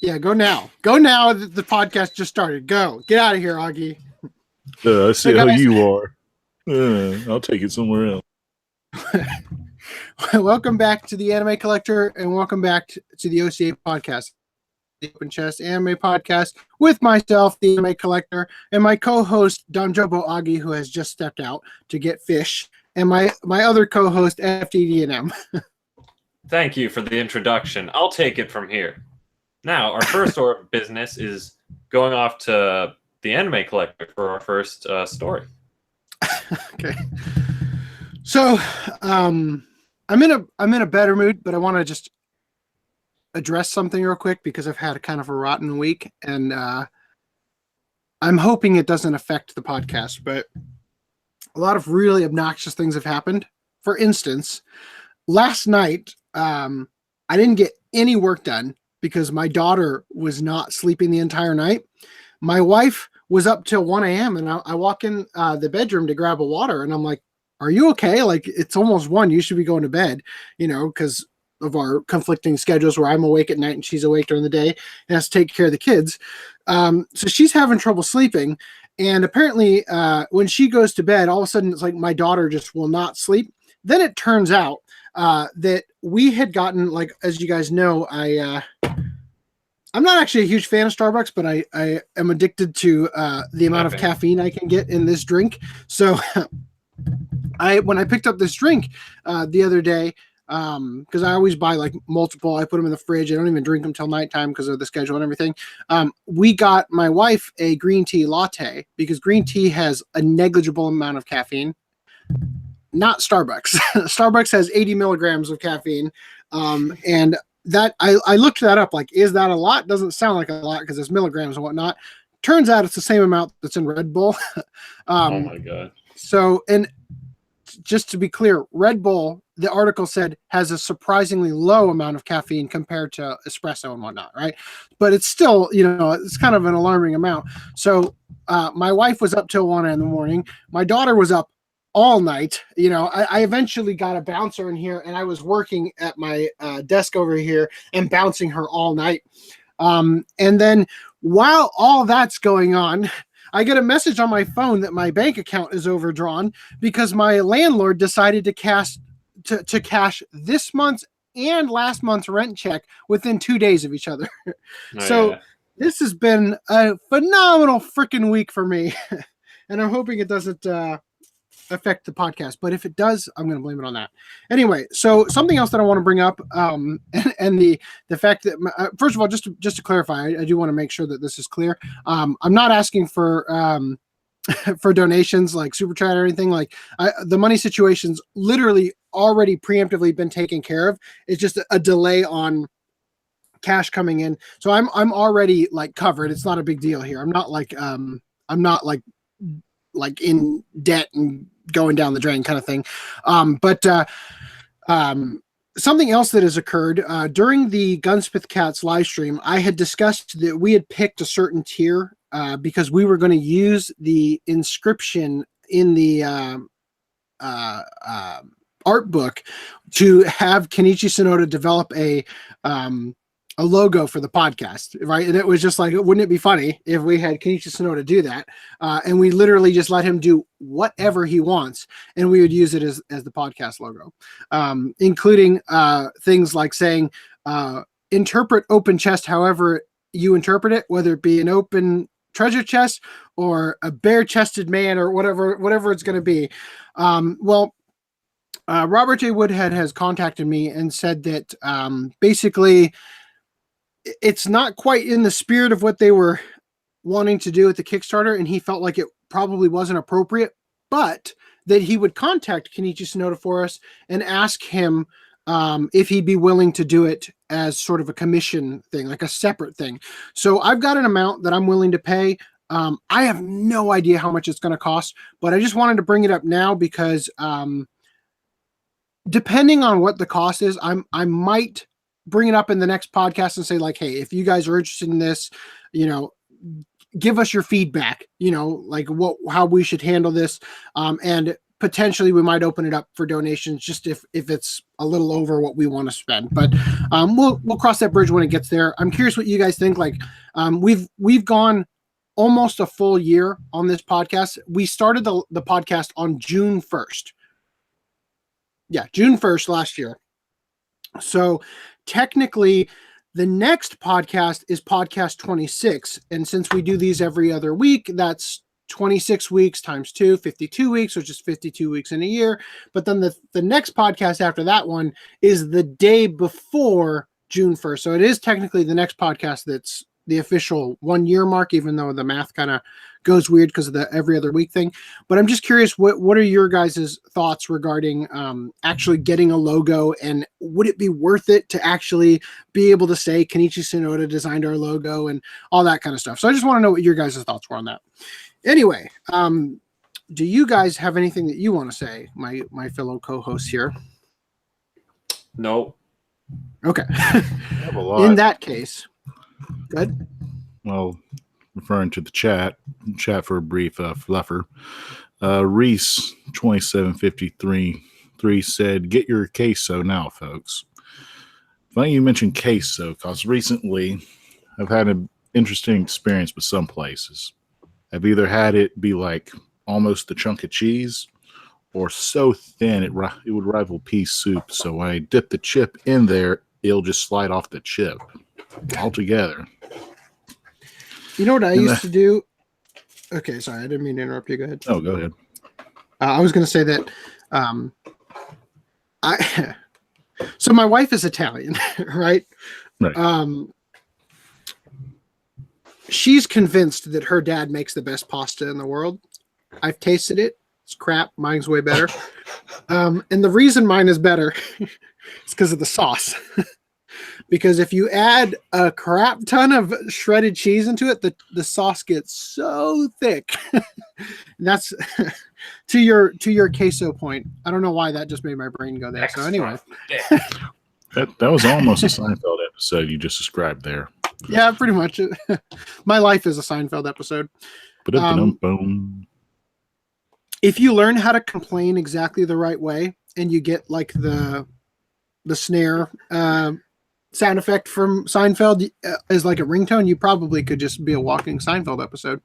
Yeah, go now. Go now. The podcast just started. Go. Get out of here, Augie. I see how you are. I'll take it somewhere else. Welcome back to the Anime Collector, and welcome back to the OCA Podcast, the Open Chest Anime Podcast, with myself, the Anime Collector, and my co-host, Donjobo Augie, who has just stepped out to get fish, and my other co-host, Sdd&M. Thank you for the introduction. I'll take it from here. Now, our first order of business is going off to the Anime Collector for our first story. Okay. So, I'm in a better mood, but I want to just address something real quick because I've had a kind of a rotten week, and I'm hoping it doesn't affect the podcast, but a lot of really obnoxious things have happened. For instance, last night, I didn't get any work done because my daughter was not sleeping the entire night. My wife was up till 1 a.m. and I walk in the bedroom to grab a water, and I'm like, are you okay? Like, it's almost 1. You should be going to bed, because of our conflicting schedules where I'm awake at night and she's awake during the day and has to take care of the kids. So she's having trouble sleeping. And apparently when she goes to bed, all of a sudden it's like my daughter just will not sleep. Then it turns out that we had gotten, like, as you guys know, I'm not actually a huge fan of Starbucks, but I am addicted to the amount of caffeine I can get in this drink. So when I picked up this drink the other day, because I always buy like multiple, I put them in the fridge. I don't even drink them till nighttime because of the schedule and everything. We got my wife a green tea latte because green tea has a negligible amount of caffeine. Not Starbucks. Starbucks has 80 milligrams of caffeine. And that I looked that up. Like, is that a lot? Doesn't sound like a lot because it's milligrams and whatnot. Turns out it's the same amount that's in Red Bull. Oh my God. So, and just to be clear, Red Bull, the article said, has a surprisingly low amount of caffeine compared to espresso and whatnot, right? But it's still, it's kind of an alarming amount. So my wife was up till 1 in the morning. My daughter was up all night. I eventually got a bouncer in here, and I was working at my desk over here and bouncing her all night. And then while all that's going on, I get a message on my phone that my bank account is overdrawn because my landlord decided to cash this month's and last month's rent check within 2 days of each other. This has been a phenomenal freaking week for me, and I'm hoping it doesn't affect the podcast. But if it does, I'm going to blame it on that. Anyway, so something else that I want to bring up, and the fact that first of all, just to clarify, I do want to make sure that this is clear. I'm not asking for for donations like super chat or anything. Like, the money situation's literally already preemptively been taken care of. It's just a delay on cash coming in. So I'm already like covered. It's not a big deal here. I'm not like in debt and going down the drain kind of thing. But something else that has occurred during the Gunsmith Cats live stream, I had discussed that we had picked a certain tier because we were going to use the inscription in the art book to have Kenichi Sonoda develop a logo for the podcast, right? And it was just like, wouldn't it be funny if we had Kenichi Sonoda do that? And we literally just let him do whatever he wants, and we would use it as the podcast logo, including things like saying, interpret open chest however you interpret it, whether it be an open treasure chest or a bare-chested man or whatever it's going to be. Robert J. Woodhead has contacted me and said that basically it's not quite in the spirit of what they were wanting to do at the Kickstarter, and he felt like it probably wasn't appropriate, but that he would contact Kenichi Sonoda for us and ask him if he'd be willing to do it as sort of a commission thing, like a separate thing. So I've got an amount that I'm willing to pay. I have no idea how much it's going to cost, but I just wanted to bring it up now because depending on what the cost is, I might bring it up in the next podcast and say, like, hey, if you guys are interested in this, give us your feedback, like how we should handle this. And potentially we might open it up for donations just if it's a little over what we want to spend. But we'll cross that bridge when it gets there. I'm curious what you guys think. Like we've gone almost a full year on this podcast. We started the podcast on June 1st. Yeah, June 1st last year. So technically the next podcast is podcast 26. And since we do these every other week, that's 26 weeks times 2, 52 weeks, which is 52 weeks in a year. But then the next podcast after that one is the day before June 1st. So it is technically the next podcast that's the official 1 year mark, even though the math kind of goes weird because of the every other week thing. But I'm just curious, what are your guys' thoughts regarding actually getting a logo, and would it be worth it to actually be able to say Kenichi Sonoda designed our logo and all that kind of stuff? So I just want to know what your guys' thoughts were on that. Anyway, do you guys have anything that you want to say, my fellow co-hosts here? No. Okay. have a lot. In that case, good. Well, referring to the chat for a brief fluffer. Reese 2753 said, "Get your queso now, folks." Funny you mentioned queso, because recently I've had an interesting experience with some places. I've either had it be like almost a chunk of cheese, or so thin it would rival pea soup. So when I dip the chip in there, it'll just slide off the chip altogether. You know what I used to do? Okay, sorry, I didn't mean to interrupt you. Go ahead. Oh, go ahead. I was going to say that so my wife is Italian, right? Right. She's convinced that her dad makes the best pasta in the world. I've tasted it. It's crap. Mine's way better. And the reason mine is better is because of the sauce. Because if you add a crap ton of shredded cheese into it, the sauce gets so thick. That's to your queso point. I don't know why that just made my brain go there. Extra So anyway, That was almost a Seinfeld episode you just described there. yeah, pretty much. My life is a Seinfeld episode. Boom. If you learn how to complain exactly the right way, and you get like the snare sound effect from Seinfeld as like a ringtone, you probably could just be a walking Seinfeld episode.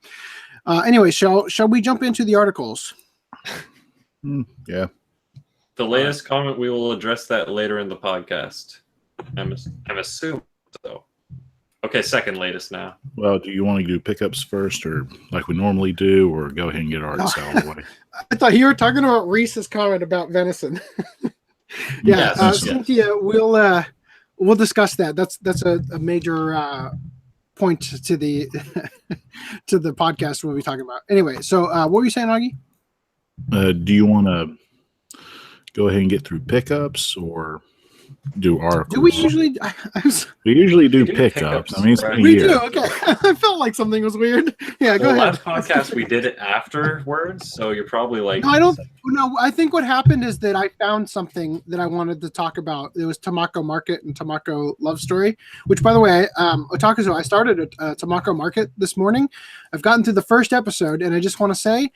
Anyway, shall we jump into the articles? Yeah. The latest comment, we will address that later in the podcast. I'm assuming so. Okay, second latest now. Well, do you want to do pickups first, or like we normally do, or go ahead and get ours out of the way? I thought you were talking about Reese's comment about venison. Yeah, Yes. Cynthia, we'll discuss that. That's a major point to the to the podcast we'll be talking about. Anyway, so what were you saying, Augie? Do you want to go ahead and get through pickups, or do articles? Do we usually? We usually do We do pickups. pickups, I mean, it's been right? a We year. do. Okay, I felt like something was weird. Yeah, go Well, ahead. last podcast we did it afterwards, so you're probably like, No, I don't. No, I think what happened is that I found something that I wanted to talk about. It was Tamako Market and Tamako Love Story, which, by the way, Otakuzo, I started a Tamako Market this morning. I've gotten through the first episode, and I just want to say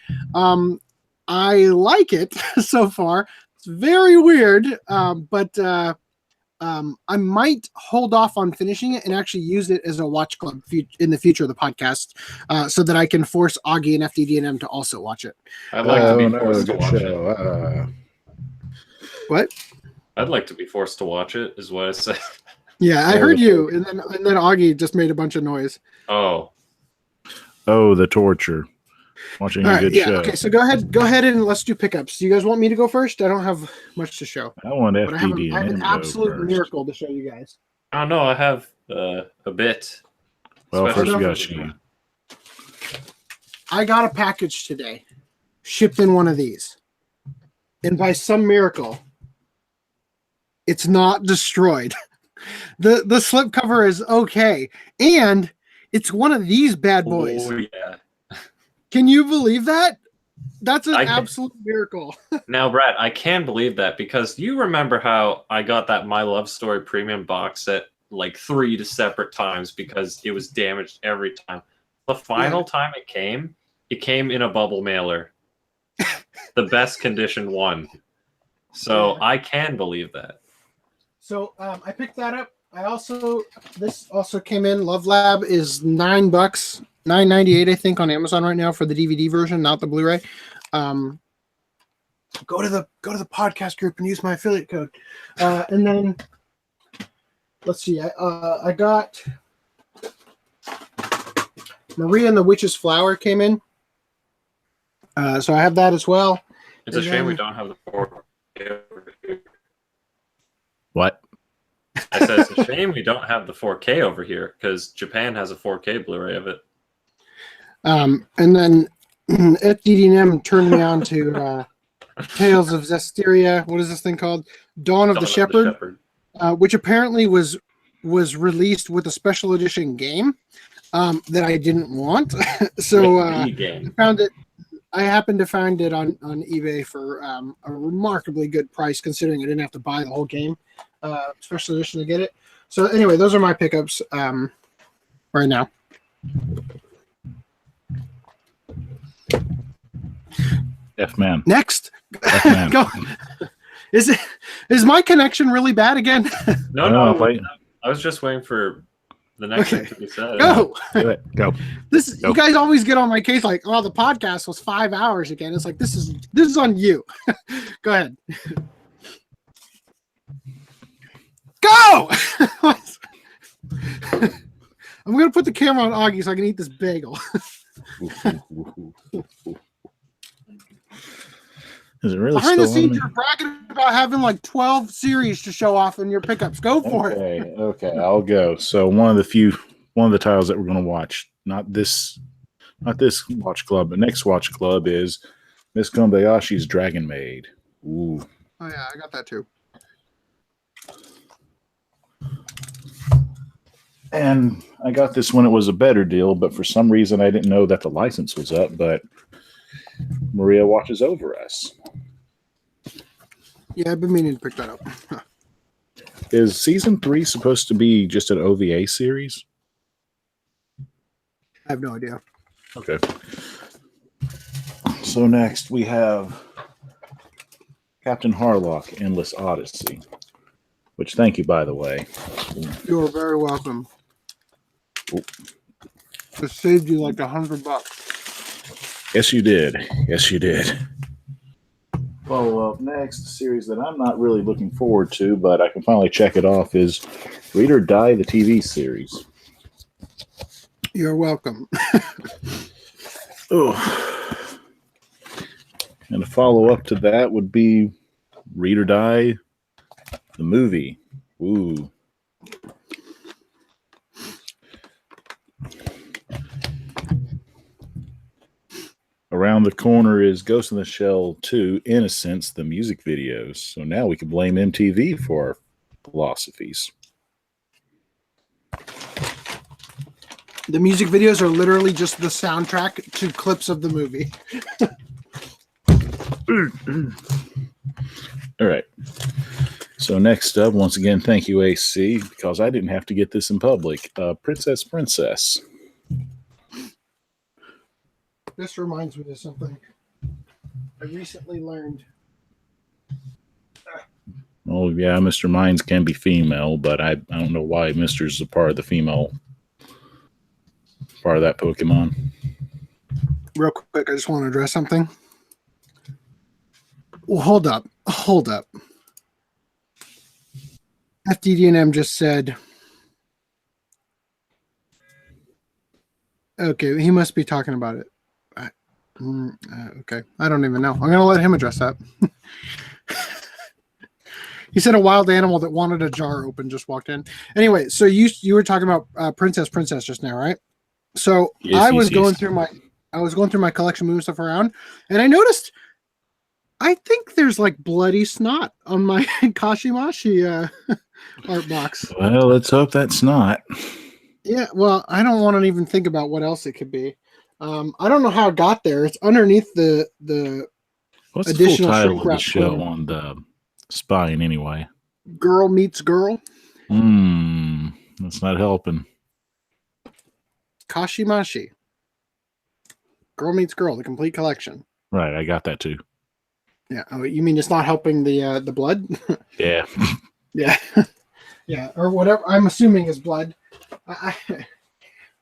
I like it so far. It's very weird, but I might hold off on finishing it and actually use it as a watch club in the future of the podcast, so that I can force Augie and FDD&M to also watch it. I'd like to be no, forced to good watch show. it. What? I'd like to be forced to watch it, is what I said. Yeah, I heard you, and then Augie just made a bunch of noise. Oh, the torture. Watching All a right, good yeah, show. okay, so go ahead and let's do pickups. Do you guys want me to go first? I don't have much to show, I want but I have FDD&M an to absolute go first. miracle to show you guys. I don't know. I have a bit. Well, Especially first we got for- you. I got a package today, shipped in one of these, and by some miracle, it's not destroyed. The slipcover is okay, and it's one of these bad boys. Oh, yeah. Can you believe that? That's an I can- absolute miracle. Now, Brad, I can believe that because you remember how I got that My Love Story premium box set like 3 separate times because it was damaged every time. The final time it came in a bubble mailer. the best condition one. So I can believe that. So I picked that up. This also came in. Love Lab is $9, $9.98 I think on Amazon right now for the DVD version, not the Blu-ray. Go to the podcast group and use my affiliate code. And then let's see. I got Maria and the Witch's Flower came in. So I have that as well. It's a shame we don't have the 4K over here. What? I said it's a shame we don't have the 4K over here because Japan has a 4K Blu-ray of it. And then Sdd&M turned me on to Tales of Zestiria. What is this thing called? Dawn of the Shepherd, which apparently was released with a special edition game that I didn't want. So I found it. I happened to find it on eBay for a remarkably good price, considering I didn't have to buy the whole game, special edition to get it. So anyway, those are my pickups right now. F-man. Next, F-man. go. Is my connection really bad again? No. I was just waiting for the next thing to be said. Go. Do it. Go. Go. Go. You guys always get on my case like, oh, the podcast was 5 hours again. It's like this is on you. Go ahead. Go. I'm gonna put the camera on Augie so I can eat this bagel. Is it really Behind the still on scenes, me? you're bragging about having like 12 series to show off in your pickups. Go for it. Okay, I'll go. So one of the titles that we're going to watch, not this watch club, but next watch club is Miss Kobayashi's Dragon Maid. Ooh. Oh yeah, I got that too. And I got this when it was a better deal, but for some reason I didn't know that the license was up, but Maria watches over us. Yeah, I've been meaning to pick that up. Is season 3 supposed to be just an OVA series? I have no idea. Okay. So next we have Captain Harlock, Endless Odyssey, which thank you, by the way. You're very welcome. Oh. It saved you like $100. Yes, you did. Yes, you did. Follow up next, a series that I'm not really looking forward to, but I can finally check it off, is Read or Die, the TV series. You're welcome. Oh. And a follow up to that would be Read or Die, the movie. Ooh. Around the corner is Ghost in the Shell 2, Innocence, the music videos. So now we can blame MTV for our philosophies. The music videos are literally just the soundtrack to clips of the movie. All right. So next up, once again, thank you, AC, because I didn't have to get this in public. Princess. This reminds me of something I recently learned. Oh, yeah, Mr. Mines can be female, but I don't know why Mr. is a part of the female, part of that Pokemon. Real quick, I just want to address something. Well, hold up. FDD&M just said, okay, he must be talking about it. Okay, I don't even know. I'm going to let him address that. He said a wild animal that wanted a jar open just walked in. Anyway, so you were talking about Princess just now, right? So Yes, I was going yes. through my collection, moving stuff around, and I noticed I think there's like bloody snot on my Kashimashi art box. Well, let's hope that's not. Yeah, well, I don't want to even think about what else it could be. I don't know how it got there. It's underneath the What's the full additional title shrink of the wrap show film. on the spine anyway? Girl Meets Girl. That's not helping. Kashimashi. Girl Meets Girl, the complete collection. Right, I got that too. Yeah. Oh, you mean it's not helping the blood? Yeah. Yeah. Yeah, or whatever. I'm assuming is blood.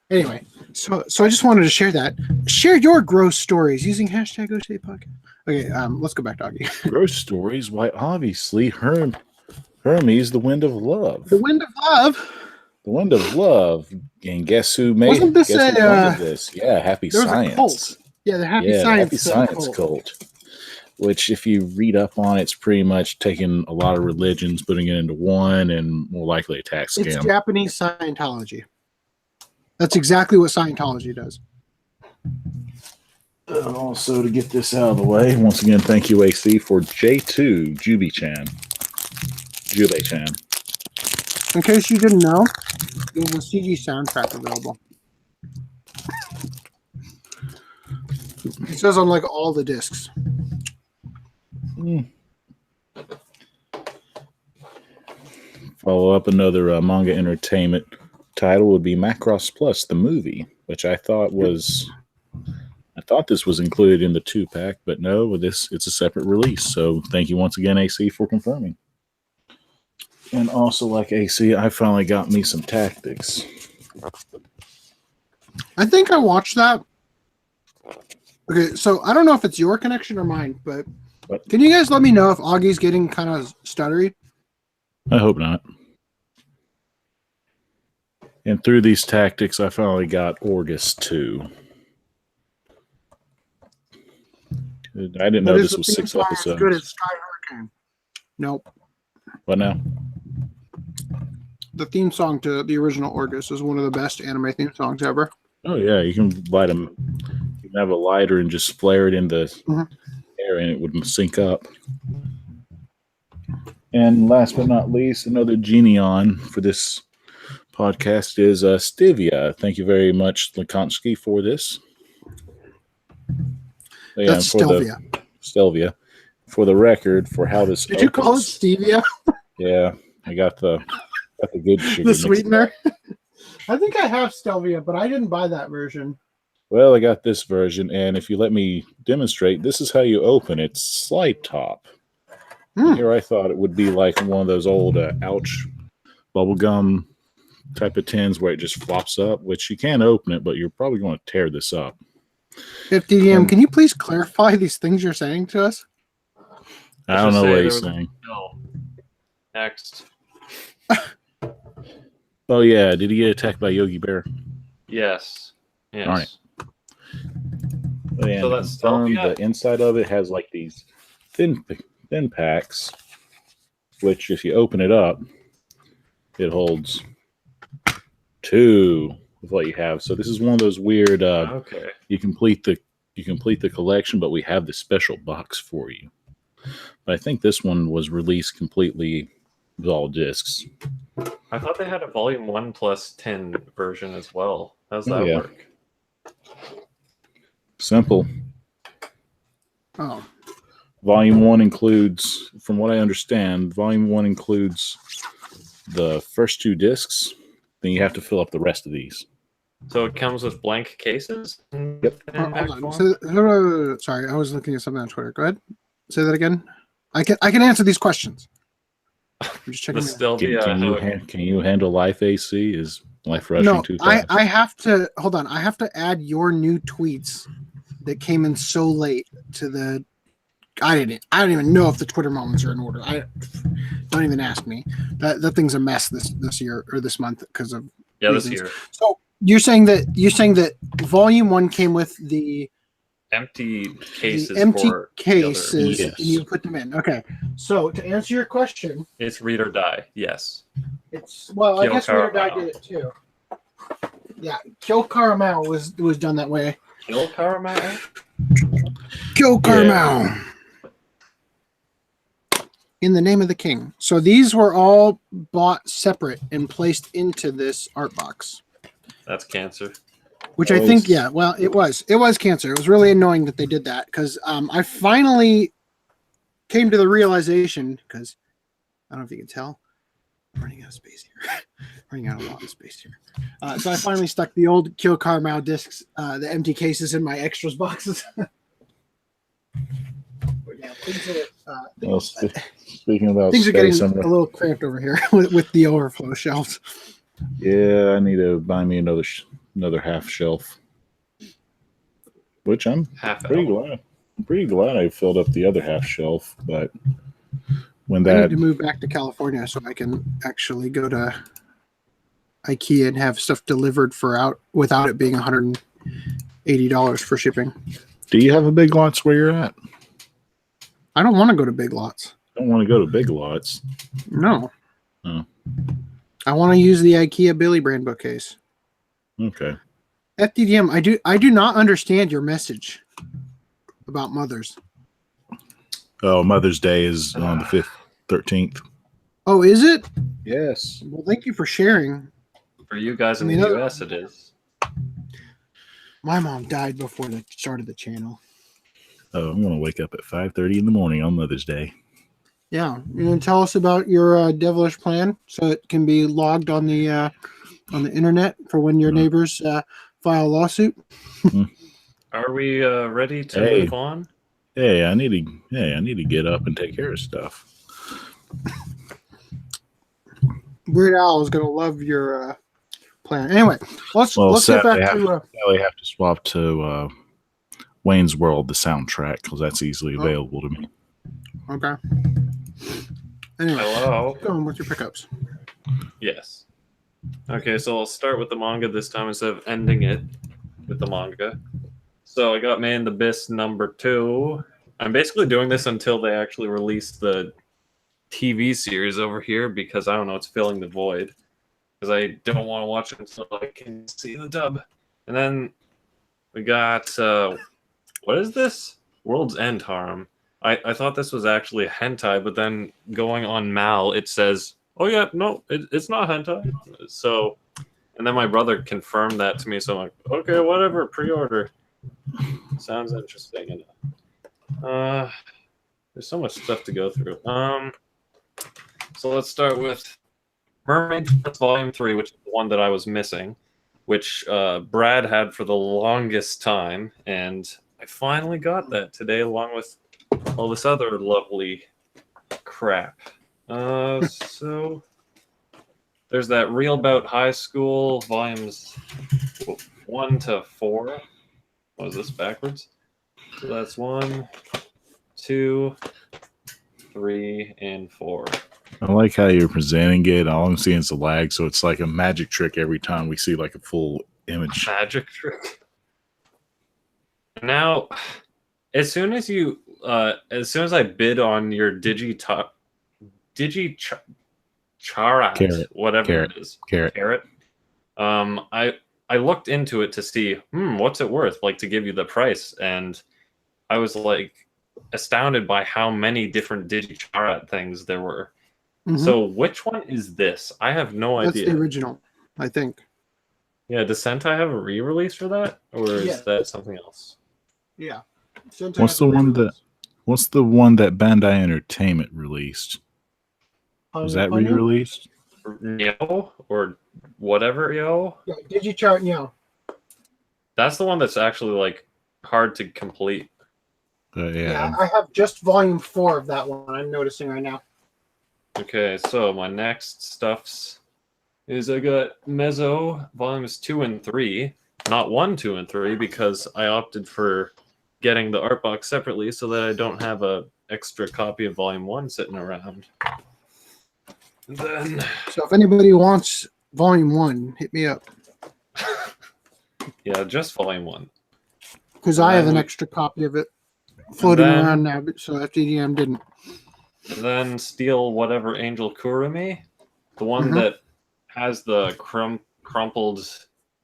Anyway, so I just wanted to share that. Share your gross stories using hashtag OCA Podcast. Okay, let's go back to Augie. Gross stories. Why, obviously, Hermes, the Wind of Love. The Wind of Love. The Wind of Love. And guess who made Wasn't this guess who funded this? Yeah, Happy there was Science. a cult. Yeah, the Happy Science Cult. Which, if you read up on, it's pretty much taking a lot of religions, putting it into one, and more likely a tax scam. It's Japanese Scientology. That's exactly what Scientology does. Also, to get this out of the way, once again, thank you, AC, for J2 Juby-chan. Jubei-chan. In case you didn't know, there's a CG soundtrack available. It says on like all the discs. Follow up another manga entertainment title would be Macross Plus, the movie, which I thought this was included in the 2-pack, but no, it's a separate release. So thank you once again, AC, for confirming. And also, like AC, I finally got me some Tactics. I think I watched that. Okay, so I don't know if it's your connection or mine, but What? Can you guys let me know if Augie's getting kind of stuttery? I hope not. And through these Tactics, I finally got Orgus 2. I didn't know this was 6 episodes. Good as Sky Hurricane. Nope. What now? The theme song to the original Orgus is one of the best anime theme songs ever. Oh yeah, you can light them. You can have a lighter and just flare it in the air, and it wouldn't sync up. And last but not least, another Genion for this podcast is Stevia. Thank you very much, Lekonsky, for this. Yeah, That's Stelvia. Stelvia. For the record, for how this Did you call it Stevia? Yeah, I got the good sugar. The sweetener? I think I have Stelvia, but I didn't buy that version. Well, I got this version, and if you let me demonstrate, this is how you open it. Slide top. Here I thought it would be like one of those old Ouch bubblegum type of tins where it just flops up, which you can open it, but you're probably going to tear this up. FDM, can you please clarify these things you're saying to us? I don't know what he's saying. No. Next. Oh, yeah. Did he get attacked by Yogi Bear? Yes. Yes. All right. And So that's the inside of it has like these thin packs, which if you open it up, it holds 2 of what you have. So this is one of those weird. Okay. You complete the collection, but we have the special box for you. But I think this one was released completely with all discs. I thought they had a volume 1 plus 10 version as well. How's that work? Simple. Oh. Volume 1 includes, from what I understand, Volume 1 includes the first 2 discs. Then you have to fill up the rest of these. So it comes with blank cases? Yep. Hold on. Sorry, I was looking at something on Twitter. Go ahead. Say that again. I can answer these questions. I'm just checking. Can you handle Life AC? Is Life rushing too fast? I have to hold on. I have to add your new tweets that came in so late to the. I don't even know if the Twitter moments are in order. Don't even ask me. That thing's a mess this year or this month because of reasons. This year. So you're saying that Volume 1 came with the empty cases. And you put them in. Okay. So to answer your question, it's Read or Die. Yes. It's I guess Read or Die did it too. Yeah, Kill Caramel was done that way. Kill Caramel. Kill Caramel. Yeah. In the name of the king. So these were all bought separate and placed into this art box. That's cancer. Which I think, it was cancer. It was really annoying that they did that because I finally came to the realization, because I don't know if you can tell, I'm running out of space here. Running out a lot of space here. So I finally stuck the old Kill Caramel discs, the empty cases in my extras boxes. Yeah, things are, Well, speaking about things are getting space, a little cramped over here with the overflow shelves. yeah, I need to buy me another half shelf, which I'm Half pretty elf. glad. I'm pretty glad I filled up the other half shelf, but when I that need to move back to California so I can actually go to IKEA and have stuff delivered without it being $180 for shipping. do you have a Big Lots where you're at? I don't want to go to Big Lots. I don't want to go to Big Lots. No. Oh. I want to use the IKEA Billy brand bookcase. Okay. FDDM, I do not understand your message about mothers. Oh, Mother's Day is on the 5th, 13th. Oh, is it? Yes. Well, thank you for sharing. For you guys in I mean, the US, it is. My mom died before the start of the channel. Oh, I'm going to wake up at 5:30 in the morning on Mother's Day. Yeah, you know, tell us about your devilish plan so it can be logged on the internet for when your neighbors file a lawsuit. Are we ready to move on? Hey, I need to get up and take care of stuff. Weird Al is gonna love your plan. Anyway, let's get back to. I have to swap to Wayne's World, the soundtrack, because that's easily available to me. Okay. Anyway, Hello. go on with your pickups. Yes. Okay, so I'll start with the manga this time instead of ending it with the manga. So I got Man the Abyss #2. I'm basically doing this until they actually release the TV series over here because I don't know, it's filling the void. Because I don't want to watch it until I can see the dub. And then we got, what is this? World's End Harem. I thought this was actually a hentai, but then going on Mal, it says, oh yeah, no, it's not hentai. So, and then my brother confirmed that to me, so I'm like, okay, whatever, pre-order. Sounds interesting. There's so much stuff to go through. So let's start with Mermaid Prince Volume 3, which is the one that I was missing, which Brad had for the longest time, and I finally got that today along with all this other lovely crap. So there's that Real About High School volumes 1 to 4. What is this backwards? So that's 1, 2, 3, and 4. I like how you're presenting it. All I'm seeing is a lag, so it's like a magic trick every time we see like a full image. Magic trick. Now, as soon as I bid on your Digicharat, whatever it is, Carrot. I looked into it to see, what's it worth, like to give you the price, and I was like astounded by how many different Digicharat things there were. Mm-hmm. So which one is this? I have no idea. That's the original, I think. Yeah, does Sentai have a re-release for that, or is that something else? Yeah. What's the one that Bandai Entertainment released? Was that re-released? Yo, or whatever, yo? Yeah, Digichart, yo. That's the one that's actually like hard to complete. Yeah, I have just volume 4 of that one. I'm noticing right now. Okay, so my next stuffs is I got Mezzo volumes 2 and 3, not 1, 2, and 3, because I opted for getting the art box separately so that I don't have a extra copy of volume 1 sitting around. And then, so if anybody wants volume 1, hit me up. Yeah, just volume 1. Because I have an extra copy of it floating around now, so FDDM didn't. And then steal whatever Angel Kurumi, the one that has the crumpled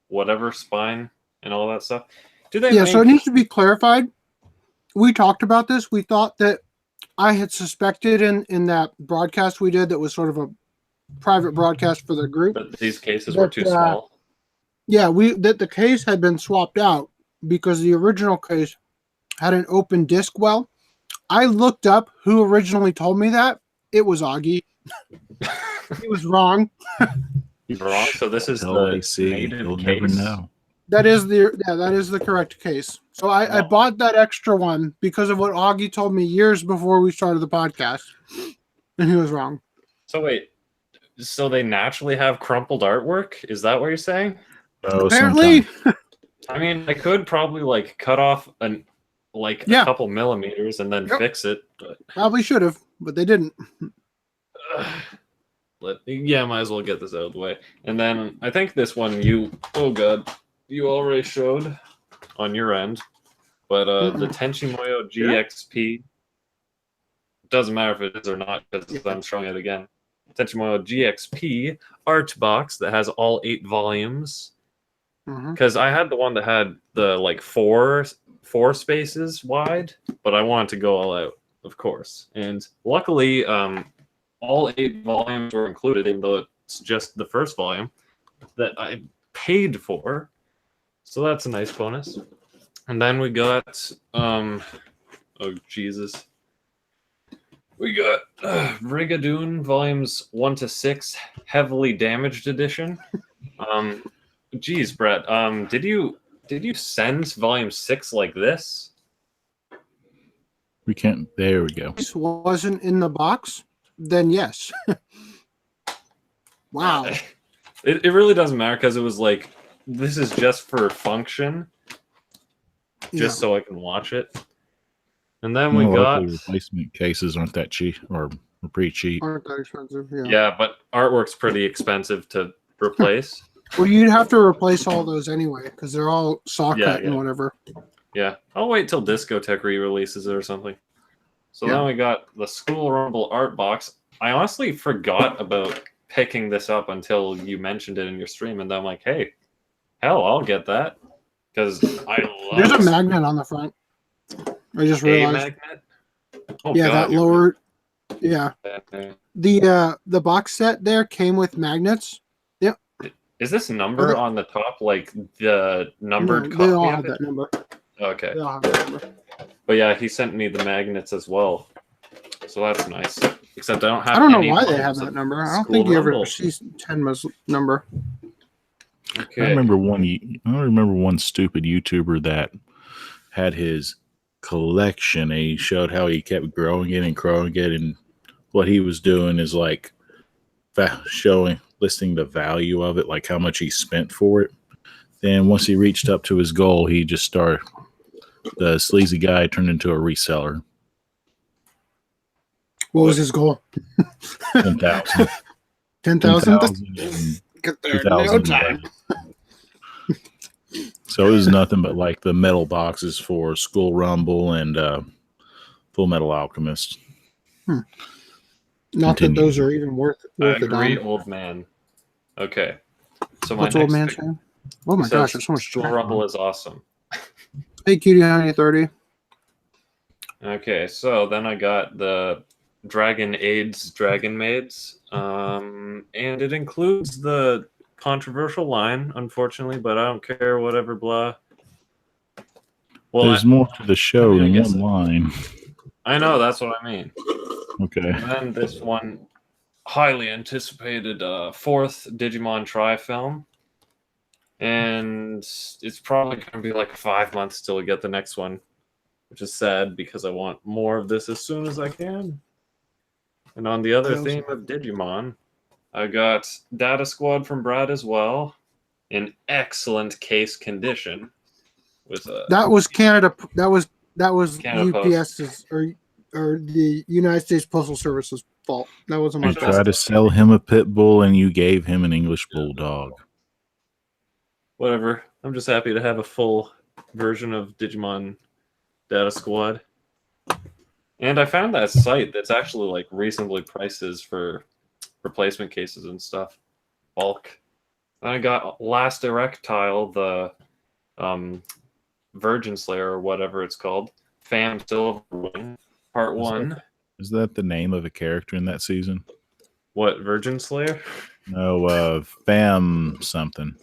whatever spine and all that stuff. So it needs to be clarified. We talked about this. We thought that I had suspected in that broadcast we did that was sort of a private broadcast for the group. But these cases were too small. Yeah, that the case had been swapped out because the original case had an open disc well. I looked up who originally told me that. It was Augie. He was wrong. He's wrong. So this is the AC. native You'll case. never know. That is the correct case. So I bought that extra one because of what Augie told me years before we started the podcast, and he was wrong. So wait, so they naturally have crumpled artwork? Is that what you're saying? Oh, Apparently, I mean, I could probably like cut off a couple millimeters and then fix it. But probably should have, but they didn't. might as well get this out of the way. And then I think this one you already showed on your end, but the Tenchimoyo GXP doesn't matter if it is or not because I'm showing it again. Tenchimoyo GXP art box that has all 8 volumes. Because I had the one that had the like four spaces wide, but I wanted to go all out, of course. And luckily, all 8 volumes were included, even though it's just the first volume that I paid for. So that's a nice bonus. And then we got, oh Jesus, we got Brigadoon volumes 1 to 6, heavily damaged edition. Geez, Brett, did you send volume 6 like this? We can't. There we go. This wasn't in the box. Then yes. Wow. It really doesn't matter because it was like, this is just for function, just so I can watch it. And then we got replacement cases aren't that cheap or pretty cheap. Aren't that expensive? Yeah, but artwork's pretty expensive to replace. Well, you'd have to replace all those anyway because they're all saw cut and whatever. Yeah, I'll wait till Discotech re-releases it or something. So then we got the School Rumble art box. I honestly forgot about picking this up until you mentioned it in your stream, and then I'm like, hey, hell, I'll get that because I love. There's a magnet on the front. I just realized. Magnet? Oh, yeah, God, that lower. Yeah, the box set there came with magnets. Yep. Is this number on the top like the numbered copy? They all have that number. Okay. They all have that number. But yeah, he sent me the magnets as well, so that's nice. Except I don't have. I don't know why they have that number. I don't think you ever see Tenma's number. Okay. I remember one stupid YouTuber that had his collection and he showed how he kept growing it, and what he was doing is like listing the value of it, like how much he spent for it. Then once he reached up to his goal, he just started. The sleazy guy turned into a reseller. What was his goal? 10,000. 10,000? Get there in no time. So it was nothing but like the metal boxes for School Rumble and Full Metal Alchemist. Not that those are even worth I it. agree, old man. Okay. So what's old man saying? Oh my gosh, there's so much. School Rumble is awesome. Hey, Cutie Honey 30. Okay, so then I got the Dragon Aids Dragon Maids. And it includes the controversial line, unfortunately, but I don't care, whatever, blah. Well, there's more to the show than one line. I know, that's what I mean. Okay. And then this one, highly anticipated 4th Digimon Tri-Film. And it's probably going to be like 5 months till we get the next one, which is sad because I want more of this as soon as I can. And on the other theme of Digimon, I got Data Squad from Brad as well, in excellent case condition. With that was Canada. That was Canada UPS's or the United States Postal Service's fault. That wasn't my I fault. tried to sell him a pit bull, and you gave him an English bulldog. Whatever. I'm just happy to have a full version of Digimon Data Squad. And I found that site that's actually like reasonably prices for replacement cases and stuff. Bulk. Then I got Last Erectile, the Virgin Slayer or whatever it's called. Fam Silverwing, Part 1. Is that the name of a character in that season? What, Virgin Slayer? No, Fam something.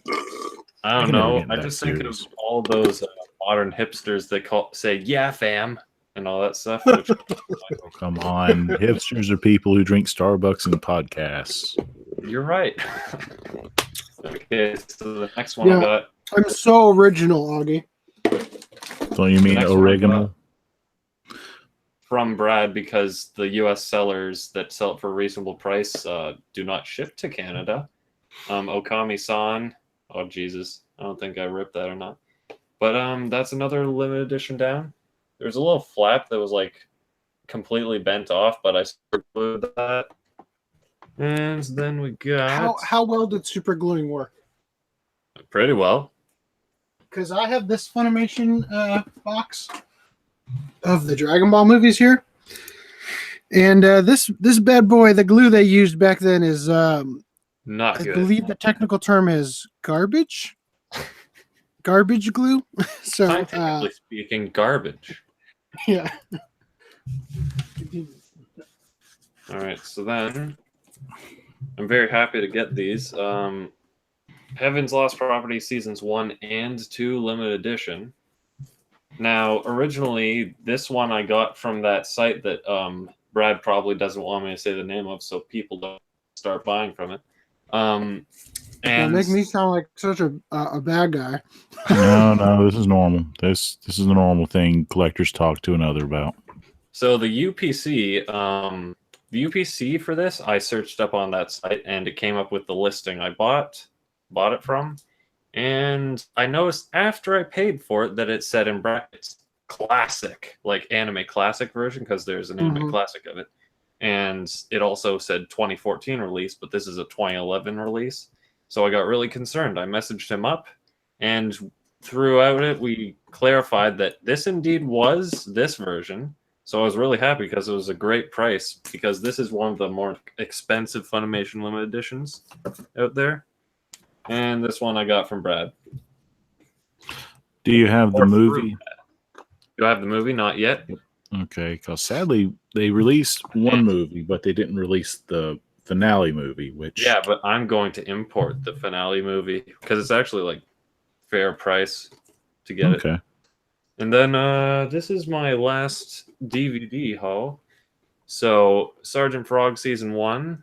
I don't know. I just think of all those modern hipsters that say, yeah, fam, and all that stuff. Which, oh, come on. Hipsters are people who drink Starbucks and podcasts. You're right. Okay, so the next one Yeah. I got I'm so original, Augie. Don't you mean next one I oregano? from Brad because the U.S. sellers that sell it for a reasonable price do not ship to Canada. Okami-san. Oh, Jesus. I don't think I ripped that or not. But that's another limited edition down. There's a little flap that was like completely bent off, but I super glued that. And then we got How well did super gluing work? pretty well. Because I have this Funimation box of the Dragon Ball movies here, and this bad boy, the glue they used back then is Not I good. believe the technical term is garbage glue. So Scientifically speaking, garbage. yeah. All right, so then I'm very happy to get these. Heaven's Lost Property Seasons 1 and 2 limited edition. Now, originally, this one I got from that site that Brad probably doesn't want me to say the name of, so people don't start buying from it. Don't And make me sound like such a bad guy. No, this is normal. This is the normal thing collectors talk to another about. so the UPC for this, I searched up on that site, and it came up with the listing I bought it from. And I noticed after I paid for it that it said in brackets classic, like anime classic version, because there's an anime classic of it. And it also said 2014 release, but this is a 2011 release. So I got really concerned. I messaged him up, and throughout it, we clarified that this indeed was this version. So I was really happy because it was a great price, because this is one of the more expensive Funimation limited editions out there. And this one I got from Brad. Do you have the Or movie? Do I have the movie? Not yet. Okay, because sadly they released one movie, but they didn't release the finale movie. Which Yeah, but I'm going to import the finale movie because it's actually like fair price to get it. okay. And then this is my last DVD haul. So Sergeant Frog Season 1,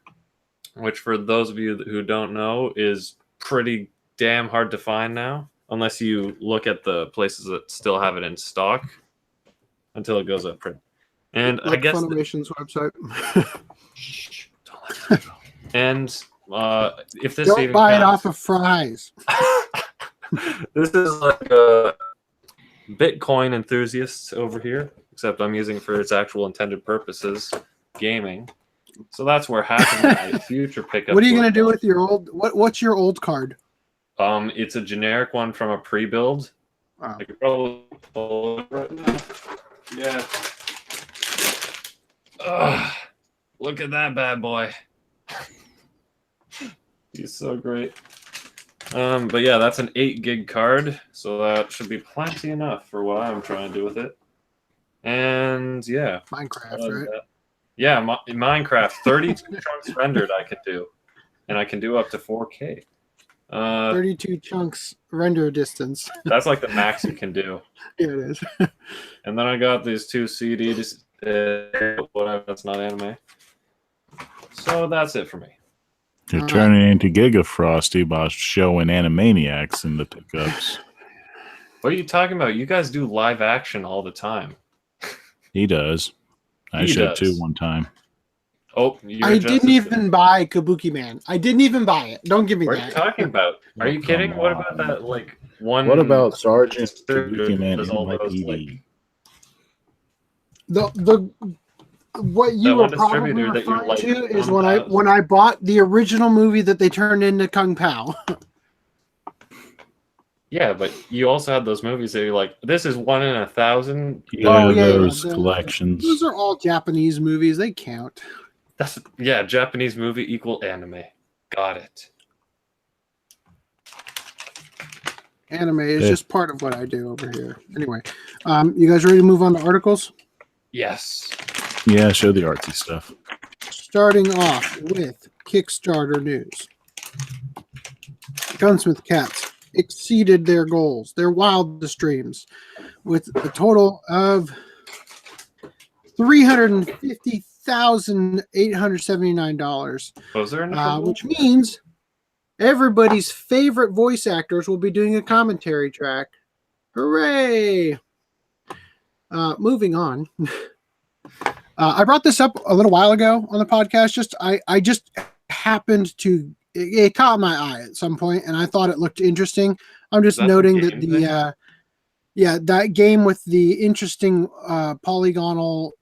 which for those of you who don't know is pretty damn hard to find now, unless you look at the places that still have it in stock until it goes up print. And Like I guess Funimation's website. Shh, don't let that go. And if this Don't even buy it counts, off of Fry's. this is like a Bitcoin enthusiast over here, except I'm using it for its actual intended purposes, gaming. So that's where half of my future pickup. What are you gonna do with your old? What's your old card? It's a generic one from a pre-build. Wow. I could probably pull it right now. Yeah. Look at that bad boy. He's so great. But yeah, that's an 8 gig card, so that should be plenty enough for what I'm trying to do with it. And yeah, Minecraft, right? yeah, Minecraft 32 chunks rendered I can do, and I can do up to 4K. 32 chunks render distance. That's like the max you can do. Yeah, it is. And then I got these 2 CDs, whatever, that's not anime. So that's it for me. You're All turning into Giga Frosty by showing Animaniacs in the pickups. What are you talking about? You guys do live action all the time. He does. I He showed does. 2 one time. Oh, I didn't even buy Kabuki Man. I didn't even buy it. Don't give me What are you that. talking about? Are you Oh, kidding? come What on. about that? Like one. What about Sergeant Spirit Kabuki Man does all those, NYPD? The what you That were one probably distributor that you referring like to is 1,000. when I bought the original movie that they turned into Kung Pao. Yeah, but you also had those movies that you're like, this is 1 in 1,000. Yeah, Oh, yeah, those yeah, collections. Those are all Japanese movies. They count. That's Japanese movie equal anime. Got it. Anime is Yeah. just part of what I do over here. Anyway, you guys ready to move on to articles? Yes. Yeah, show the artsy stuff. Starting off with Kickstarter news. Gunsmith Cats exceeded their goals, their wildest dreams, with a total of $350,879, Was there enough? which means everybody's favorite voice actors will be doing a commentary track. Hooray! Moving on. I brought this up a little while ago on the podcast. I just happened to it caught my eye at some point, and I thought it looked interesting. I'm just noting that that game with the interesting polygonal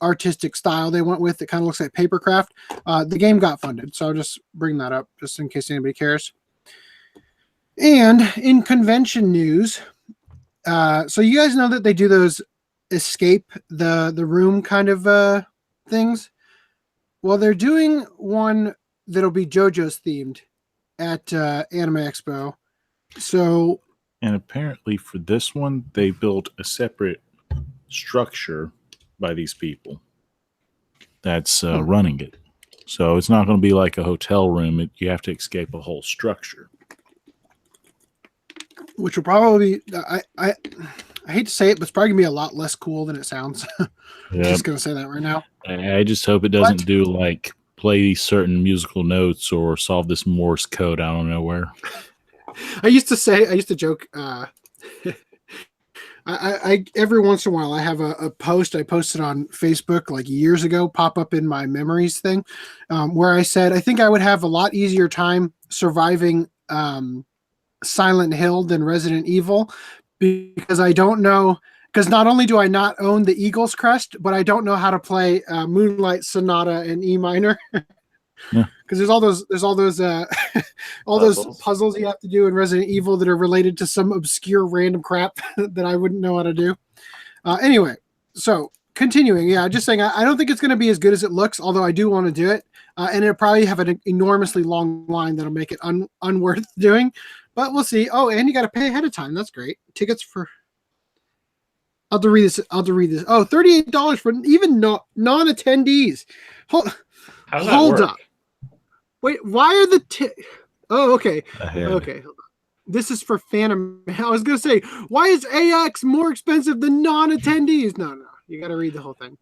artistic style they went with, that kind of looks like papercraft. The game got funded, so I'll just bring that up just in case anybody cares. And in convention news, so you guys know that they do those escape the room kind of things. Well, they're doing one that'll be JoJo's themed at Anime Expo. So, and apparently for this one, they built a separate structure by these people that's running it. So it's not going to be like a hotel room. You have to escape a whole structure. Which will probably, I hate to say it, but it's probably going to be a lot less cool than it sounds. Yep. Just going to say that right now. I just hope it doesn't do like play these certain musical notes or solve this Morse code out of nowhere. I used to joke, I every once in a while I have a post I posted on Facebook like years ago pop up in my memories thing, where I said I think I would have a lot easier time surviving Silent Hill than Resident Evil, because I don't know, because not only do I not own the Eagle's Crest, but I don't know how to play Moonlight Sonata in E minor. Yeah. Because there's all those puzzles you have to do in Resident Evil that are related to some obscure random crap that I wouldn't know how to do. Anyway, so continuing, just saying, I don't think it's going to be as good as it looks, although I do want to do it, and it'll probably have an enormously long line that'll make it unworth doing. But we'll see. Oh, and you got to pay ahead of time. That's great. Tickets for. I'll have to read this. Oh, $38 for even non-attendees. How does that work? Up. Wait, why are the Oh, okay. Okay. This is for Phantom. I was going to say, why is AX more expensive than non-attendees? No. You got to read the whole thing.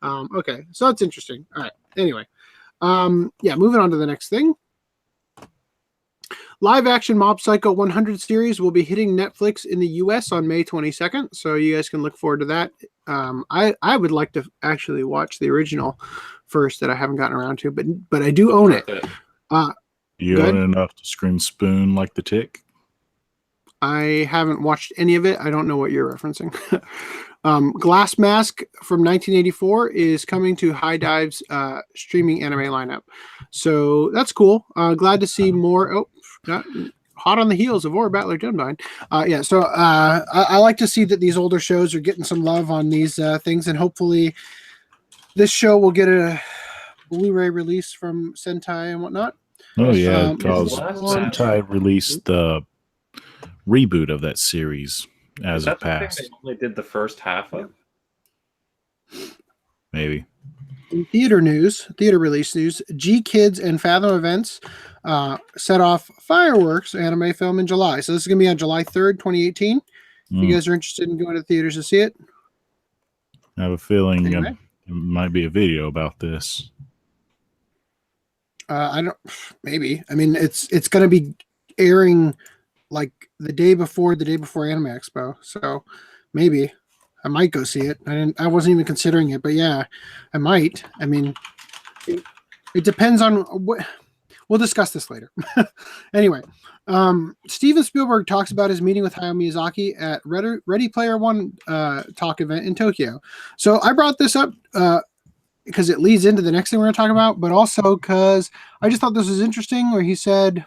Okay. So that's interesting. All right. Anyway. Moving on to the next thing. Live action Mob Psycho 100 series will be hitting Netflix in the US on May 22nd. So you guys can look forward to that. I would like to actually watch the original first that I haven't gotten around to, but I do own it. You own enough to scream spoon like the Tick? I haven't watched any of it. I don't know what you're referencing. Glass Mask from 1984 is coming to HIDIVE's streaming anime lineup. So that's cool. Glad to see more. Hot on the heels of Battler Dunbine. So I like to see that these older shows are getting some love on these things, and hopefully this show will get a Blu-ray release from Sentai and whatnot. Oh yeah, because Sentai released the reboot of that series as it passed. They only did the first half of. Maybe. In theater release news, G Kids and Fathom Events set off Fireworks anime film in July. So this is going to be on July 3rd, 2018. If you guys are interested in going to theaters to see it. I have a feeling it might be a video about this. Maybe. I mean, it's going to be airing like the day before Anime Expo. So maybe I might go see it. I wasn't even considering it, but yeah, I might. I mean, it depends on what. We'll discuss this later. Anyway, Steven Spielberg talks about his meeting with Hayao Miyazaki at Ready Player One talk event in Tokyo. So I brought this up because it leads into the next thing we're going to talk about, but also because I just thought this was interesting, where he said,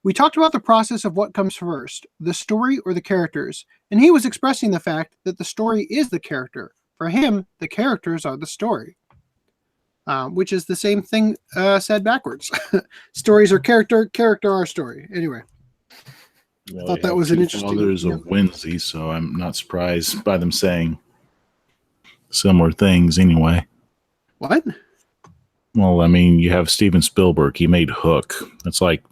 "We talked about the process of what comes first, the story or the characters." And he was expressing the fact that the story is the character. For him, the characters are the story. Which is the same thing said backwards. Stories are character are story. Anyway, I thought that was an interesting. Others of Wednesday, so I'm not surprised by them saying similar things anyway. What? Well, I mean, you have Steven Spielberg. He made Hook. That's like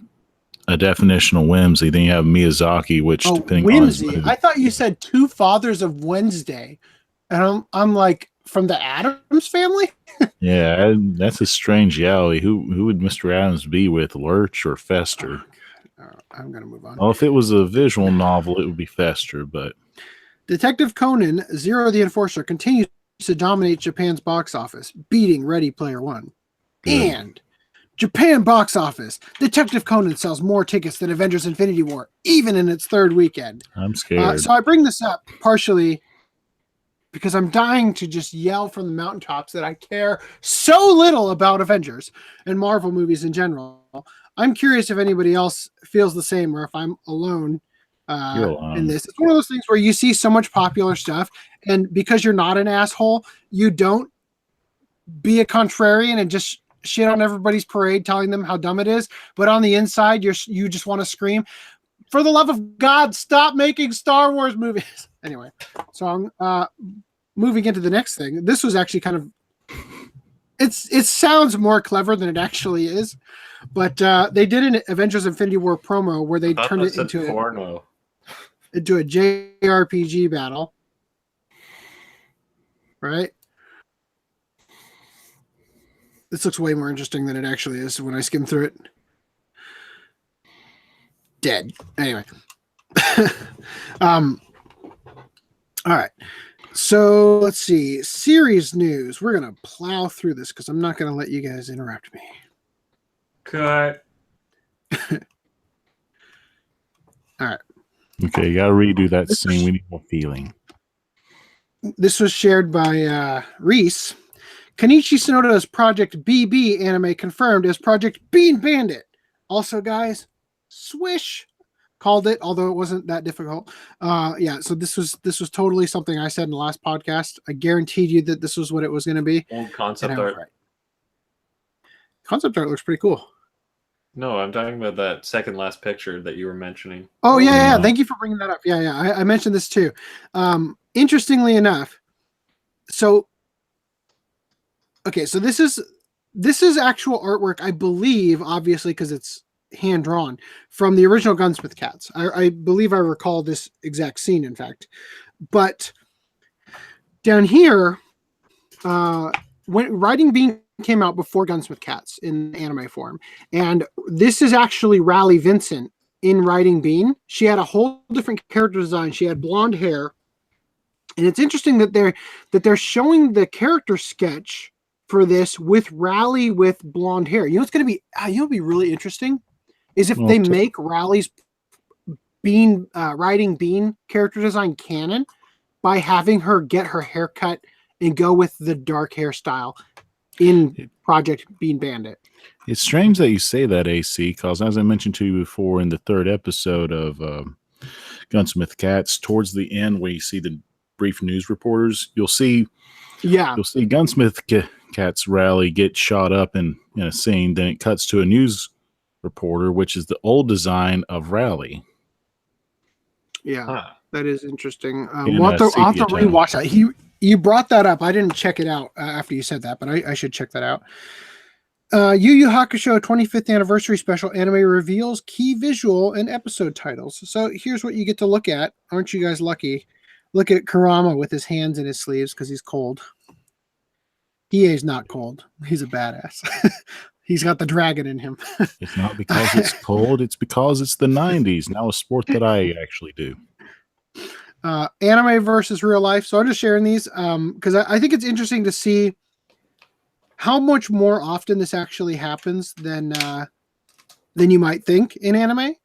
a definition of whimsy. Then you have Miyazaki, which depending whimsy. on his I thought you said Two Fathers of Wednesday, and I'm like, from the Addams Family. Yeah, that's a strange yaoi. Who would Mr. Adams be with, Lurch or Fester? I'm going to move on. Well, if it was a visual novel, it would be Fester, but Detective Conan, Zero the Enforcer, continues to dominate Japan's box office, beating Ready Player One. Good. And Japan box office, Detective Conan sells more tickets than Avengers Infinity War, even in its third weekend. I'm scared. So I bring this up partially because I'm dying to just yell from the mountaintops that I care so little about Avengers and Marvel movies in general. I'm curious if anybody else feels the same or if I'm alone in this. It's one of those things where you see so much popular stuff, and because you're not an asshole, you don't be a contrarian and just shit on everybody's parade telling them how dumb it is. But on the inside, you just want to scream, for the love of God, stop making Star Wars movies. Anyway, so I'm moving into the next thing. This was actually kind of, it sounds more clever than it actually is, but they did an Avengers Infinity War promo where they turned it into a JRPG battle, right? This looks way more interesting than it actually is when I skim through it. Dead. Anyway. All right. So let's see. Series news. We're going to plow through this because I'm not going to let you guys interrupt me. Cut. All right. Okay, you got to redo that scene. We need more feeling. This was shared by Reese. Kenichi Sonoda's Project BB anime confirmed as Project Bean Bandit. Also, guys, Swish called it, although it wasn't that difficult. Yeah, so this was totally something I said in the last podcast. I guaranteed you that this was what it was going to be. Old concept art. Right. Concept art looks pretty cool. No, I'm talking about that second last picture that you were mentioning. Oh, yeah. Thank you for bringing that up. Yeah. I mentioned this too. Interestingly enough, so this is actual artwork, I believe, obviously, because it's hand drawn from the original Gunsmith cats. I believe I recall this exact scene, in fact. But down here, when Riding Bean came out before Gunsmith Cats in anime form, and this is actually Raleigh Vincent in Riding Bean. She had a whole different character design. She had blonde hair, and it's interesting that they're showing the character sketch for this with Raleigh with blonde hair. You know what's going to be? Be really interesting is if they make Raleigh's Riding Bean character design canon by having her get her hair cut and go with the dark hairstyle in Project Bean Bandit. It's strange that you say that, AC, because as I mentioned to you before in the third episode of Gunsmith Cats, towards the end where you see the brief news reporters, you'll see Gunsmith Cats Rally get shot up in a scene. Then it cuts to a news reporter, which is the old design of Rally. Yeah, that is interesting. I'll have to rewatch that. You brought that up. I didn't check it out after you said that, but I should check that out. Yu Hakusho 25th Anniversary Special Anime reveals key visual and episode titles. So here's what you get to look at. Aren't you guys lucky? Look at Kurama with his hands in his sleeves because he's cold. Hiei's not cold. He's a badass. He's got the dragon in him. It's not because it's cold. It's because it's the 90s. Now a sport that I actually do. Anime versus real life. So I'm just sharing these because I think it's interesting to see how much more often this actually happens than you might think in anime,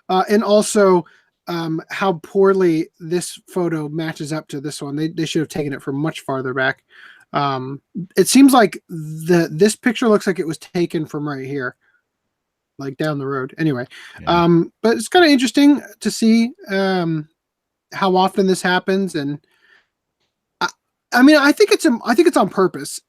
and also how poorly this photo matches up to this one. They should have taken it from much farther back. It seems like this picture looks like it was taken from right here, like down the road. Anyway, but it's kind of interesting to see how often this happens, and I think it's on purpose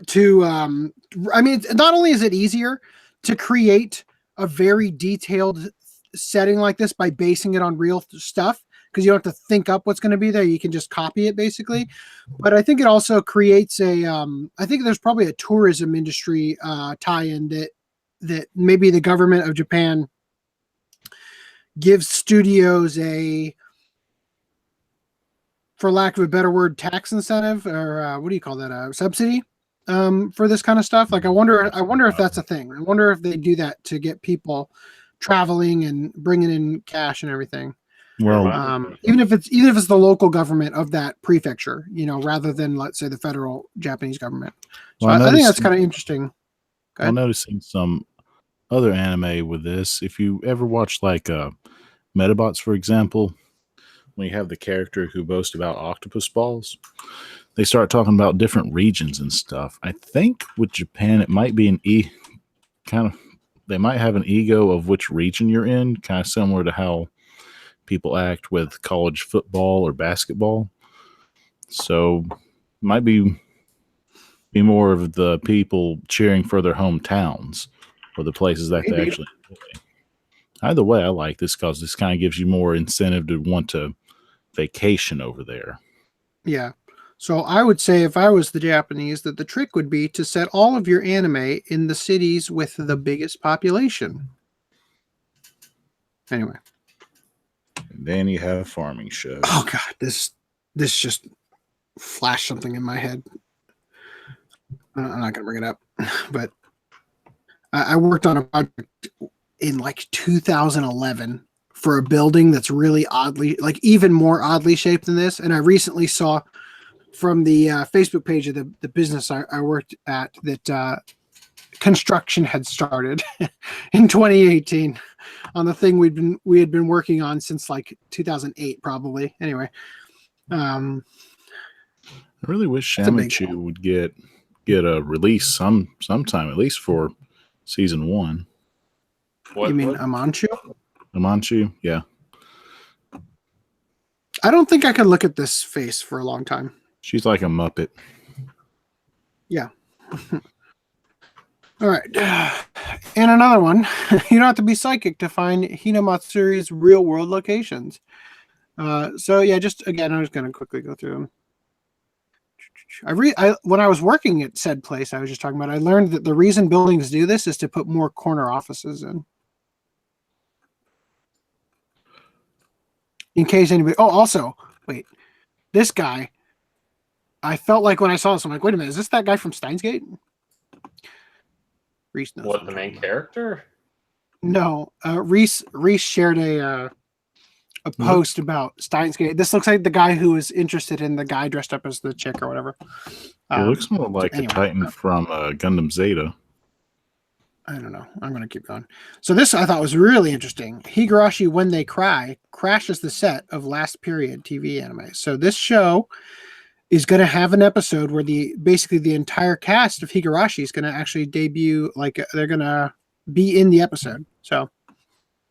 to. Not only is it easier to create a very detailed setting like this by basing it on real stuff, because you don't have to think up what's going to be there. You can just copy it basically. But I think it also creates I think there's probably a tourism industry tie-in that maybe the government of Japan gives studios for lack of a better word, tax incentive, or what do you call that? A subsidy for this kind of stuff. Like I wonder if that's a thing. I wonder if they do that to get people traveling and bringing in cash and everything. Well, Even if it's the local government of that prefecture, rather than, let's say, the federal Japanese government. So well, I think that's kind of interesting. I'm noticing some other anime with this. If you ever watch like Metabots, for example, when you have the character who boasts about octopus balls, they start talking about different regions and stuff. I think with Japan, it might be they might have an ego of which region you're in, kind of similar to how people act with college football or basketball. So might be more of the people cheering for their hometowns or the places that they actually enjoy. Either way, I like this because this kind of gives you more incentive to want to vacation over there. Yeah. So I would say, if I was the Japanese, that the trick would be to set all of your anime in the cities with the biggest population. Anyway. And then you have farming shows. Oh God, this just flashed something in my head. I'm not going to bring it up, but I worked on a project in like 2011 for a building that's really oddly, like even more oddly shaped than this. And I recently saw from the Facebook page of the business I worked at that construction had started in 2018 on the thing we had been working on since like 2008 probably. Anyway, I really wish Shamachu would get a release sometime, at least for season 1. You mean Amanchu? Amanchu, yeah. I don't think I could look at this face for a long time. She's like a Muppet. Yeah. All right. And another one. You don't have to be psychic to find Hinamatsuri's real world locations. So yeah, just again, I'm just going to quickly go through them. When I was working at said place I was just talking about, I learned that the reason buildings do this is to put more corner offices in case anybody. Oh, also, wait, this guy. I felt like when I saw this, I'm like, wait a minute, is this that guy from Steins Gate? Reese knows. What, the main character? No, Reese shared a post about Steins Gate. This looks like the guy who was interested in the guy dressed up as the chick or whatever. It looks more like a Titan from Gundam Zeta. I don't know. I'm going to keep going. So this I thought was really interesting. Higurashi When They Cry crashes the set of Last Period TV anime. So this show is going to have an episode where basically the entire cast of Higurashi is going to actually debut. Like they're going to be in the episode. So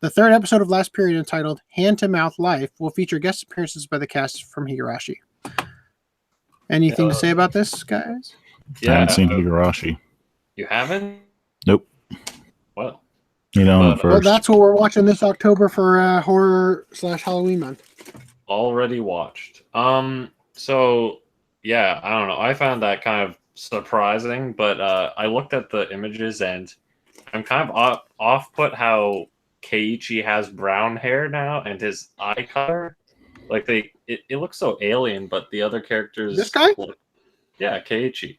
the third episode of Last Period, entitled Hand to Mouth Life, will feature guest appearances by the cast from Higurashi. Anything to say about this, guys? Yeah, I haven't seen Higurashi. You haven't? Nope. Well, first. Well, that's what we're watching this October for horror/Halloween month. Already watched. So yeah, I don't know. I found that kind of surprising, but I looked at the images and I'm kind of off-put how Keiichi has brown hair now and his eye color. Like it looks so alien, but the other characters. This guy? Yeah, Keiichi.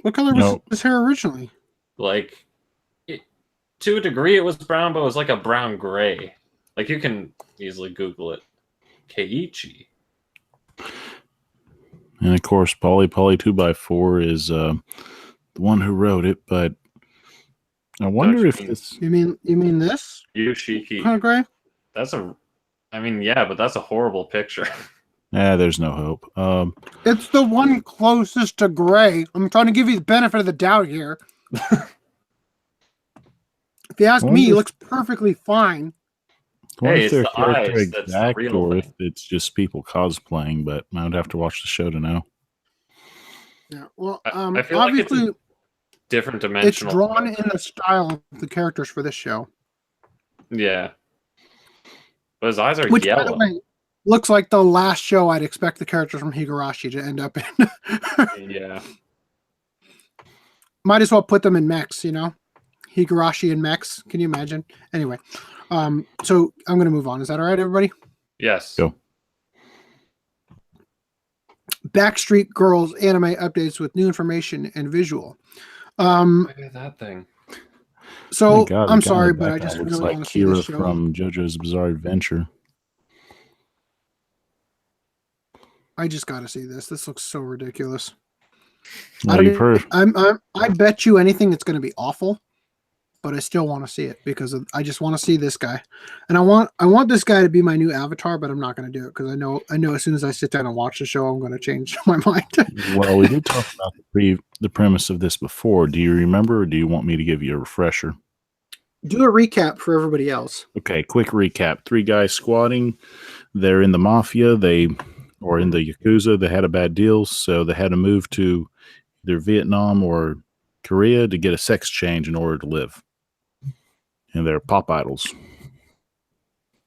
What color was his hair originally? Like, to a degree, it was brown, but it was like a brown gray. Like, you can easily Google it. Keiichi. And of course, Polly 2x4 is the one who wrote it, but I wonder if this. You mean this? Yoshiki. Kind of gray? But that's a horrible picture. There's no hope. It's the one closest to gray. I'm trying to give you the benefit of the doubt here. If you ask me, it looks perfectly fine. Hey, it's the character eyes that's exact, real or thing. if it's just people cosplaying, but I would have to watch the show to know. Yeah, well, I feel obviously, like it's different dimensional. it's drawn in the style of the characters for this show. Yeah. But his eyes are Which, yellow. by the way, looks like the last show I'd expect the characters from Higurashi to end up in. Yeah. Might as well put them in mechs, Higurashi and mechs. Can you imagine? Anyway, so I'm going to move on. Is that all right, everybody? Yes. Go. Backstreet Girls anime updates with new information and visual. Look at that thing. So God, I'm the guy sorry, in the but I background just looks really like want to see this Kira show. from JoJo's Bizarre Adventure. I just got to see this. This looks so ridiculous. Well, you've heard. I bet you anything it's going to be awful, but I still want to see it because I just want to see this guy, and I want this guy to be my new avatar, but I'm not going to do it because I know as soon as I sit down and watch the show, I'm going to change my mind. Well, we did talk about the premise of this before. Do you remember, or do you want me to give you a refresher? Do a recap for everybody else. Okay, quick recap. 3 guys squatting. They're in the mafia. Or in the Yakuza. They had a bad deal, so they had to move to either Vietnam or Korea to get a sex change in order to live. And they're pop idols.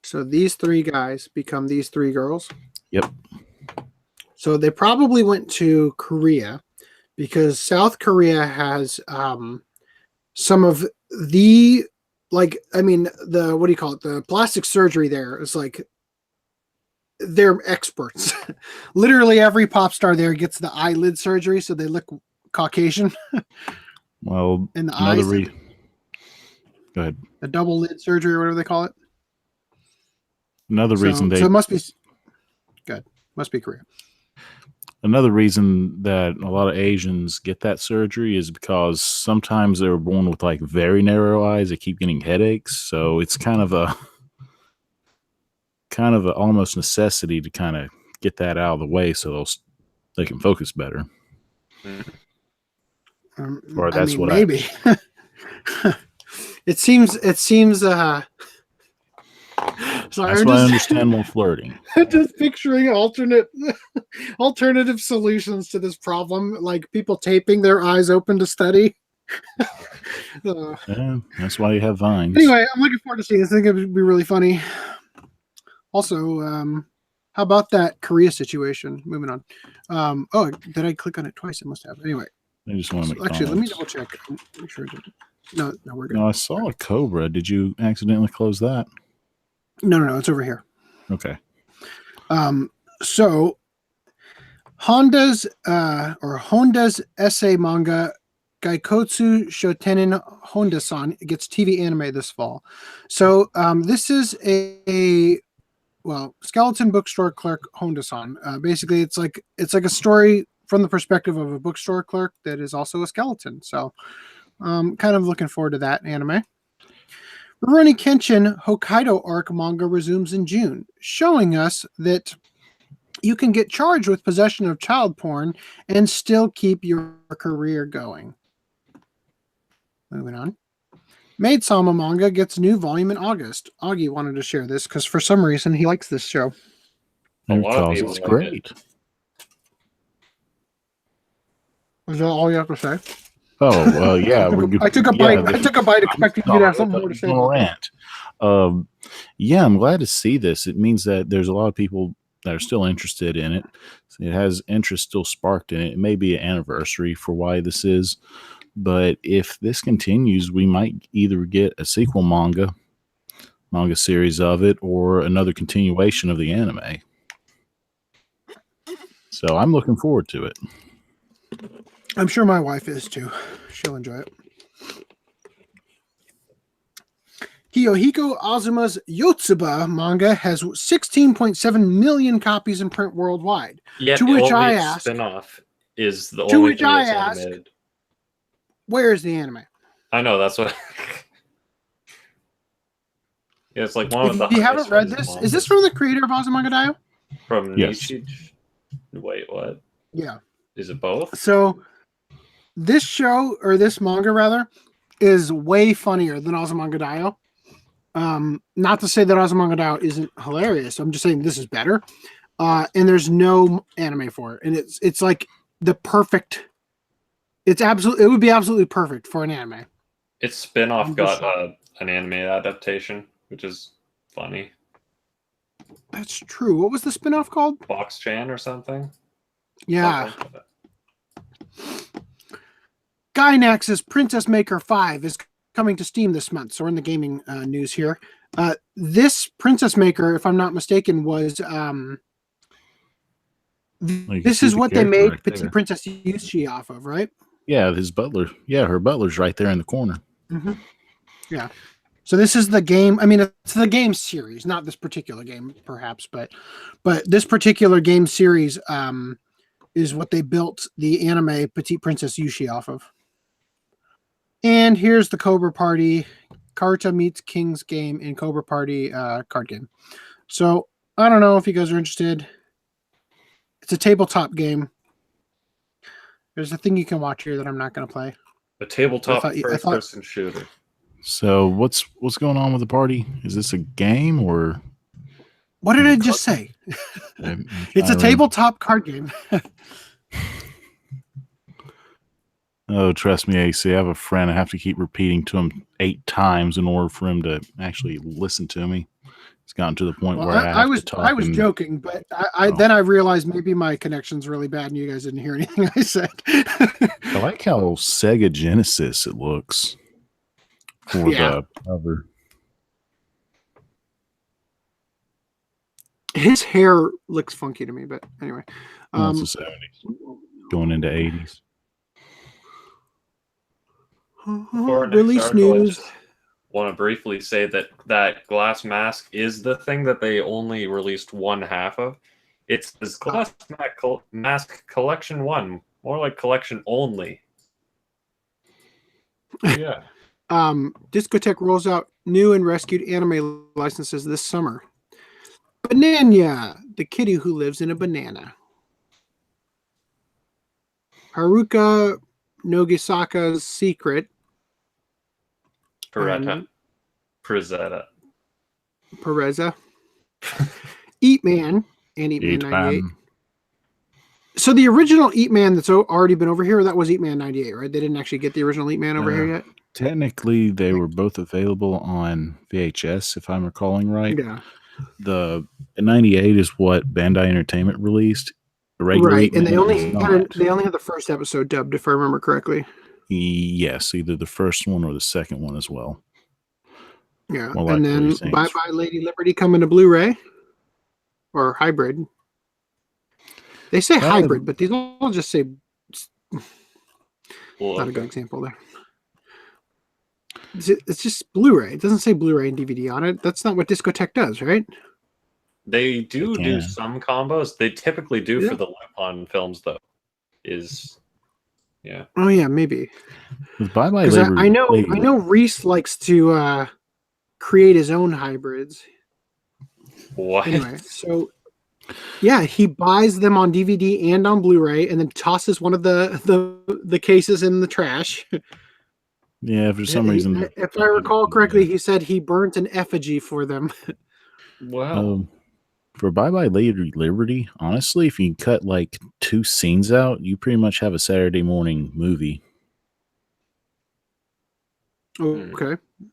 So these 3 guys become these 3 girls. Yep. So they probably went to Korea because South Korea has some of the what do you call it? The plastic surgery there is like they're experts. Literally every pop star there gets the eyelid surgery, so they look Caucasian. Well, in the eyes. Go ahead. The double lid surgery or whatever they call it. Another reason so it must be good. Must be Korea. Another reason that a lot of Asians get that surgery is because sometimes they were born with like very narrow eyes. They keep getting headaches, so it's kind of a almost necessity to kind of get that out of the way so they can focus better. Or that's what maybe. It seems. Sorry, that's why I understand more flirting. Just picturing alternative solutions to this problem, like people taping their eyes open to study. Yeah, that's why you have Vines. Anyway, I'm looking forward to seeing this. I think it would be really funny. Also, how about that Korea situation? Moving on. Did I click on it twice? I must have. Anyway. I just want to make actually, let me double check. Make sure. No, we're good. No, I saw a Cobra. Did you accidentally close that? No, it's over here. Okay. So Honda's essay manga Gaikotsu Shotenin Honda-san gets TV anime this fall. So this is a skeleton bookstore clerk Honda-san. Basically, it's like a story from the perspective of a bookstore clerk that is also a skeleton. So kind of looking forward to that anime. Rurouni Kenshin Hokkaido arc manga resumes in June, showing us that you can get charged with possession of child porn and still keep your career going. Moving on. Maid Sama manga gets new volume in August. Augie wanted to share this because for some reason he likes this show. Because it's great. Is that all you have to say? Oh, well, yeah. I took a bite expecting you to have something more to say. Rant. Yeah, I'm glad to see this. It means that there's a lot of people that are still interested in it. It has interest still sparked in it. It may be an anniversary for why this is, but if this continues, we might either get a sequel manga series of it or another continuation of the anime. So I'm looking forward to it. I'm sure my wife is too. She'll enjoy it. Kiyohiko Azuma's Yotsuba manga has 16.7 million copies in print worldwide. Yet to which only I its ask, spin-off is the to only which thing I that's ask, animated. where is the anime? I know, that's what... Yeah, it's like one of the... If you haven't read this, is this from the creator of Azumanga Daioh? From Yes. Nishi? Wait, what? Yeah. Is it both? So this show, or this manga rather, is way funnier than Azumanga Daioh. Not to say that Azumanga Daioh isn't hilarious. I'm just saying this is better. And there's no anime for it. And it's like the perfect... It would be absolutely perfect for an anime. Its spin-off got an anime adaptation, which is funny. That's true. What was the spin-off called? Box Chan or something? Yeah. Gainax's Princess Maker 5 is coming to Steam this month. So we're in the gaming news here. This Princess Maker, if I'm not mistaken, was You can This see is the what they character made right Petite there. Princess Yushi off of, right? Yeah, his butler. Yeah, her butler's right there in the corner. Mm-hmm. Yeah. So this is the game. I mean, it's the game series, not this particular game, perhaps, but this particular game series is what they built the anime Petite Princess Yushi off of. And here's the Cobra Party, Karuta meets King's game and Cobra Party card game. So I don't know if you guys are interested. It's a tabletop game. There's a thing you can watch here that I'm not going to play. A tabletop I thought- first-person shooter. So what's going on with the party? Is this a game or? What did I just say? It's a tabletop card game. Oh, trust me, AC. I have a friend. I have to keep repeating to him 8 times in order for him to actually listen to me. It's gotten to the point Well, where I have to talk. I was joking, but then I realized maybe my connection's really bad and you guys didn't hear anything I said. I like how Sega Genesis it looks for Yeah. the cover. His hair looks funky to me, but anyway. Well, it's the 70s, going into 80s. For our next Release article, I news. just want to briefly say that glass mask is the thing that they only released one half of. It's this glass mask collection 1, more like collection only. Yeah. Discotheque rolls out new and rescued anime licenses this summer. Banana, the kitty who lives in a banana. Haruka Nogisaka's Secret. Peretta. Prezetta. Pereza. Eat Man and Eat Man 98. So the original Eat Man that's already been over here, that was Eat Man 98, right? They didn't actually get the original Eat Man over here yet? Technically, they were both available on VHS, if I'm recalling right. Yeah. The 98 is what Bandai Entertainment released. The regular Right, Eat and they Man only is had the first episode dubbed, if I remember correctly. Yes, either the first one or the second one as well. Yeah, More and likely then things. Bye Bye Lady Liberty coming to Blu-ray or hybrid. They say hybrid, but these all just say not a good example there. It's just Blu-ray. It doesn't say Blu-ray and DVD on it. That's not what Discotheque does, right? They do They do can. some combos. They typically do Yeah. for the Lupin films, though. Yeah. Oh yeah, maybe. With Bye Bye Because Lady, I know Reese likes to create his own hybrids. What? Anyway, so yeah, he buys them on DVD and on Blu-ray, and then tosses one of the cases in the trash. Yeah, for some reason. If I recall correctly, he said he burnt an effigy for them. Wow. For Bye Bye Lady Liberty, honestly, if you cut like 2 scenes out, you pretty much have a Saturday morning movie. Okay. I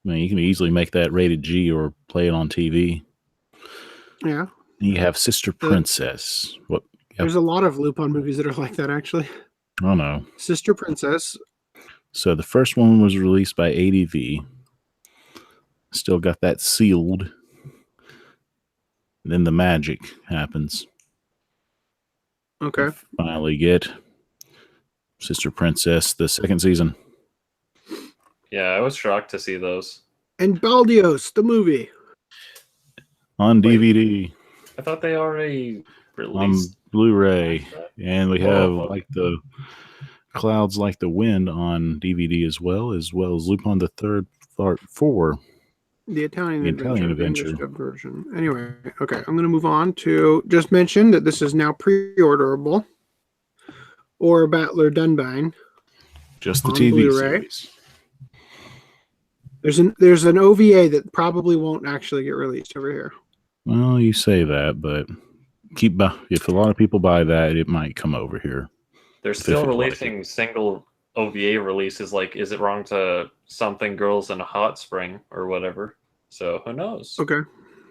mean, you can easily make that rated G or play it on TV. Yeah. You have Sister Princess. What? There's a lot of Lupin movies that are like that, actually. Oh no. Sister Princess. So the first one was released by ADV. Still got that sealed. Then the magic happens. Okay. Finally get Sister Princess, the second season. Yeah, I was shocked to see those. And Baldios, the movie. On Wait. DVD. I thought they already On released. Blu-ray. And we have Oh. like the Clouds Like the Wind on DVD as well as Lupin the Third Part 4. The Italian The Adventure. Italian the English Adventure. dub version. Anyway, okay, I'm going to move on to just mention that this is now pre-orderable. Or Battler Dunbine. Just the On TV Blu-ray. series. There's an OVA that probably won't actually get released over here. Well, you say that, but if a lot of people buy that, it might come over here. They're still releasing single OVA releases. Like, is it wrong to something girls in a hot spring or whatever? So who knows? Okay.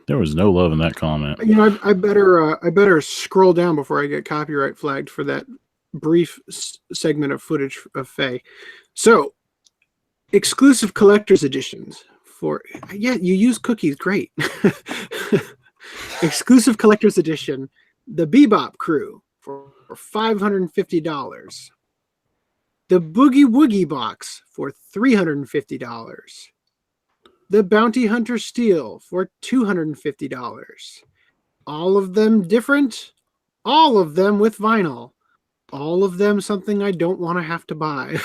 There was no love in that comment. You know, I better scroll down before I get copyright flagged for that brief segment of footage of Faye. So, exclusive collector's editions for you use cookies, great. Exclusive collector's edition The Bebop Crew for $550. The Boogie Woogie Box for $350. The Bounty Hunter Steel for $250. All of them different. All of them with vinyl. All of them something I don't want to have to buy.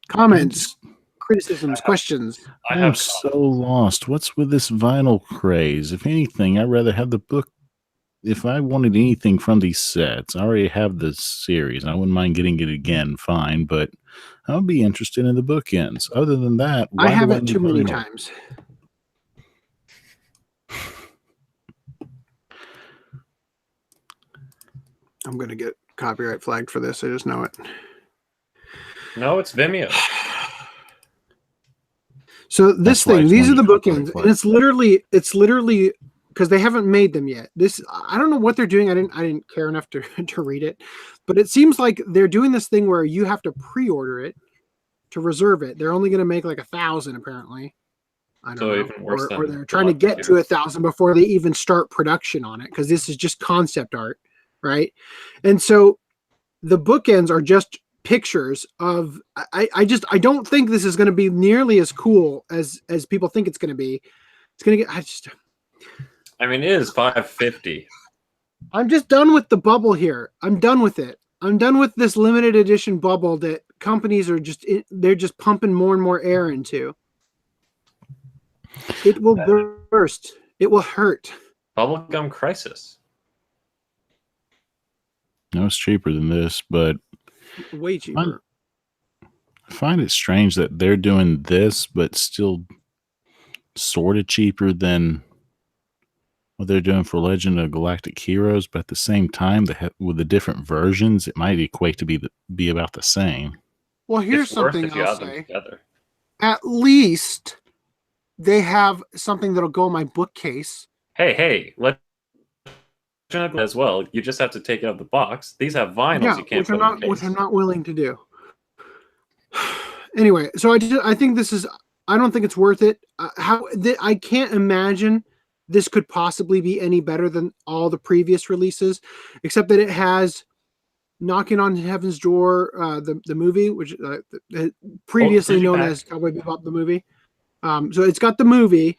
Comments, criticisms, questions. I'm so lost. What's with this vinyl craze? If anything, I'd rather have the book. If I wanted anything from these sets, I already have the series. I wouldn't mind getting it again, fine, but I would be interested in the bookends. Other than that, I haven't too many times. I'm going to get copyright flagged for this. I just know it. No, it's Vimeo. So this thing, these are the bookends, and it's literally because they haven't made them yet. This, I don't know what they're doing. I didn't care enough to read it, but it seems like they're doing this thing where you have to pre-order it to reserve it. They're only going to make like 1,000 apparently. I don't know. Even worse or they're trying to get to 1,000 before they even start production on it, because this is just concept art, right? And so the bookends are just pictures of. I don't think this is going to be nearly as cool as people think it's going to be. It's going to get. I mean, it is $550. I'm just done with the bubble here. I'm done with it. I'm done with this limited edition bubble that companies are they're just pumping more and more air into. It will burst. It will hurt. Bubblegum crisis. No, it's cheaper than this, but way cheaper. I find it strange that they're doing this, but still sort of cheaper than what they're doing for Legend of Galactic Heroes, but at the same time, with the different versions, it might equate to be about the same. Well, here's something I'll say. At least they have something that'll go in my bookcase. Hey, Legend of as well. You just have to take it out of the box. These have vinyls. Yeah, you can't put in the case. Which I'm not willing to do. Anyway, so I think this is. I don't think it's worth it. I can't imagine this could possibly be any better than all the previous releases, except that it has Knocking on Heaven's Door, the movie, which previously known as Cowboy Bebop the movie. So it's got the movie.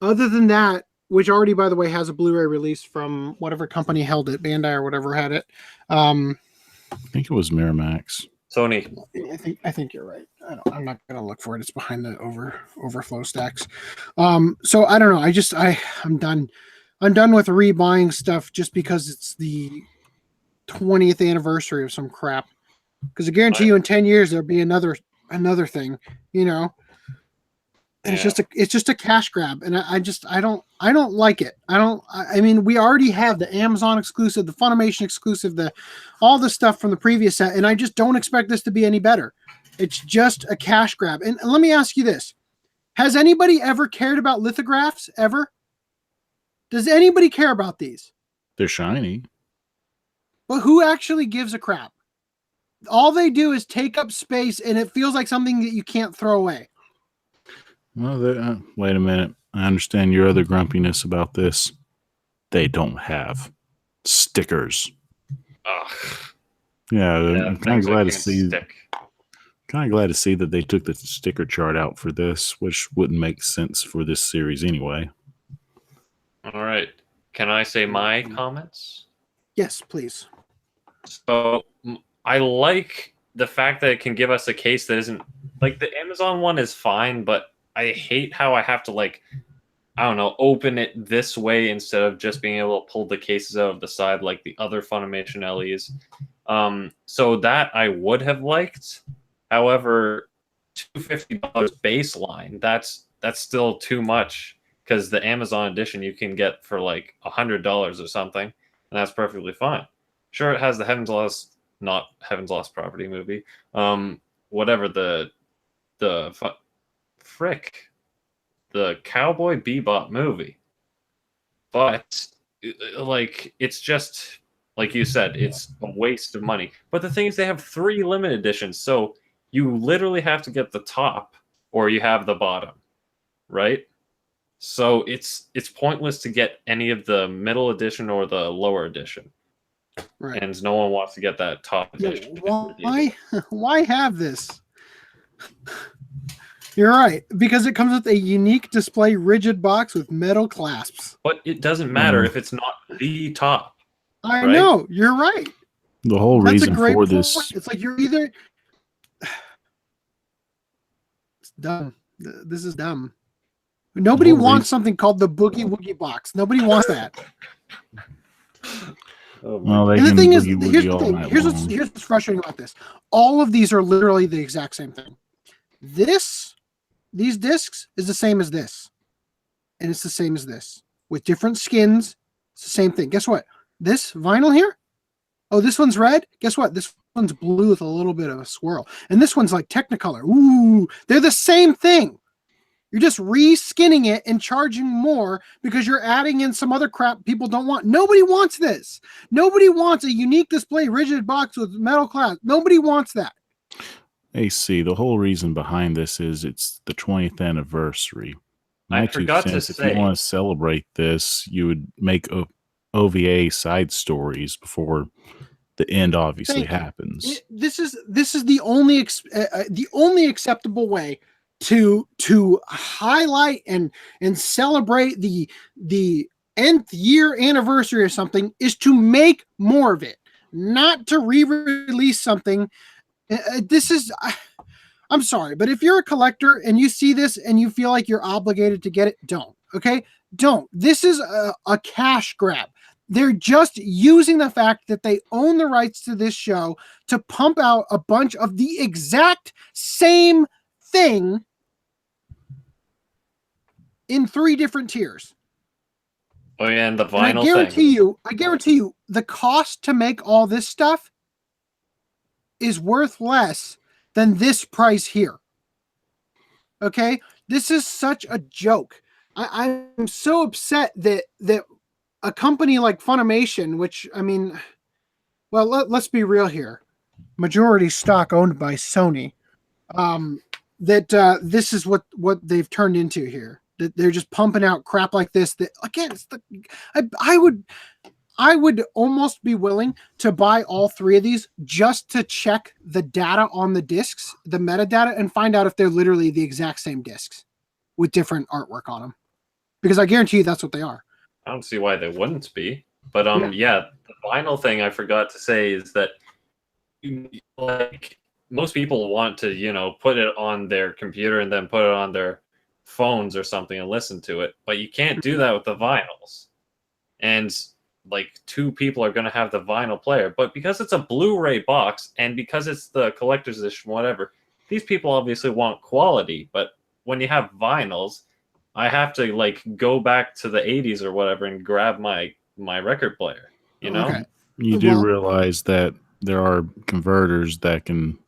Other than that, which already, by the way, has a Blu-ray release from whatever company held it, Bandai or whatever had it. I think it was Miramax. Sony. I think you're right. I'm not going to look for it. It's behind the overflow stacks. So I don't know. I'm done. I'm done with rebuying stuff just because it's the 20th anniversary of some crap. Because I guarantee you in 10 years there'll be another thing, you know. And it's just a cash grab, and I don't like it. I mean, we already have the Amazon exclusive, the Funimation exclusive, all the stuff from the previous set, and I just don't expect this to be any better. It's just a cash grab. And let me ask you this: has anybody ever cared about lithographs ever? Does anybody care about these? They're shiny. But who actually gives a crap? All they do is take up space, and it feels like something that you can't throw away. Well, wait a minute. I understand your other grumpiness about this. They don't have stickers. Ugh. Yeah, I'm kind of glad to see. Kind of glad to see that they took the sticker chart out for this, which wouldn't make sense for this series anyway. All right. Can I say my comments? Yes, please. So I like the fact that it can give us a case that isn't like the Amazon one is fine, but I hate how I have to open it this way instead of just being able to pull the cases out of the side like the other Funimation LEs. So that I would have liked. However, $250 baseline, that's still too much, because the Amazon edition you can get for like $100 or something, and that's perfectly fine. Sure, it has the not Heaven's Lost Property movie. Whatever the Cowboy Bebop movie. But it's just like you said, it's a waste of money. But the thing is, they have 3 limited editions, so you literally have to get the top or you have the bottom, right? So it's pointless to get any of the middle edition or the lower edition. Right. And no one wants to get that top edition. Why have this? You're right, because it comes with a unique display rigid box with metal clasps. But it doesn't matter if it's not the top. I know, you're right. The whole reason for point. this... It's like you're either... It's dumb. This is dumb. Nobody wants something called the Boogie Woogie box. Nobody wants that. Well, and the thing is, here's the thing. Here's what's frustrating about this. All of these are literally the exact same thing. These discs is the same as this. And it's the same as this. With different skins, it's the same thing. Guess what? This vinyl here, oh, this one's red. Guess what? This one's blue with a little bit of a swirl. And this one's like Technicolor. Ooh, they're the same thing. You're just re-skinning it and charging more because you're adding in some other crap people don't want. Nobody wants this. Nobody wants a unique display rigid box with metal clasp. Nobody wants that. AC, the whole reason behind this is it's the 20th anniversary. I forgot to say, if you want to celebrate this, you would make OVA side stories before the end obviously happens. This is the only acceptable way to highlight and celebrate the nth year anniversary or something is to make more of it, not to re-release something. I'm sorry, but if you're a collector and you see this and you feel like you're obligated to get it, don't. Okay, don't. This is a cash grab. They're just using the fact that they own the rights to this show to pump out a bunch of the exact same thing in 3 different tiers. Oh yeah, and the vinyl and I guarantee you, the cost to make all this stuff is worth less than this price here. Okay, this is such a joke. I'm so upset that a company like Funimation, which I mean, well, let's be real here, majority stock owned by Sony, that this is what they've turned into here. That they're just pumping out crap like this. That again, I would almost be willing to buy all 3 of these just to check the data on the discs, the metadata, and find out if they're literally the exact same discs with different artwork on them. Because I guarantee you that's what they are. I don't see why they wouldn't be. But yeah, the vinyl thing I forgot to say is that like most people want to, put it on their computer and then put it on their phones or something and listen to it. But you can't do that with the vinyls. And like 2 people are going to have the vinyl player, but because it's a Blu-ray box and because it's the collector's edition, whatever, these people obviously want quality. But when you have vinyls, I have to like go back to the 80s or whatever and grab my record player, Okay. You do realize that there are converters that can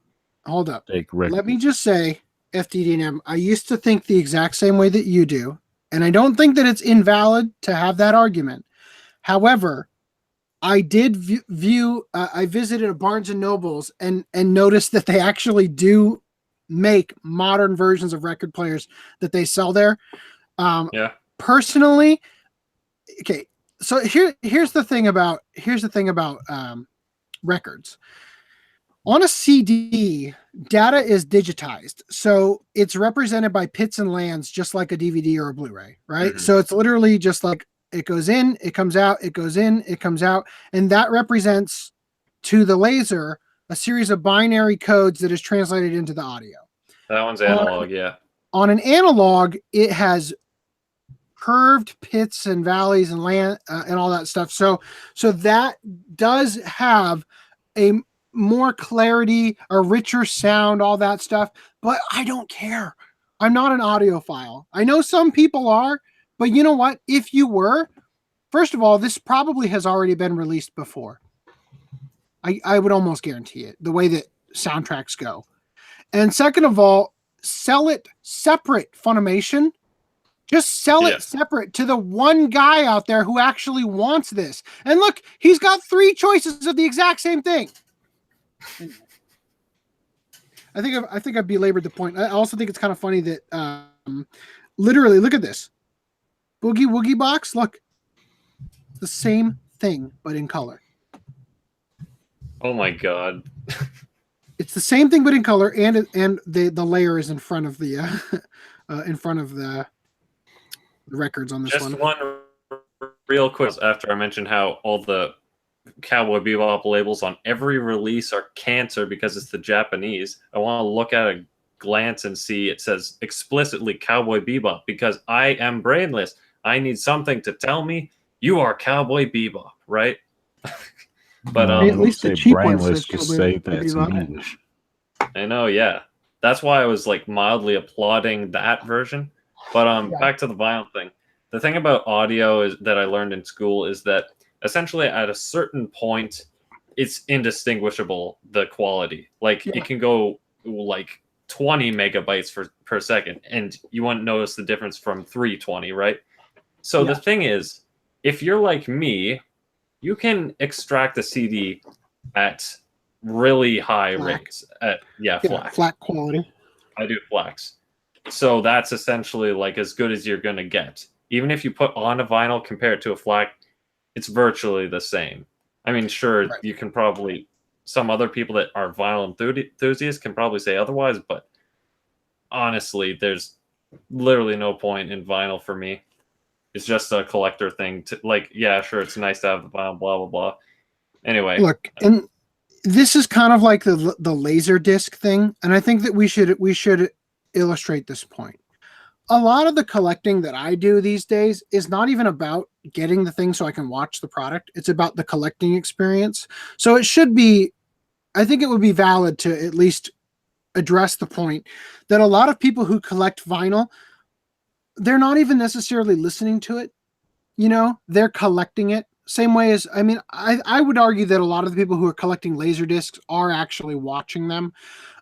hold up. Take records. Let me just say, FDD&M, I used to think the exact same way that you do, and I don't think that it's invalid to have that argument. However, I did I visited a Barnes & Nobles and noticed that they actually do make modern versions of record players that they sell there. Personally, okay, so here's the thing about records. On a CD, data is digitized, so it's represented by pits and lands just like a DVD or a Blu-ray, right? Mm-hmm. So it's literally just like it goes in, it comes out, it goes in, it comes out. And that represents to the laser a series of binary codes that is translated into the audio. That one's analog, yeah. On an analog, it has curved pits and valleys and land and all that stuff. So that does have a more clarity, a richer sound, all that stuff. But I don't care. I'm not an audiophile. I know some people are. But you know what? If you were, first of all, this probably has already been released before. I would almost guarantee it, the way that soundtracks go. And second of all, sell it separate, Funimation. Just sell it separate to the one guy out there who actually wants this. And look, he's got 3 choices of the exact same thing. I think I've belabored the point. I also think it's kind of funny that literally, look at this. Boogie Woogie box, look, the same thing but in color. Oh my god. It's the same thing but in color, and the layer is in front of the the records on this Just one. one real quick after I mentioned how all the Cowboy Bebop labels on every release are cancer because it's the Japanese. I want to look at a glance and see it says explicitly Cowboy Bebop because I am brainless. I need something to tell me you are Cowboy Bebop, right? But at least the cheap one says just Cowboy say that's in Bebop. English. I know, yeah. That's why I was like mildly applauding that version. But back to the vinyl thing. The thing about audio is that I learned in school is that essentially at a certain point it's indistinguishable, the quality. Like it can go like 20 megabytes per second and you wouldn't notice the difference from 320, right? So the thing is, if you're like me, you can extract a CD at really high rates. Flat quality. I do FLACs. So that's essentially like as good as you're going to get. Even if you put on a vinyl compared to a FLAC, it's virtually the same. I mean, sure, you can probably, some other people that are vinyl enthusiasts can probably say otherwise, but honestly, there's literally no point in vinyl for me. It's just a collector thing. Like, yeah, sure, it's nice to have the vinyl, blah, blah, blah. Anyway. Look, and this is kind of like the laser disc thing, and I think that we should illustrate this point. A lot of the collecting that I do these days is not even about getting the thing so I can watch the product. It's about the collecting experience. So it should be, I think it would be valid to at least address the point that a lot of people who collect vinyl, they're not even necessarily listening to it. You know, they're collecting it. Same way as, I mean, I would argue that a lot of the people who are collecting laser discs are actually watching them.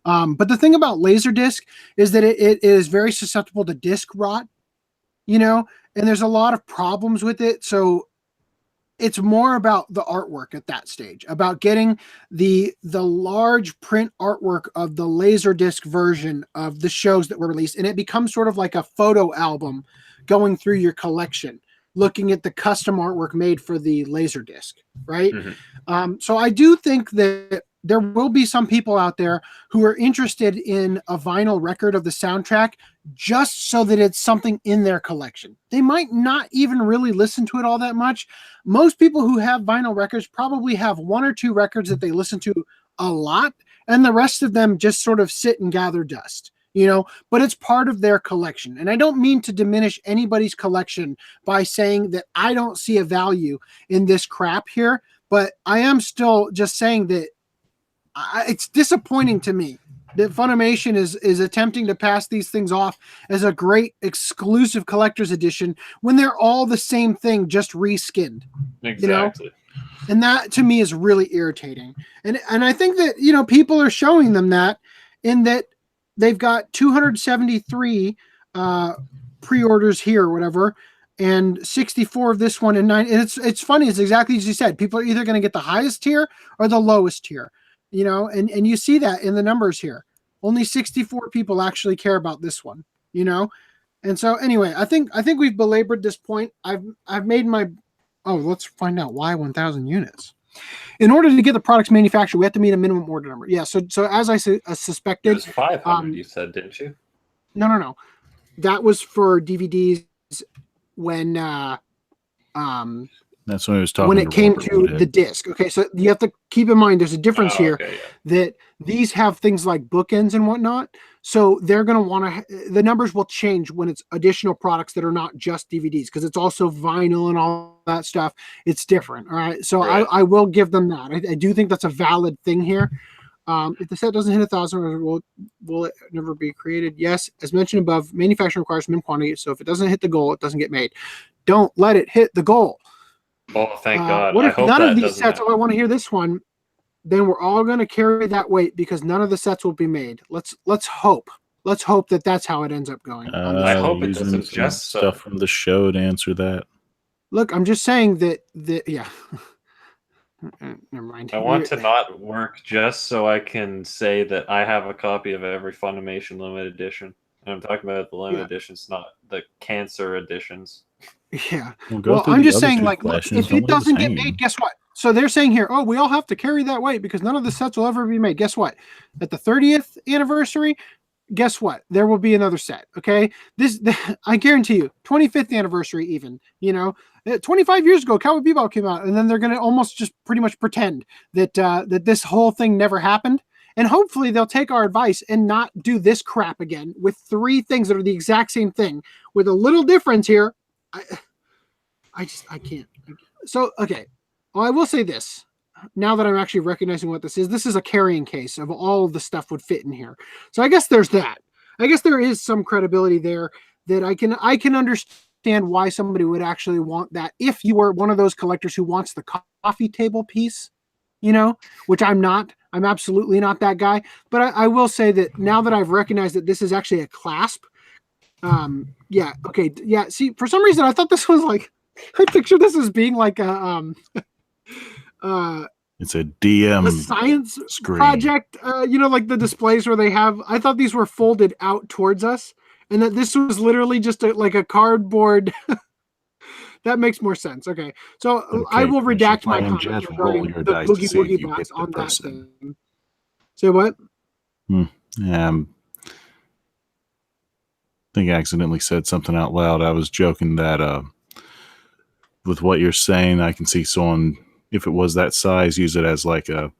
But the thing about Laserdisc is that it is very susceptible to disc rot, you know, and there's a lot of problems with it. So it's more about the artwork at that stage, about getting the large print artwork of the Laserdisc version of the shows that were released. And it becomes sort of like a photo album going through your collection, looking at the custom artwork made for the Laserdisc, right? Mm-hmm. So I do think that there will be some people out there who are interested in a vinyl record of the soundtrack just so that it's something in their collection. They might not even really listen to it all that much. Most people who have vinyl records probably have one or two records that they listen to a lot, and the rest of them just sort of sit and gather dust, you know, but it's part of their collection. And I don't mean to diminish anybody's collection by saying that I don't see a value in this crap here, but I am still just saying that it's disappointing to me that Funimation is attempting to pass these things off as a great exclusive collector's edition when they're all the same thing, just reskinned. Exactly. You know? And that to me is really irritating. And I think that, you know, people are showing them that in that they've got 273 pre-orders here or whatever, and 64 of this one and 9. And it's funny. It's exactly as you said. People are either going to get the highest tier or the lowest tier. You know, and you see that in the numbers here. Only 64 people actually care about this one, you know? And so anyway, I think we've belabored this point. I've made my let's find out why 1,000 units. In order to get the products manufactured, we have to meet a minimum order number. Yeah, so as I suspected, it was 500 you said, didn't you? No. That was for DVDs when that's when I was talking when it came to the disc. Okay, so you have to keep in mind there's a difference here that these have things like bookends and whatnot. So they're going to want to, the numbers will change when it's additional products that are not just DVDs, because it's also vinyl and all that stuff. It's different. All right. So I will give them that. I do think that's a valid thing here. If the set doesn't hit 1,000, will it never be created? Yes. As mentioned above, manufacturing requires minimum quantity. So if it doesn't hit the goal, it doesn't get made. Don't let it hit the goal. Oh, thank God. What if none of these sets, happen. I want to hear this one, then we're all going to carry that weight because none of the sets will be made. Let's hope. Let's hope that that's how it ends up going. I hope it doesn't just stuff from the show to answer that. Look, I'm just saying that yeah. Never mind. I want to not work just so I can say that I have a copy of every Funimation limited edition. And I'm talking about the limited editions, not the cancer editions. Yeah. We'll go Well, through I'm the just other saying, two like, look, questions. if Don't it leave us doesn't get hanging. made, guess what? So they're saying here, oh, we all have to carry that weight because none of the sets will ever be made. Guess what? At the 30th anniversary, guess what? There will be another set. Okay. I guarantee you, 25th anniversary, even, 25 years ago, Cowboy Bebop came out, and then they're going to almost just pretty much pretend that that this whole thing never happened. And hopefully they'll take our advice and not do this crap again with 3 things that are the exact same thing with a little difference here. I can't. So, okay. Well, I will say this. Now that I'm actually recognizing what this is a carrying case of all of the stuff would fit in here. So I guess there's that. I guess there is some credibility there that I can understand why somebody would actually want that if you were one of those collectors who wants the coffee table piece, which I'm not. I'm absolutely not that guy. But I will say that now that I've recognized that this is actually a clasp, yeah, okay, yeah. See, for some reason I thought this was like, I picture this as being like a it's a DM science screen project, like the displays where they have. I thought these were folded out towards us, and that this was literally just like a cardboard. That makes more sense. Okay, so Okay, I will Chris, redact you're my playing comment Judge, regarding roll your the dice to Boogie see if Woogie you box get the on that person. thing. Say what? I think I accidentally said something out loud. I was joking that with what you're saying, I can see someone, if it was that size, use it as like a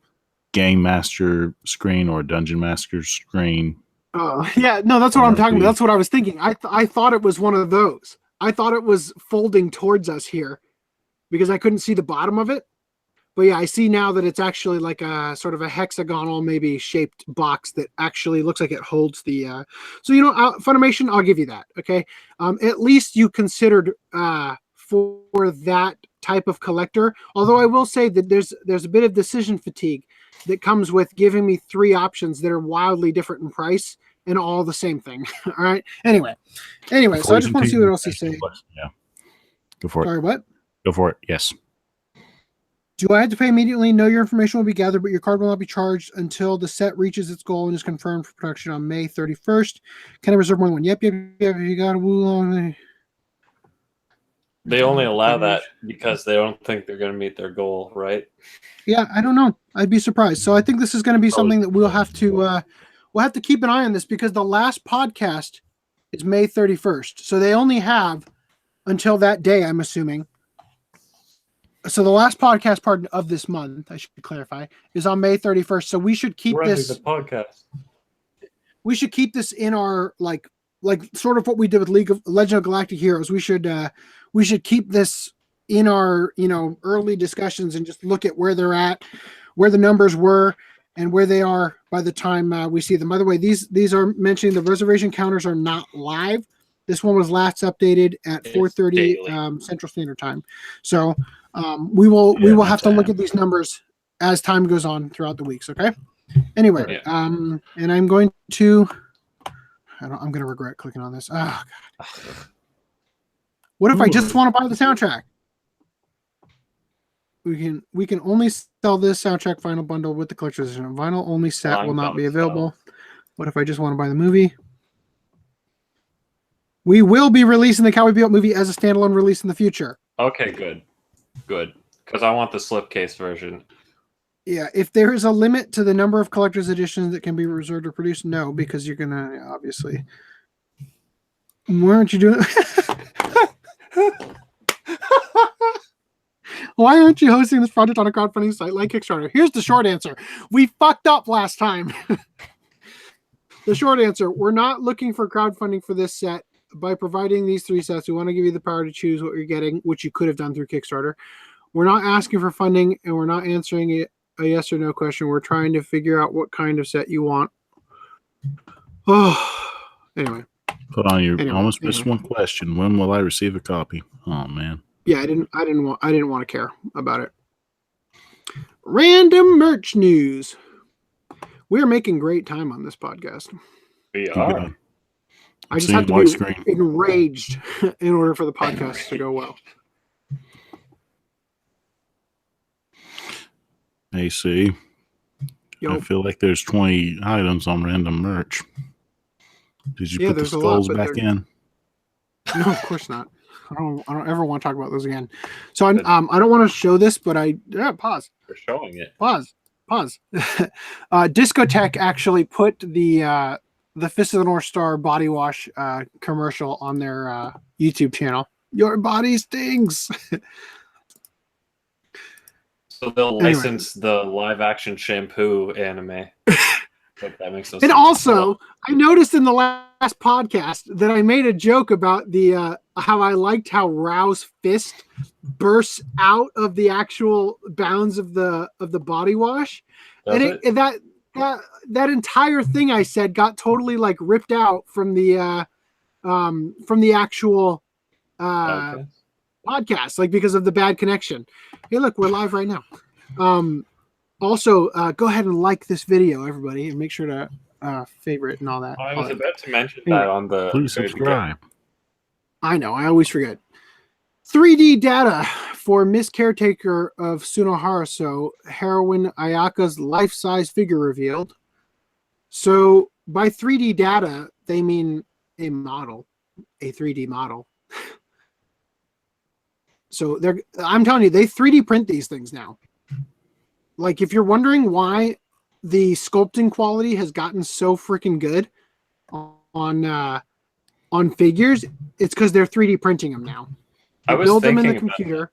game master screen or a dungeon master screen. Oh, yeah, no, that's what I'm talking about. That's what I was thinking. I thought it was one of those. I thought it was folding towards us here because I couldn't see the bottom of it. But yeah, I see now that it's actually like a sort of a hexagonal, maybe shaped box that actually looks like it holds the. So Funimation, I'll give you that. Okay, at least you considered for that type of collector. Although I will say that there's a bit of decision fatigue that comes with giving me 3 options that are wildly different in price and all the same thing. All right. Anyway, so I just want to see what else he's saying. Yeah, go for it. Sorry, what? Go for it. Yes. Do I have to pay immediately? No, your information will be gathered, but your card will not be charged until the set reaches its goal and is confirmed for production on May 31st. Can I reserve more than one? Yep. You got a woo on. They only allow that because they don't think they're going to meet their goal, right? Yeah, I don't know. I'd be surprised. So I think this is going to be something that we'll have to keep an eye on this because the last podcast is May 31st. So they only have until that day, I'm assuming. So the last podcast part of this month, I should clarify, is on May 31st. So we should keep this the podcast. We should keep this in our like sort of what we did with Legend of Galactic Heroes. We should keep this in our early discussions and just look at where they're at, where the numbers were, and where they are by the time we see them. By the way, these are mentioning the reservation counters are not live. This one was last updated at 4:30 Central Standard Time. So we will have to look at these numbers as time goes on throughout the weeks. Okay. Anyway, and I'm going to. I'm going to regret clicking on this. Oh God. What if I just want to buy the soundtrack? We can only sell this soundtrack vinyl bundle with the collector's edition. Vinyl only set will not be available. What if I just want to buy the movie? We will be releasing the Cowboy Bebop movie as a standalone release in the future. Okay, good. Because I want the slipcase version. Yeah, if there is a limit to the number of collector's editions that can be reserved or produced, no, because you're gonna obviously. Why aren't you doing? Why aren't you hosting this project on a crowdfunding site like Kickstarter? Here's the short answer: we fucked up last time. The short answer: we're not looking for crowdfunding for this set. By providing these 3 sets, we want to give you the power to choose what you're getting, which you could have done through Kickstarter. We're not asking for funding, and we're not answering a yes or no question. We're trying to figure out what kind of set you want. Oh, anyway. Hold on, you almost missed one question. When will I receive a copy? Oh man. Yeah, I didn't want to care about it. Random merch news. We're making great time on this podcast. We are. I just have to be enraged in order for the podcast to go well. AC. I feel like there's 20 items on random merch. Did you put the skulls back in? No, of course not. I don't ever want to talk about those again. So I don't want to show this, but pause. We're showing it. Pause. Discotech actually put the Fist of the North Star body wash commercial on their YouTube channel. Your body stings. So they'll license the live action shampoo anime. But that makes no sense. And also, I noticed in the last podcast that I made a joke about the how I liked how Rao's fist bursts out of the actual bounds of the body wash. That entire thing I said got totally like ripped out from the actual podcast, like because of the bad connection. Hey, look, we're live right now. Also, go ahead and like this video, everybody, and make sure to favorite and all that. I was about to mention that on the. Please subscribe. I know, I always forget. 3D data for Miss Caretaker of Sunohara, heroine Ayaka's life-size figure revealed. So by 3D data, they mean a model, a 3D model. So I'm telling you, they 3D print these things now. Like, if you're wondering why the sculpting quality has gotten so freaking good on figures, it's because they're 3D printing them now. They build them in the computer.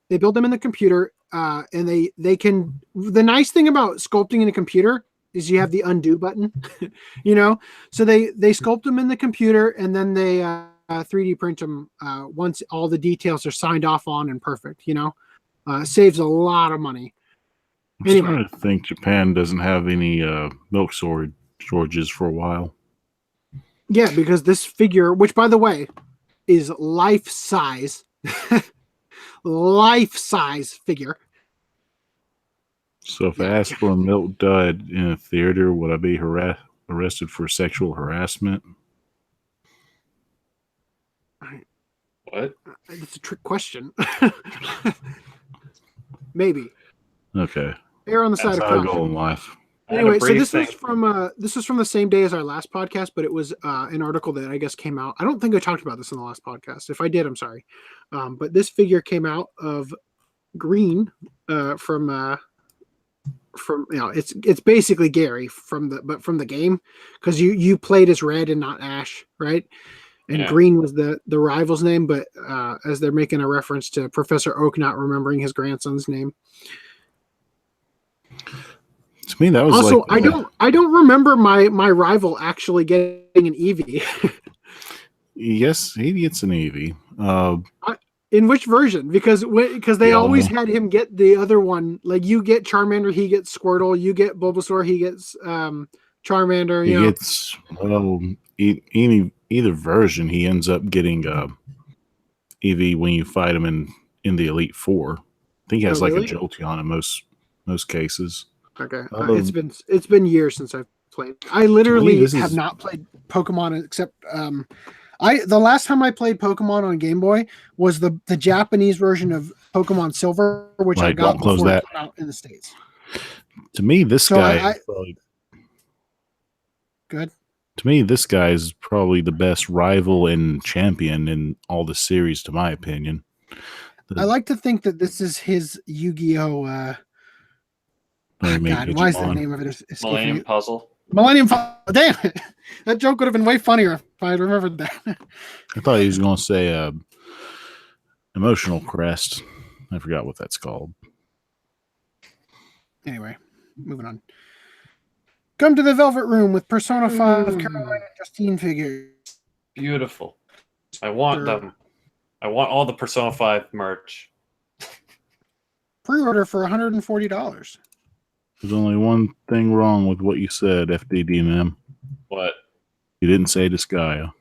They build them in the computer, and they can. The nice thing about sculpting in a computer is you have the undo button, you know. So they sculpt them in the computer, and then they 3D print them once all the details are signed off on and perfect. You know, saves a lot of money. I'm starting to think Japan doesn't have any milk shortages for a while. Yeah, because this figure, which by the way is life size figure. So if I asked for a milk dud in a theater, would I be arrested for sexual harassment? What? It's a trick question. Maybe. Okay. Err on the side of That's how I caution. go in life. Anyway, so this was from the same day as our last podcast, but it was an article that I guess came out. I don't think I talked about this in the last podcast. If I did, I'm sorry. But this figure came out of Green from it's basically Gary from the game, because you played as Red and not Ash, right? And Green was the rival's name, but as they're making a reference to Professor Oak not remembering his grandson's name. To me, that was also like I don't remember my rival actually getting an Eevee. Yes, he gets an Eevee. In which version? Because they always had him get the other one. Like, you get Charmander, he gets Squirtle. You get Bulbasaur, he gets Charmander. He gets either version. He ends up getting Eevee when you fight him in the Elite Four. I think he has like a Jolteon in most cases. Okay, it's been years since I've played. I literally have not played Pokemon except the last time I played Pokemon on Game Boy was the Japanese version of Pokemon Silver, which I got before it came out in the States. To me, this guy. Good. To me, this guy is probably the best rival and champion in all the series, to my opinion. I like to think that this is his Yu-Gi-Oh! God, why is the name of it? Millennium Puzzle. Millennium Puzzle. Damn it! That joke would have been way funnier if I had remembered that. I thought he was going to say Emotional Crest. I forgot what that's called. Anyway, moving on. Come to the Velvet Room with Persona 5 Caroline and Justine figures. Beautiful. I want them. I want all the Persona 5 merch. Pre-order for $140. There's only one thing wrong with what you said, FDD&M. What? You didn't say Disgaea.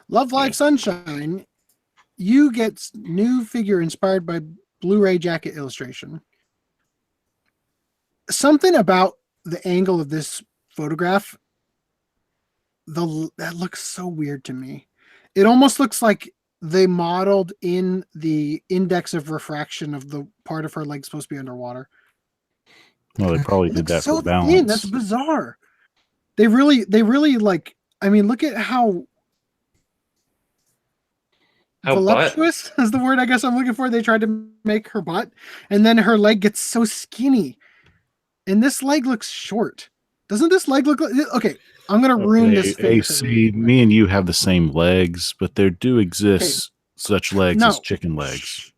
Love Live Sunshine. You get new figure inspired by Blu-ray jacket illustration. Something about the angle of this photograph, that looks so weird to me. It almost looks like they modeled in the index of refraction of the part of her leg supposed to be underwater. Well, they probably did that for balance. Thin. That's bizarre. They really like I mean, look at how How butt? voluptuous is the word I guess I'm looking for. They tried to make her butt, and then her leg gets so skinny, and this leg looks short. Doesn't this leg look like? Okay, I'm gonna ruin this Hey, face. see, me and you have the same legs, but there do exist such legs No. as chicken legs.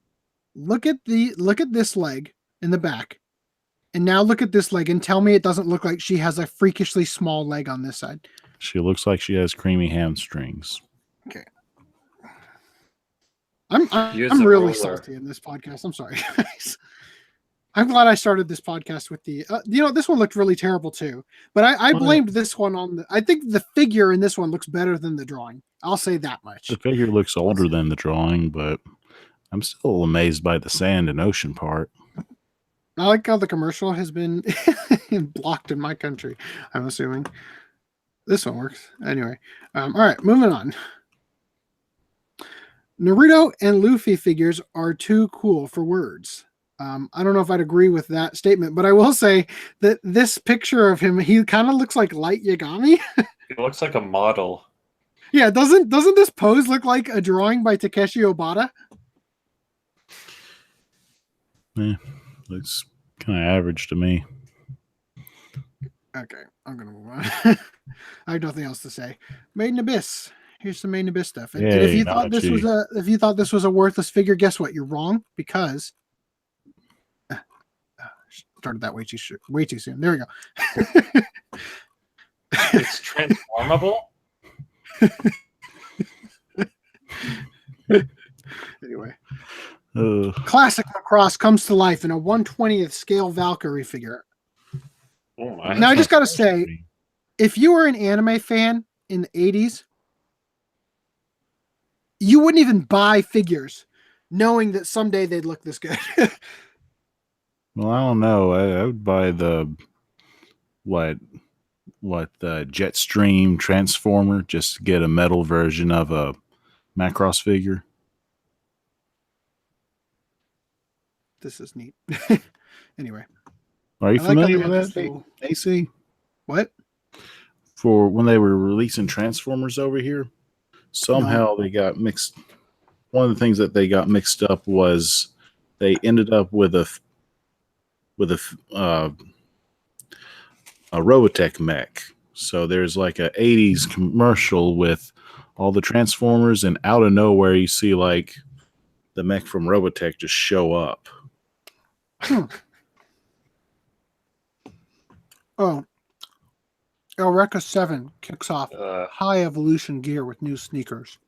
Look at this leg in the back, and now look at this leg, and tell me it doesn't look like she has a freakishly small leg on this side. She looks like she has creamy hamstrings. Okay. I'm Use I'm a really ruler. salty in this podcast. I'm sorry, guys. I'm glad I started this podcast with the. This one looked really terrible too. But I blamed this one on the. I think the figure in this one looks better than the drawing. I'll say that much. The figure looks older than the drawing, but I'm still amazed by the sand and ocean part. I like how the commercial has been blocked in my country. I'm assuming this one works anyway. All right, moving on. Naruto and Luffy figures are too cool for words. I don't know if I'd agree with that statement, but I will say that this picture of him, he kind of looks like Light Yagami. It looks like a model. Yeah, doesn't this pose look like a drawing by Takeshi Obata? Looks kind of average to me. Okay, I'm gonna move on. I have nothing else to say. Made in Abyss. Here's some Made in Abyss stuff. And if Yay, you thought this Nachi. was a worthless figure, guess what? You're wrong because started that way too soon. There we go. It's transformable. Anyway, Classic. Macross comes to life in a 1/20th scale Valkyrie figure. Oh my! Now I just gotta say, if you were an anime fan in the 80s, you wouldn't even buy figures knowing that someday they'd look this good. Well, I don't know. I would buy the the Jetstream Transformer just to get a metal version of a Macross figure. This is neat. Anyway. Are you I like how familiar they with have that, this little- AC? What? For when they were releasing Transformers over here, somehow they got mixed. One of the things that they got mixed up was they ended up with a Robotech mech. So there's like a 80s commercial with all the Transformers, and out of nowhere you see like the mech from Robotech just show up. Oh. Eureka 7 kicks off Uh, high evolution gear with new sneakers.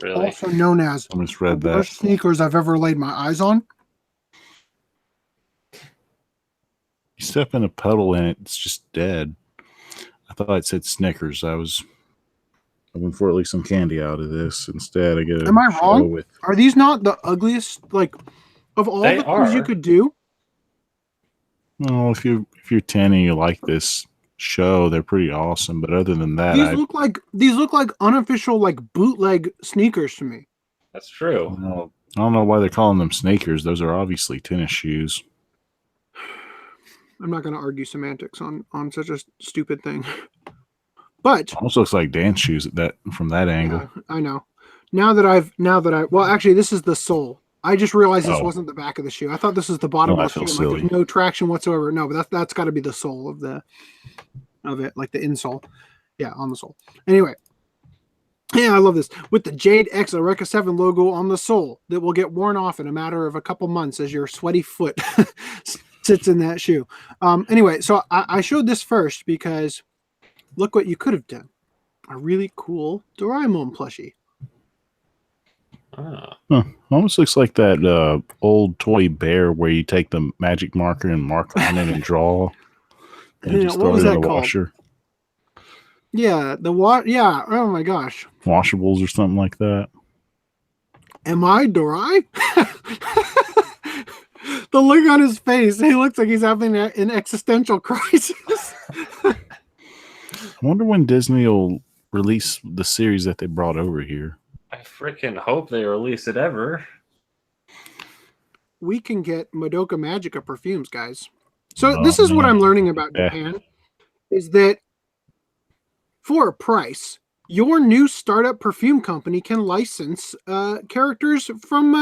really? Also known as I just the read that. worst sneakers I've ever laid my eyes on. You step in a puddle and it's just dead. I thought it said Snickers. I was hoping for at least some candy out of this. Instead, I get a Am I show wrong? with. Are these not the ugliest, like, of all They the things you are. could do? Well, if you're 10 and you like this show, they're pretty awesome. But other than that, These look like unofficial, like, bootleg sneakers to me. That's true. I don't know why they're calling them sneakers. Those are obviously tennis shoes. I'm not going to argue semantics on such a stupid thing. But Almost looks like dance shoes from that angle. yeah, I know. Well, actually, this is the sole. I just realized this Oh. wasn't the back of the shoe. I thought this was the bottom Oh, I of the feel shoe. Like, silly. there's no traction whatsoever. No, but that's got to be the sole of it, like the insole. Yeah, on the sole. Anyway, yeah, I love this with the Jade X Eureka 7 logo on the sole that will get worn off in a matter of a couple months as your sweaty foot sits in that shoe. Anyway, so I showed this first because look what you could have done. A really cool Doraemon plushie. Ah, Almost looks like that old toy bear where you take the magic marker and mark on it and draw. And Yeah, just what throw was it in that the called? washer. Yeah, yeah, oh my gosh. Washables or something like that. Am I Dorai? The look on his face, he looks like he's having an existential crisis. I wonder when Disney will release the series that they brought over here. I freaking hope they release it ever. We can get Madoka Magica perfumes, guys. So this is what I'm learning about Yeah. Japan, is that for a price, your new startup perfume company can license characters from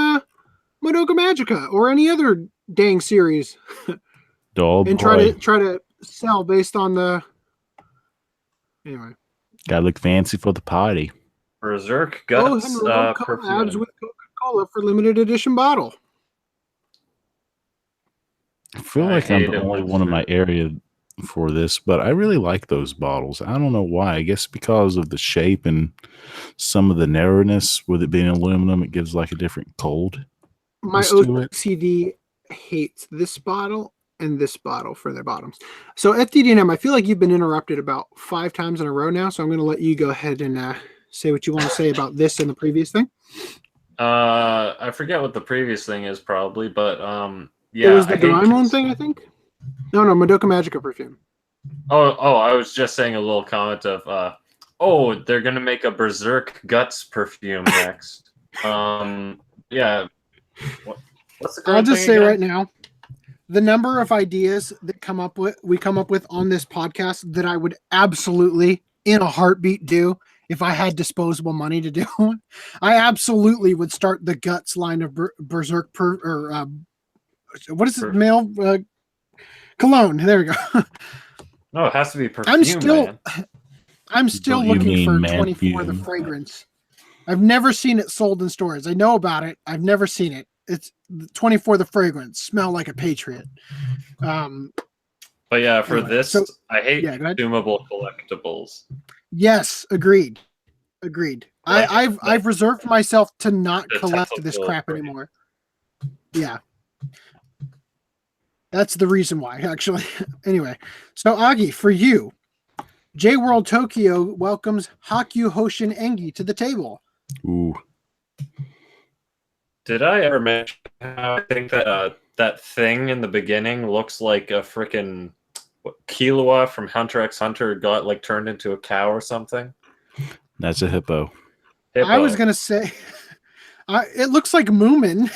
Madoka Magica or any other dang series and try to sell based on the. Anyway, gotta look fancy for the party. Berserk Guts collabs perfume. with Coca-Cola for limited edition bottle. I feel like I'm the only one in my area for this, but I really like those bottles. I don't know why. I guess because of the shape and some of the narrowness. With it being aluminum, it gives like a different cold. My OCD hates this bottle and this bottle for their bottoms. So Sdd&M, I feel like you've been interrupted about 5 times in a row now, so I'm going to let you go ahead and say what you want to say about this and the previous thing. I forget what the previous thing is probably, but yeah. It was the Doraemon thing, I think? No, Madoka Magica perfume. Oh, I was just saying a little comment of, they're going to make a Berserk Guts perfume next. Yeah. What's the I'll just say right now, the number of ideas that we come up with on this podcast that I would absolutely, in a heartbeat, do if I had disposable money to do. I absolutely would start the Guts line of Berserk what is it? Male cologne. There we go. No, it has to be perfume. I'm still looking for 24 the fragrance. I've never seen it sold in stores. I know about it. I've never seen it. It's 24 the fragrance. Smell like a patriot. But yeah, for this, I hate consumable collectibles. Yes, agreed. I've reserved myself to not collect this crap anymore. Yeah. That's the reason why, actually. Anyway, so Agi, for you, J-World Tokyo welcomes Hakyu Hoshin Engi to the table. Ooh. Did I ever mention how I think that that thing in the beginning looks like a freaking Killua from Hunter x Hunter got like turned into a cow or something? That's a hippo. I was going to say, it looks like Moomin.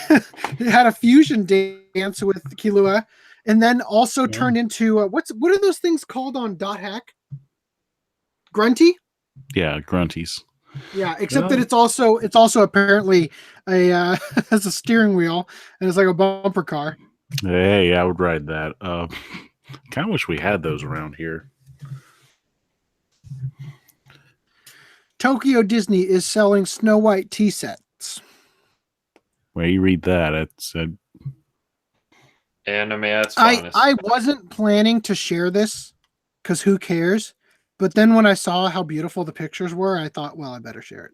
It had a fusion dance with Killua, and then also turned into what are those things called on Dot Hack? Grunty? Yeah, grunties. Yeah, except that it's also apparently a has a steering wheel and it's like a bumper car. Hey, I would ride that. Kind of wish we had those around here. Tokyo Disney is selling Snow White tea sets. Where you read that? It's anime. That's finest. I wasn't planning to share this because who cares? But then when I saw how beautiful the pictures were, I thought, well, I better share it.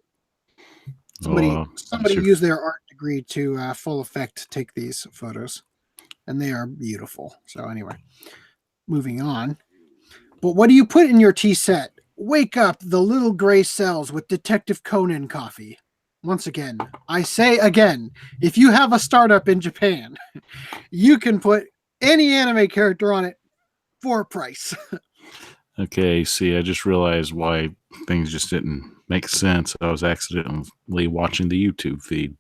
Somebody used their art degree to full effect take these photos, and they are beautiful. So anyway, moving on. But what do you put in your tea set? Wake up the little gray cells with Detective Conan coffee. Once again, I say again, if you have a startup in Japan, you can put any anime character on it for a price. Okay, see, I just realized why things just didn't make sense. I was accidentally watching the YouTube feed.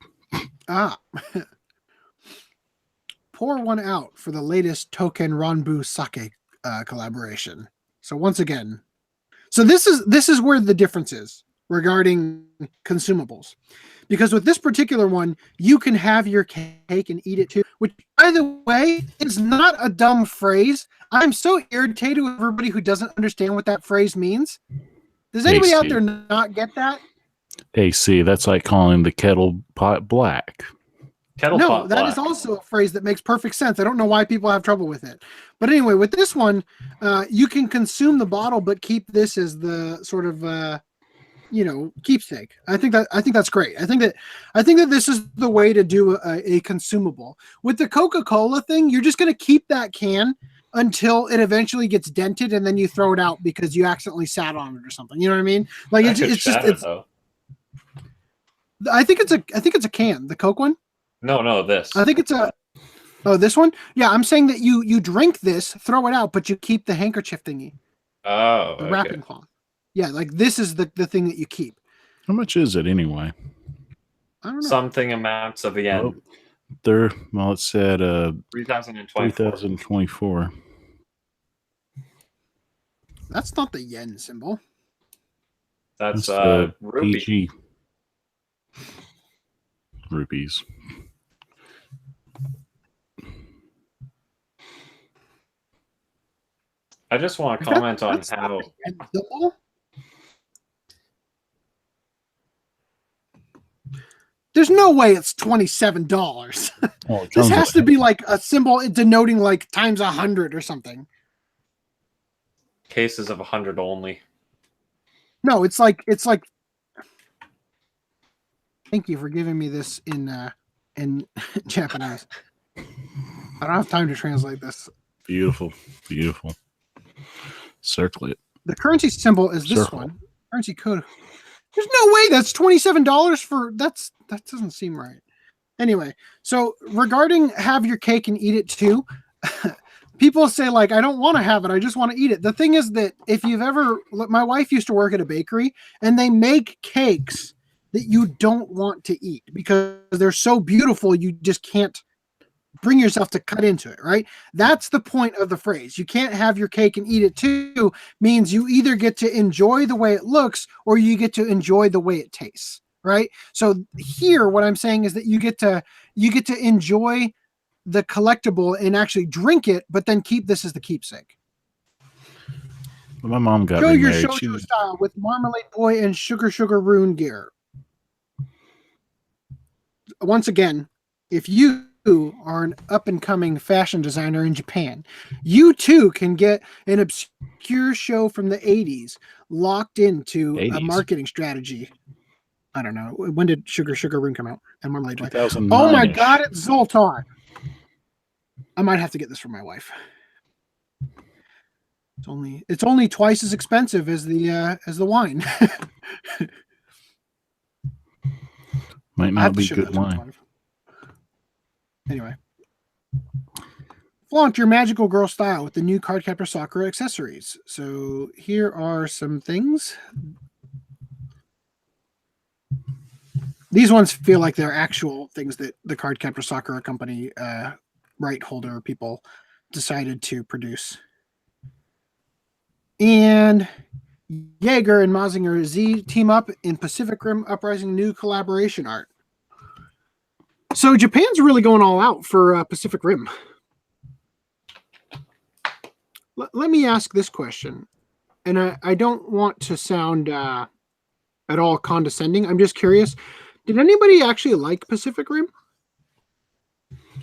Pour one out for the latest Touken Ranbu sake collaboration. So once again, so this is where the difference is regarding consumables. Because with this particular one, you can have your cake and eat it too, which, by the way, is not a dumb phrase. I'm so irritated with everybody who doesn't understand what that phrase means. Does anybody out there not get that? AC, that's like calling the kettle pot black. No, that is also a phrase that makes perfect sense. I don't know why people have trouble with it. But anyway, with this one, you can consume the bottle, but keep this as the sort of keepsake. I think that's great. I think that this is the way to do a consumable. With the Coca-Cola thing, you're just going to keep that can until it eventually gets dented, and then you throw it out because you accidentally sat on it or something. You know what I mean? Like I think it's a can. The Coke one. No, this. I think it's this one. Yeah, I'm saying that you drink this, throw it out, but you keep the handkerchief thingy. Oh, the wrapping cloth. Yeah, like this is the thing that you keep. How much is it anyway? I don't know. Something amounts of yen. It said 3,024. That's not the yen symbol. That's rupee. PG rupees. I just want to comment on That's how simple. There's no way it's $27. Well, This has to be like a symbol denoting like times 100 or something. cases of 100 only. No, it's like. Thank you for giving me this in Japanese. I don't have time to translate this. Beautiful. Circle it. The currency symbol is this Circle. one. Currency code. There's no way that's $27 for that doesn't seem right. Anyway, so regarding have your cake and eat it too, people say like, I don't want to have it. I just want to eat it. The thing is that if you've ever, my wife used to work at a bakery and they make cakes that you don't want to eat because they're so beautiful. You just can't bring yourself to cut into it, right? That's the point of the phrase. You can't have your cake and eat it too means you either get to enjoy the way it looks or you get to enjoy the way it tastes, right? So here, what I'm saying is that you get to enjoy the collectible and actually drink it, but then keep this as the keepsake. My mom got Show me your married. shoujo style with Marmalade Boy and Sugar Rune gear. Once again, if you are an up-and-coming fashion designer in Japan, you too can get an obscure show from the 80s locked into a 80s. marketing strategy. I don't know. When did Sugar Rune come out? And Marmalade Boy. 2009-ish. Oh my God, it's Zoltar. I might have to get this for my wife. It's only twice as expensive as the wine. Might I not have to be show good that to my wine. wife. Anyway. Flaunt your magical girl style with the new Cardcaptor Sakura accessories. So here are some things. These ones feel like they're actual things that the Cardcaptor Sakura company right holder people decided to produce. And Jaeger and Mazinger Z team up in Pacific Rim Uprising new collaboration art. So Japan's really going all out for Pacific Rim. Let me ask this question, and I don't want to sound at all condescending. I'm just curious. Did anybody actually like Pacific Rim?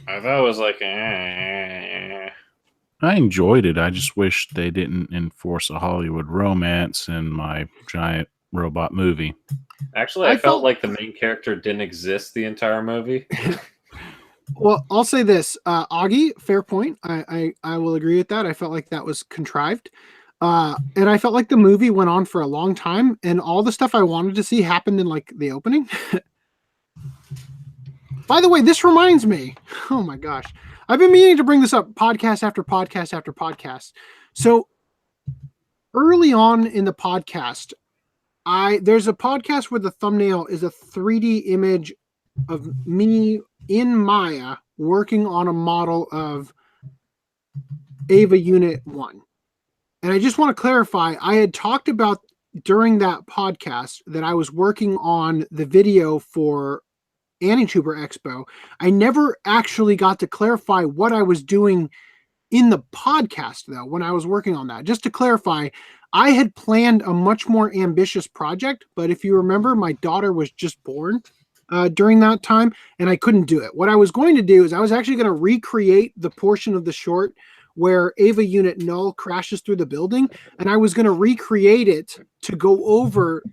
I thought it was like, I enjoyed it. I just wish they didn't enforce a Hollywood romance in my giant robot movie. Actually, I felt like the main character didn't exist the entire movie. Well, I'll say this, Augie, fair point. I will agree with that. I felt like that was contrived. And I felt like the movie went on for a long time and all the stuff I wanted to see happened in like the opening. By the way, this reminds me, oh my gosh, I've been meaning to bring this up podcast after podcast after podcast. So early on in the podcast, there's a podcast where the thumbnail is a 3D image of me in Maya working on a model of Ava Unit 1. And I just want to clarify, I had talked about during that podcast that I was working on the video for Anituber Expo. I never actually got to clarify what I was doing in the podcast, though, when I was working on that. Just to clarify, I had planned a much more ambitious project, but if you remember, my daughter was just born during that time, and I couldn't do it. What I was going to do is I was actually going to recreate the portion of the short where Ava Unit Null crashes through the building, and I was going to recreate it to go over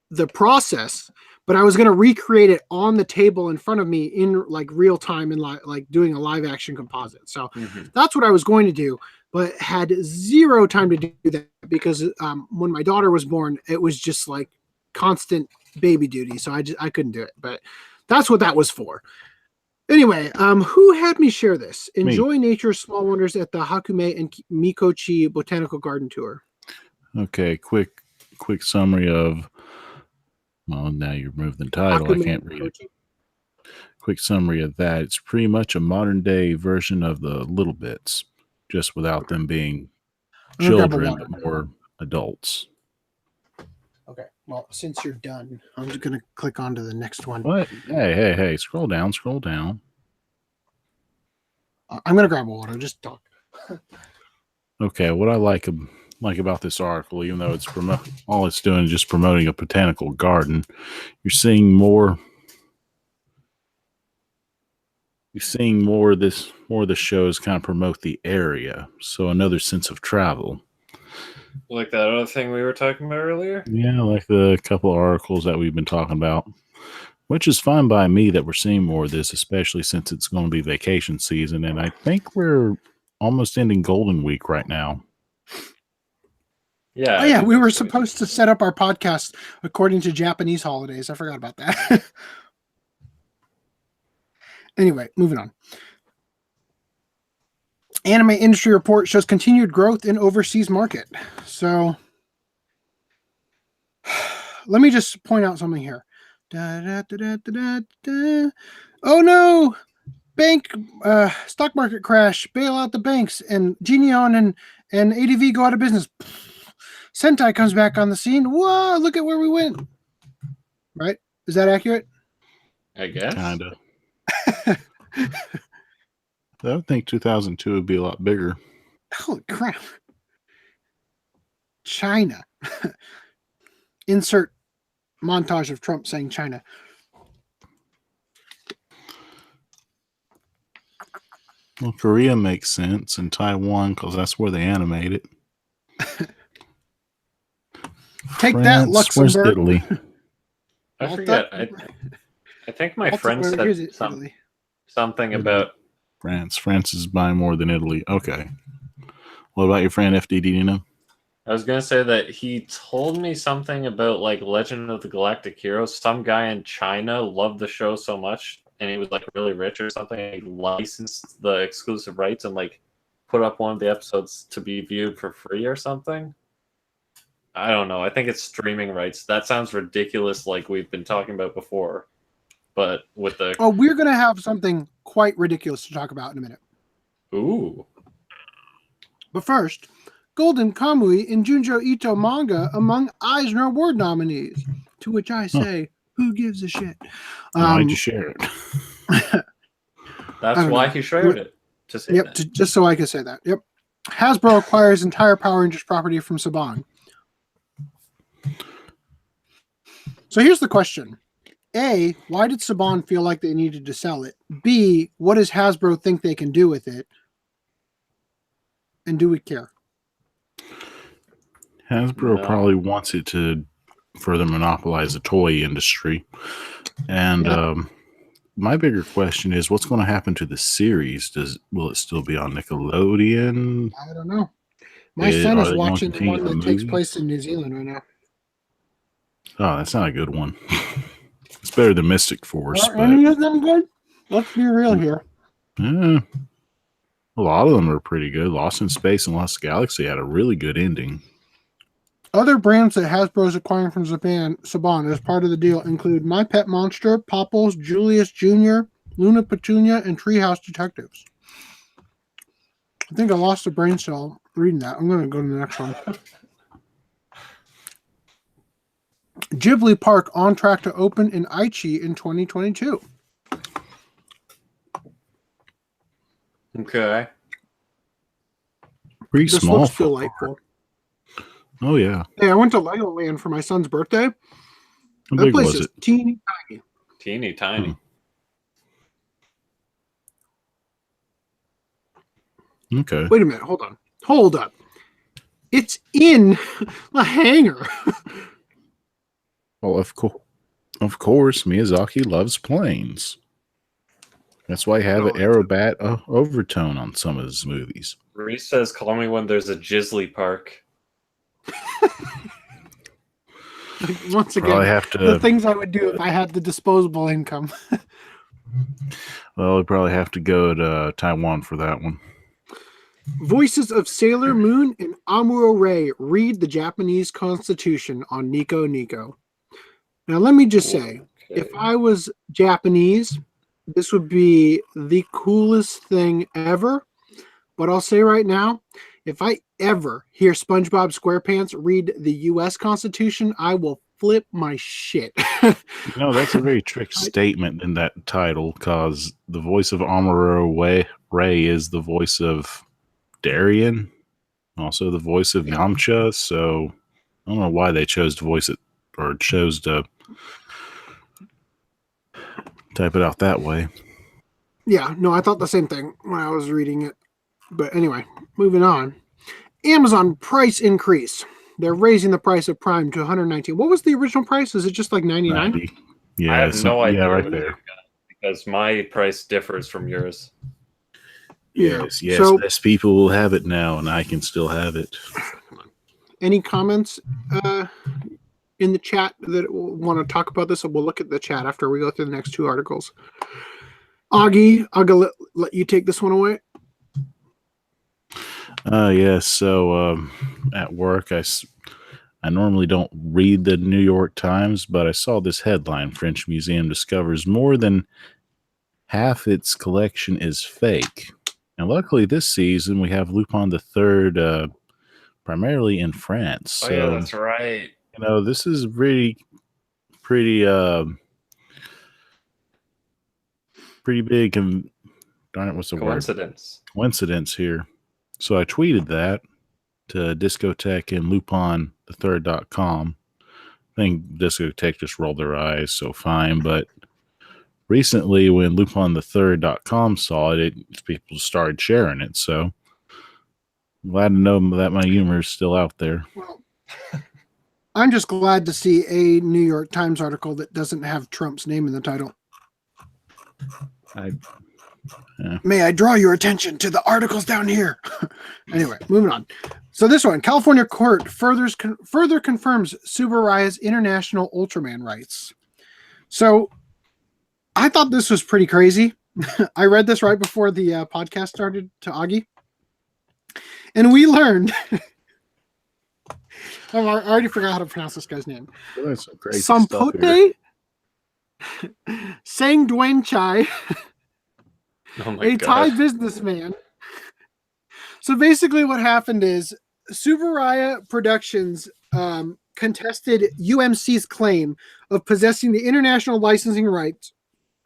the process, but I was going to recreate it on the table in front of me in like real time and like doing a live action composite. So that's what I was going to do, but had zero time to do that because when my daughter was born, it was just like constant baby duty. So I couldn't do it, but that's what that was for. Anyway, who had me share this? Enjoy nature's small wonders at the Hakume and Mikochi Botanical Garden Tour. Okay, quick summary of. Well, now you removed the title. Hakume I can't read it. Quick summary of that. It's pretty much a modern day version of the Little Bits, just without them being children, but more adults. Well, since you're done, I'm just going to click on to the next one. What? Hey. Scroll down. I'm going to grab a water. Just talk. Okay, what I like about this article, even though it's all it's doing is just promoting a botanical garden, you're seeing more of the shows kind of promote the area, so another sense of travel. Like that other thing we were talking about earlier? Yeah, like the couple of articles that we've been talking about, which is fine by me that we're seeing more of this, especially since it's going to be vacation season, and I think we're almost ending Golden Week right now. Yeah. Oh, yeah, we were supposed to set up our podcast according to Japanese holidays. I forgot about that. Anyway, moving on. Anime industry report shows continued growth in overseas market. So let me just point out something here. Oh no! Stock market crash, bail out the banks, and Genion and ADV go out of business. Sentai comes back on the scene. Whoa, look at where we went. Right? Is that accurate? I guess. Kind of. I would think 2002 would be a lot bigger. Holy crap. China. Insert montage of Trump saying China. Well, Korea makes sense, and Taiwan, because that's where they animate it. Take that, France, Luxembourg. Where's Italy? I forget. I think my friend said something about France. France is buying more than Italy. Okay. What about your friend FDD? Do you know? I was gonna say that he told me something about like Legend of the Galactic Heroes. Some guy in China loved the show so much, and he was like really rich or something. And he licensed the exclusive rights and like put up one of the episodes to be viewed for free or something. I don't know. I think it's streaming rights. That sounds ridiculous, like we've been talking about before. But with the we're gonna have something quite ridiculous to talk about in a minute. Ooh. But first, Golden Kamui in Junjo Ito manga among Eisner Award nominees. To which I say, who gives a shit? Why'd you share it? That's why he shared it. To say yep, that. Just so I can say that. Yep. Hasbro acquires entire Power Rangers property from Saban. So here's the question. A, why did Saban feel like they needed to sell it? B, what does Hasbro think they can do with it? And do we care? Hasbro probably wants it to further monopolize the toy industry. And my bigger question is, what's going to happen to the series? Will it still be on Nickelodeon? I don't know. My son is watching the one that takes place in New Zealand right now. Oh, that's not a good one. It's better than Mystic Force. Are any of them good? Let's be real here. Yeah. A lot of them are pretty good. Lost in Space and Lost Galaxy had a really good ending. Other brands that Hasbro is acquiring from Saban as part of the deal include My Pet Monster, Popples, Julius Jr., Luna Petunia, and Treehouse Detectives. I think I lost a brain cell reading that. I'm going to go to the next one. Ghibli Park on track to open in Aichi in 2022. Okay. Pretty This small. looks delightful. Oh, yeah. Hey, I went to Legoland for my son's birthday. How That big place was is it? teeny tiny. Teeny tiny. Okay. Wait a minute. Hold on. Hold up. It's in a hangar. Well, of course, Miyazaki loves planes. That's why he have an Aerobat overtone on some of his movies. Reese says, call me when there's a Jizzly park. Once again, the things I would do if I had the disposable income. Well, we'd probably have to go to Taiwan for that one. Voices of Sailor Moon and Amuro Ray read the Japanese Constitution on Nico Nico. Now, let me just say, if I was Japanese, this would be the coolest thing ever. But I'll say right now, if I ever hear SpongeBob SquarePants read the U.S. Constitution, I will flip my shit. That's a very trick statement in that title, because the voice of Amuro Ray is the voice of Darien, also the voice of Yamcha. So I don't know why they chose to voice it, or chose to type it out that way. Yeah, no, I thought the same thing when I was reading it. But anyway, moving on. Amazon price increase. They're raising the price of Prime to $119. What was the original price? Is it just like $99? 90. Yeah, I have no idea. Yeah, right there. Because my price differs from yours. Yes, So, less people will have it now, and I can still have it. any comments in the chat that want to talk about this? We'll look at the chat after we go through the next two articles. Augie, I'll go let you take this one away. So at work, I normally don't read the New York Times, but I saw this headline: French Museum discovers more than half its collection is fake. And luckily this season we have Lupin the Third primarily in France. So, yeah, that's right. This is pretty big, and darn it, what's the Coincidence. word? Coincidence here. So I tweeted that to Discotheque and LupinTheThird.com. I think Discotheque just rolled their eyes, so fine. But recently, when LupinTheThird.com saw it, people started sharing it. So I'm glad to know that my humor is still out there. Well, I'm just glad to see a New York Times article that doesn't have Trump's name in the title. May I draw your attention to the articles down here? Anyway, moving on. So this one, California court further confirms Tsuburaya's international Ultraman rights. So I thought this was pretty crazy. I read this right before the podcast started to Augie. And we learned... I already forgot how to pronounce this guy's name. That's some crazy Sampote Sangdwenchai, a Thai businessman. So basically what happened is Tsuburaya Productions contested UMC's claim of possessing the international licensing rights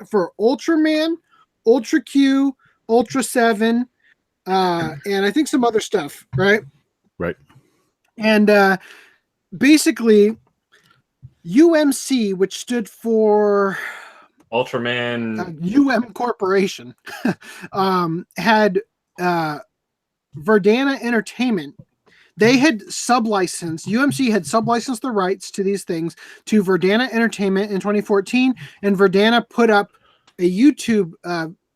for Ultraman, Ultra Q, Ultra 7, and I think some other stuff, right? Right. And basically, UMC, which stood for Ultraman UM Corporation, had Verdana Entertainment. They had sublicensed, UMC had sublicensed the rights to these things to Verdana Entertainment in 2014, and Verdana put up a YouTube,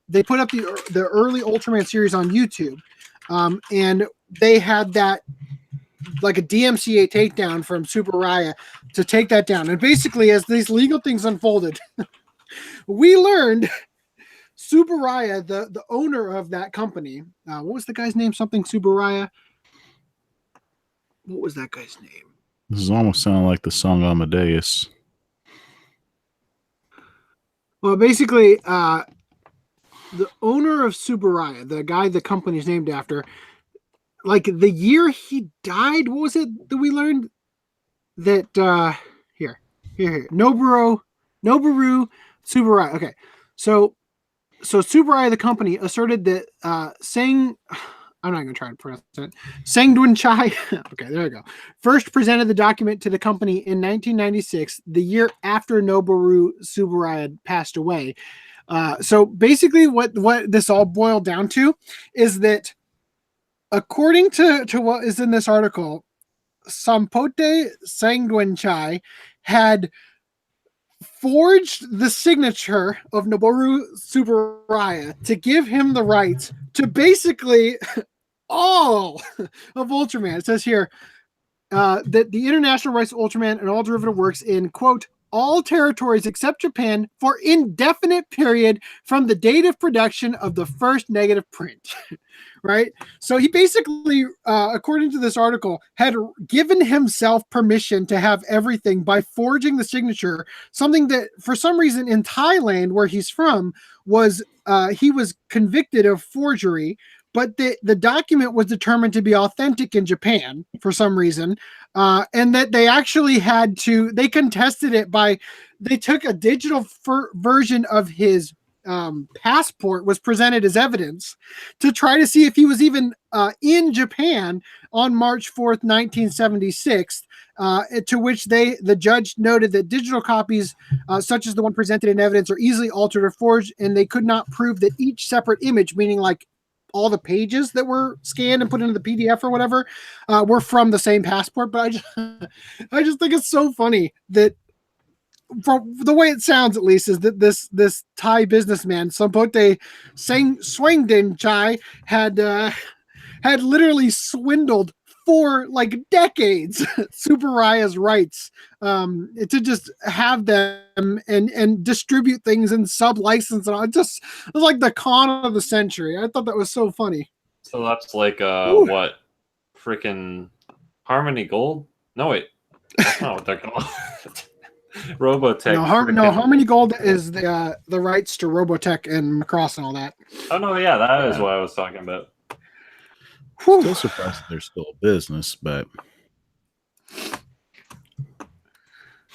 they put up the early Ultraman series on YouTube, and they had that like a DMCA takedown from Tsuburaya to take that down. And basically, as these legal things unfolded, we learned Tsuburaya, the owner of that company, what was the guy's name? Something Tsuburaya. What was that guy's name? This is almost sounding like the song Amadeus. Well, basically, the owner of Tsuburaya, the guy the company's named after, like the year he died, what was it that we learned? That here. Nobuhiro Tsuburaya. Okay. So Tsuburaya, the company, asserted that I'm not going to try to pronounce it. Sangdwenchai. Okay, there we go. First presented the document to the company in 1996, the year after Nobuhiro Tsuburaya passed away. So basically what this all boiled down to is that according to what is in this article, Sampote Sangdwenchai had forged the signature of Nobuhiro Tsuburaya to give him the rights to basically all of Ultraman. It says here that the international rights to Ultraman and all derivative works in, quote, all territories except Japan for indefinite period from the date of production of the first negative print. Right? So he basically, according to this article, had given himself permission to have everything by forging the signature, something that for some reason in Thailand, where he's from, was he was convicted of forgery, but the document was determined to be authentic in Japan for some reason, and that they actually they contested it they took a digital version of his passport was presented as evidence to try to see if he was even in Japan on March 4th, 1976, to which the judge noted that digital copies such as the one presented in evidence are easily altered or forged, and they could not prove that each separate image, meaning like all the pages that were scanned and put into the PDF or whatever, were from the same passport. But I just think it's so funny that, from the way it sounds at least, is that this Thai businessman, Sampote Swangden Chai, had literally swindled for like decades Superaya's rights to just have them and distribute things and sub-license and all. It was like the con of the century. I thought that was so funny. So that's like what? Freaking Harmony Gold? No, wait. That's not what they're called. Robotech. No, Harmony Gold is the rights to Robotech and Macross and all that. Oh no, yeah, that is what I was talking about. Still surprised they're still a business, but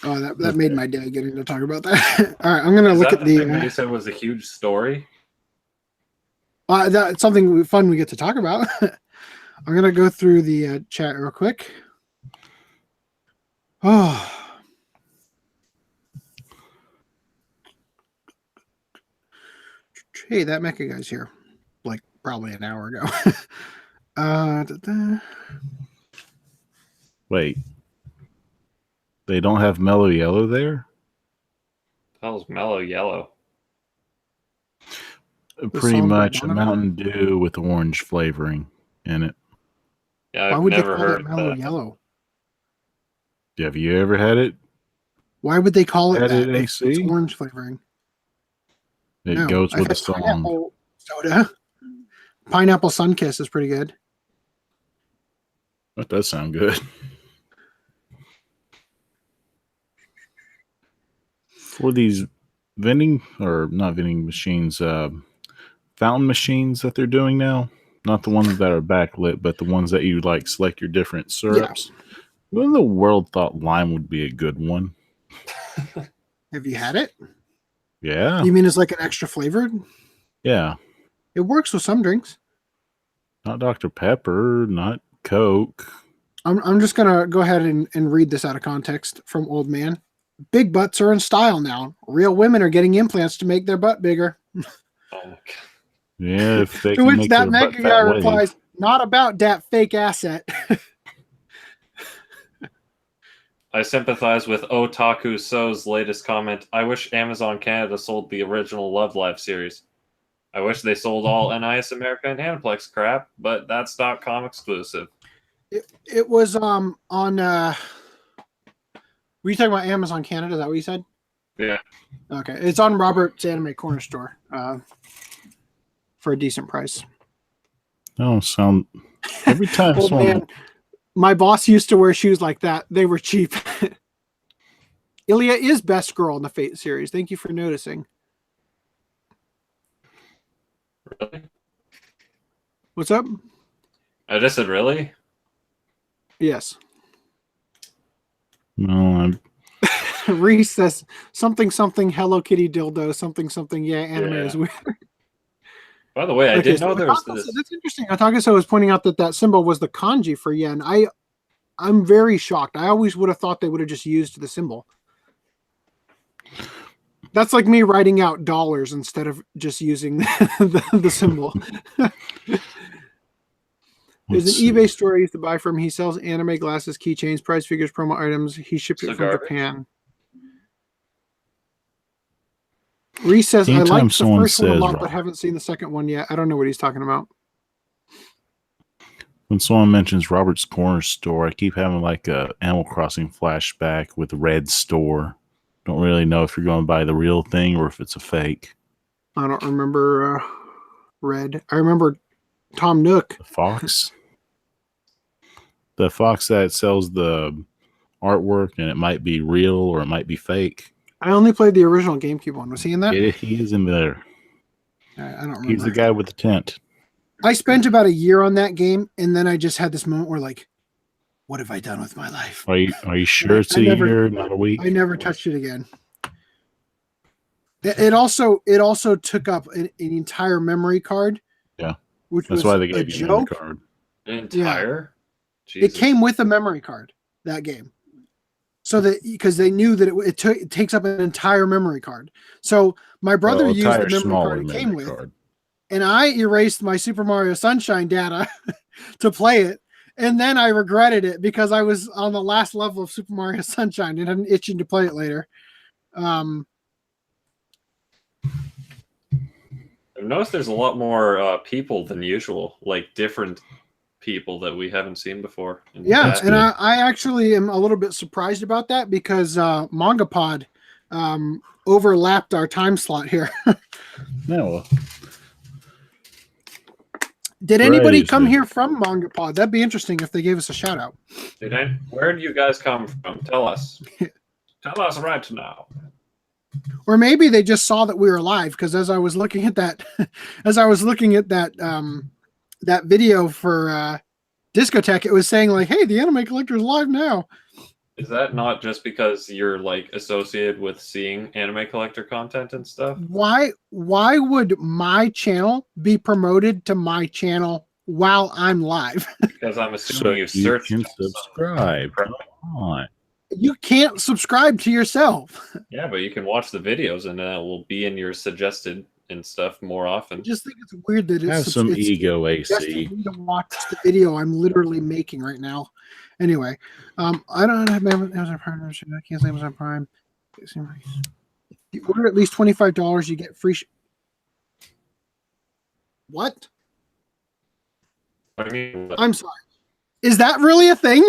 that made my day getting to talk about that. All right, I'm gonna look at the thing that you said was a huge story. That's something fun we get to talk about. I'm gonna go through the chat real quick. Oh. Hey, that mecha guy's here, like probably an hour ago. Wait, they don't have Mellow Yellow there? That was Mellow Yellow. Pretty much a Mountain Dew with orange flavoring in it. Yeah, I've never heard of Mellow that. Yellow. Have you ever had it? Why would they call it Had that? it AC? It's orange flavoring. It goes with the song. Pineapple soda. Pineapple Sunkiss is pretty good. That does sound good. For these not vending machines, fountain machines that they're doing now, not the ones that are backlit, but the ones that you like select your different syrups. Yeah. Who in the world thought lime would be a good one? Have you had it? Yeah. You mean it's like an extra flavored? Yeah. It works with some drinks. Not Dr. Pepper, not Coke. I'm just gonna go ahead and read this out of context from Old Man. Big butts are in style now. Real women are getting implants to make their butt bigger. Oh my god. Yeah, if they to can which make that their butt mecha fat guy wave. replies, "Not about that fake asset." I sympathize with Otaku So's latest comment. I wish Amazon Canada sold the original Love Live series. I wish they sold all NIS America and Aniplex crap, but that's .com exclusive. It was on. Were you talking about Amazon Canada? Is that what you said? Yeah. Okay, it's on Robert's Anime Corner Store for a decent price. Oh, sound every time Oh, someone. man. My boss used to wear shoes like that. They were cheap. Ilya is best girl in the Fate series. Thank you for noticing. Really? What's up? I just said really? Yes. No, Reese says something Hello Kitty dildo something. Yeah, anime Yeah. is weird. By the way, I didn't know there was Otaku- this. That's interesting. Otagaso was pointing out that symbol was the kanji for yen. I'm very shocked. I always would have thought they would have just used the symbol. That's like me writing out dollars instead of just using the symbol. There's an eBay store I used to buy from. He sells anime glasses, keychains, prize figures, promo items. He ships it from Japan. Reese says, I like the first one a lot, but haven't seen the second one yet. I don't know what he's talking about. When someone mentions Robert's Corner Store, I keep having like a Animal Crossing flashback with Red Store. Don't really know if you're going to buy the real thing or if it's a fake. I don't remember Red. I remember Tom Nook. The Fox? The Fox that sells the artwork, and it might be real or it might be fake. I only played the original GameCube one. Was he in that? He is in there. I don't remember. He's the guy with the tent. I spent about a year on that game, and then I just had this moment where, like, what have I done with my life? Are you sure it's a year, not a week? I never touched it again. It also took up an entire memory card. Yeah, which that's was why they gave you the joke. card. An entire? It came with a memory card, that game. So that because they knew that it takes up an entire memory card. So my brother used the memory card it came with, and I erased my Super Mario Sunshine data to play it. And then I regretted it because I was on the last level of Super Mario Sunshine and I'm itching to play it later. I've noticed there's a lot more people than usual, like different people that we haven't seen before. Yeah, and I actually am a little bit surprised about that because Manga Pod overlapped our time slot here. No. Did anybody come here from Manga Pod? That'd be interesting if they gave us a shout out. Where do you guys come from? Tell us. Tell us right now. Or maybe they just saw that we were live because as I was looking at that, that video for Discotech, it was saying like, "Hey, the Anime Collector is live now." Is that not just because you're like associated with seeing Anime Collector content and stuff? Why would my channel be promoted to my channel while I'm live? Because I'm assuming you searched. You can subscribe. Come on. You can't subscribe to yourself. Yeah, but you can watch the videos and it will be in your suggested and stuff more often. I just think it's weird that Have some ego, AC. To watch the video I'm literally making right now. Anyway, I don't have Amazon Prime membership. I can't say Amazon Prime. If you order at least $25, you get free. What? I mean, I'm sorry. Is that really a thing?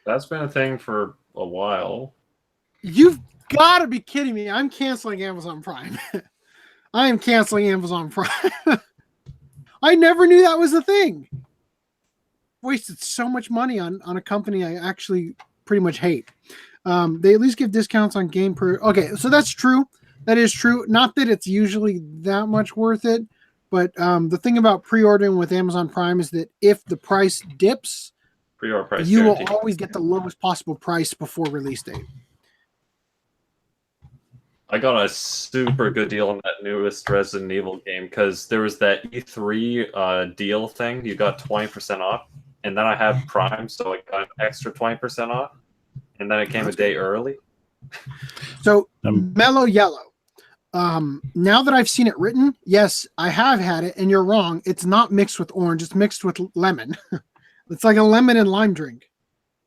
That's been a thing for a while. You've got to be kidding me. I'm canceling Amazon Prime. I am canceling Amazon Prime. I never knew that was a thing. Wasted so much money on a company I actually pretty much hate. They at least give discounts on game per. Okay, so that's true. That is true. Not that it's usually that much worth it, but the thing about pre-ordering with Amazon Prime is that if the price dips, Pre-order price you guaranteed. will always get the lowest possible price before release date. I got a super good deal on that newest Resident Evil game because there was that E3 deal thing. You got 20% off, and then I have Prime, so I got an extra 20% off, and then it came a day early. So, Mellow Yellow. Now that I've seen it written, yes, I have had it, and you're wrong. It's not mixed with orange. It's mixed with lemon. It's like a lemon and lime drink.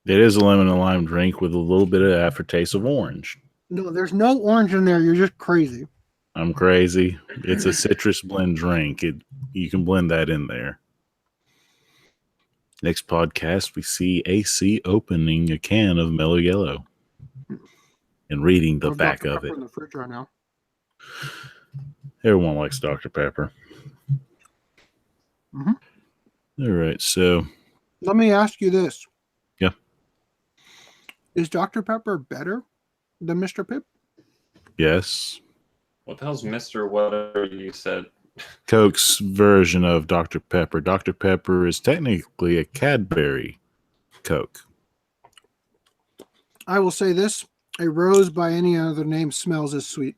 It is a lemon and lime drink with a little bit of aftertaste of orange. No, there's no orange in there. You're just crazy. I'm crazy. It's a citrus blend drink. You can blend that in there. Next podcast, we see AC opening a can of Mellow Yellow and reading the back of it. In the fridge right now. Everyone likes Dr. Pepper. Mm-hmm. All right, so let me ask you this. Yeah. Is Dr. Pepper better than Mr. Pibb? Yes. What the hell's Mr. Whatever you said? Coke's version of Dr. Pepper. Dr. Pepper is technically a Cadbury Coke. I will say this. A rose by any other name smells as sweet.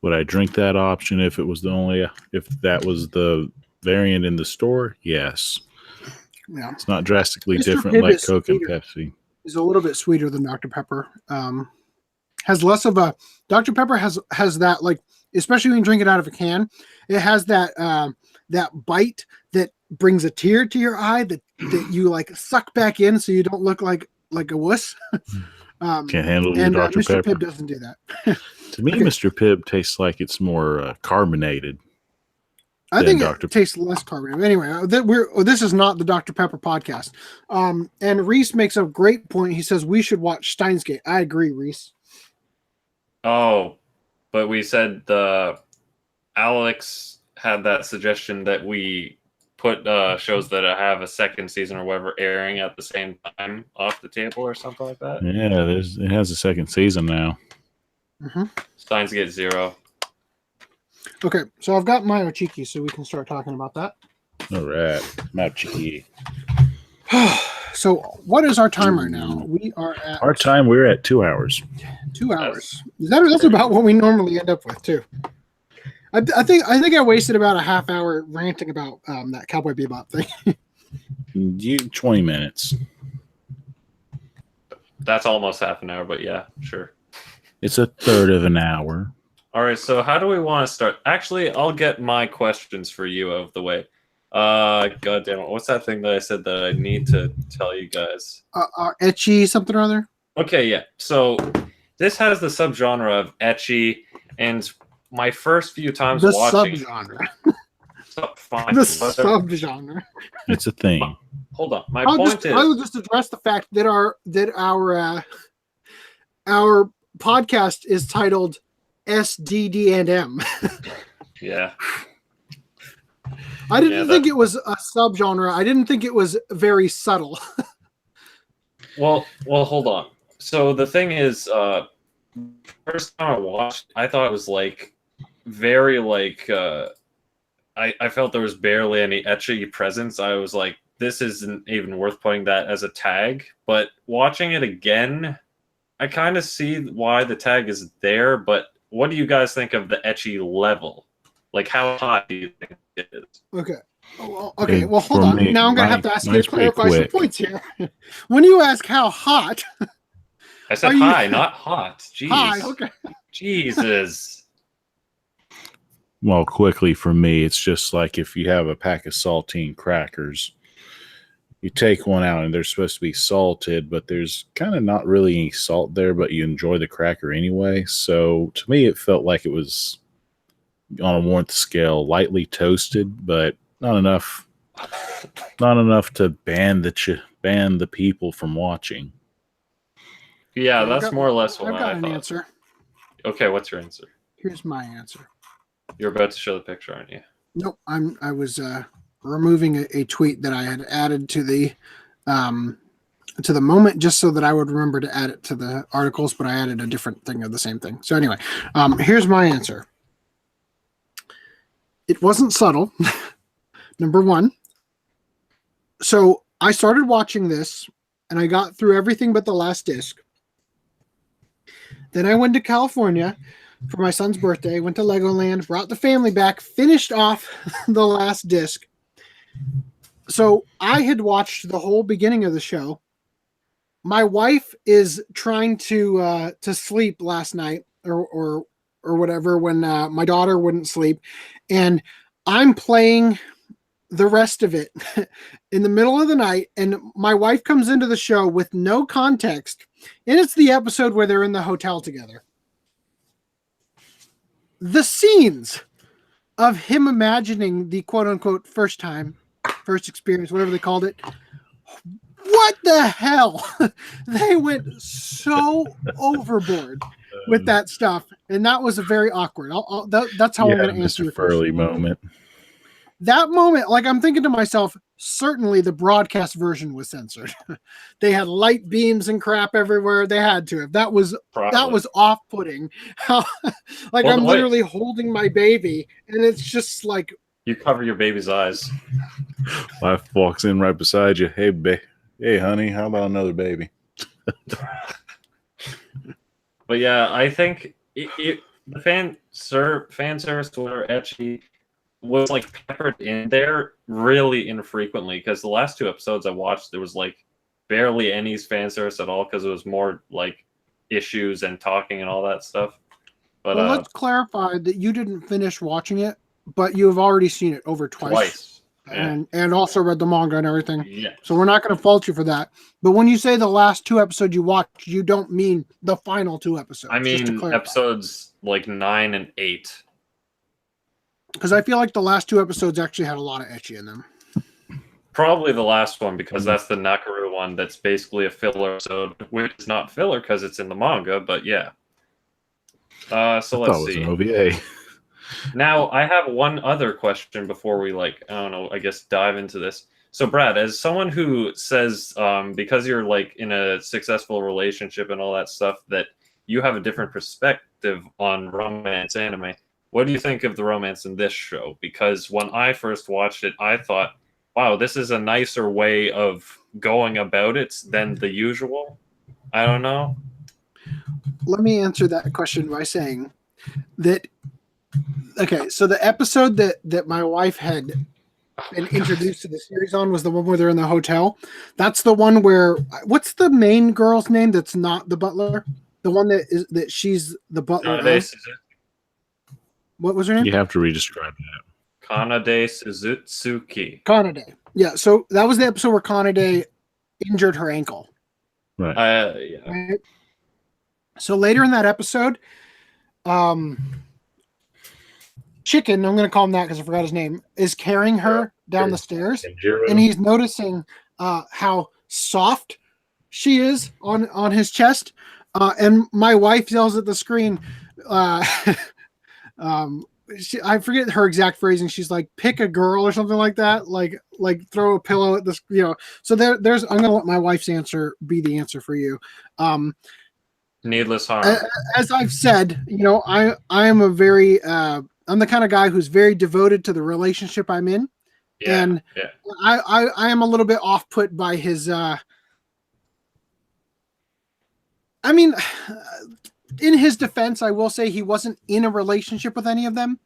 Would I drink that option if that was the variant in the store? Yes. Yeah. It's not drastically Mr. different Pibb like Coke and sweeter. Pepsi. Is a little bit sweeter than Dr. Pepper. Has less of a Dr. Pepper has that, like, especially when you drink it out of a can, it has that that bite that brings a tear to your eye that you like suck back in so you don't look like a wuss. Can't handle your Dr. Mr. Pepper. Pibb doesn't do that. To me, Mr. Pibb tastes like it's more carbonated. I think Dr. it tastes less carbonated. Anyway, this is not the Dr. Pepper podcast. And Reese makes a great point. He says we should watch Steins Gate. I agree, Reese. Oh, but we said Alex had that suggestion that we put shows that have a second season or whatever airing at the same time off the table or something like that. Yeah, it has a second season now. Mm-hmm. Steins Gate 0. Okay, so I've got my Ochiki, so we can start talking about that. All right, Machiki. So, what is our time right now? We are at Our time, we're at 2 hours. 2 hours. That's about what we normally end up with too. I think I wasted about a half hour ranting about that Cowboy Bebop thing. 20 minutes. That's almost half an hour, but yeah, sure. It's a third of an hour. All right, so how do we want to start? Actually, I'll get my questions for you out of the way. God damn it. What's that thing that I said that I need to tell you guys? Ecchi something or other? Okay, yeah. So this has the subgenre of ecchi, and my first few times The watching... subgenre. Fine, The whatever. subgenre. It's a thing. Hold on. My I point is... will just address the fact that our podcast is titled Sdd&M. Yeah. I didn't think it was a subgenre. I didn't think it was very subtle. Well, hold on. So the thing is, first time I watched, I thought it was like very like I felt there was barely any ecchi presence. I was like, this isn't even worth putting that as a tag. But watching it again, I kind of see why the tag is there. But what do you guys think of the ecchi level? Like, how high do you think it is? Okay. Well, hold For on. me, Now I'm going to have to ask you to mine's pretty clarify some quick. points here. When you ask how hot, I said Are you- high, not hot. Jeez. high, okay. Jesus. Well, quickly for me, it's just like if you have a pack of saltine crackers, you take one out and they're supposed to be salted, but there's kind of not really any salt there, but you enjoy the cracker anyway. So to me, it felt like it was on a warmth scale, lightly toasted, but not enough to ban the people from watching. Yeah, I've that's got- more or less what I've got I an thought. answer. Okay, what's your answer? Here's my answer. You're about to show the picture, aren't you? Nope, I was removing a tweet that I had added to the moment just so that I would remember to add it to the articles, but I added a different thing of the same thing. So anyway, here's my answer. It wasn't subtle. Number one. So I started watching this and I got through everything but the last disc. Then I went to California for my son's birthday, went to Legoland, brought the family back, finished off the last disc. So I had watched the whole beginning of the show. My wife is trying to sleep last night or whatever when my daughter wouldn't sleep, and I'm playing the rest of it in the middle of the night, and my wife comes into the show with no context, and it's the episode where they're in the hotel together. The scenes of him imagining the quote-unquote first experience, whatever they called it, what the hell? They went so overboard with that stuff, and that was a very awkward. That's how I'm going to answer your Mr. Furley question. moment. That moment, like I'm thinking to myself, certainly the broadcast version was censored. They had light beams and crap everywhere. They had to have. That was off-putting. Like Well, I'm wait. literally holding my baby, and it's just like You cover your baby's eyes. Wife walks in right beside you. Hey, honey, how about another baby? But yeah, I think the fan service or ecchi was like peppered in there really infrequently, because the last two episodes I watched, there was like barely any fan service at all, because it was more like issues and talking and all that stuff. But well, let's clarify that you didn't finish watching it, but you have already seen it over twice. Yeah. And also read the manga and everything. Yeah. So we're not going to fault you for that. But when you say the last two episodes you watched, you don't mean the final two episodes. I just to mean clarify. episodes like 9 and 8. Because I feel like the last two episodes actually had a lot of ecchi in them. Probably the last one, because that's the Nakaru one that's basically a filler episode, which is not filler because it's in the manga, but yeah. So I let's thought it was see. an OVA. Now, I have one other question before we, I don't know, I guess dive into this. So, Brad, as someone who says, because you're, in a successful relationship and all that stuff, that you have a different perspective on romance anime, what do you think of the romance in this show? Because when I first watched it, I thought, wow, this is a nicer way of going about it than the usual. I don't know. Let me answer that question by saying that, okay, so the episode that my wife had been introduced to the series on was the one where they're in the hotel. That's the one where, what's the main girl's name that's not the butler? The one that she's the butler of? What was her name? You have to re-describe that. Kanade Suzuki. Kanade. Yeah, so that was the episode where Kanade injured her ankle. Right. Yeah. Right? So later in that episode, Chicken, I'm going to call him that because I forgot his name, is carrying her down the stairs, and he's noticing how soft she is on his chest. And my wife yells at the screen, I forget her exact phrasing. She's like, "Pick a girl" or something like that. Like throw a pillow at this, you know. So there's. I'm gonna let my wife's answer be the answer for you. Needless harm. As I've said, you know, I am a very I'm the kind of guy who's very devoted to the relationship I'm in, and I am a little bit off put by his. I mean, in his defense, I will say he wasn't in a relationship with any of them,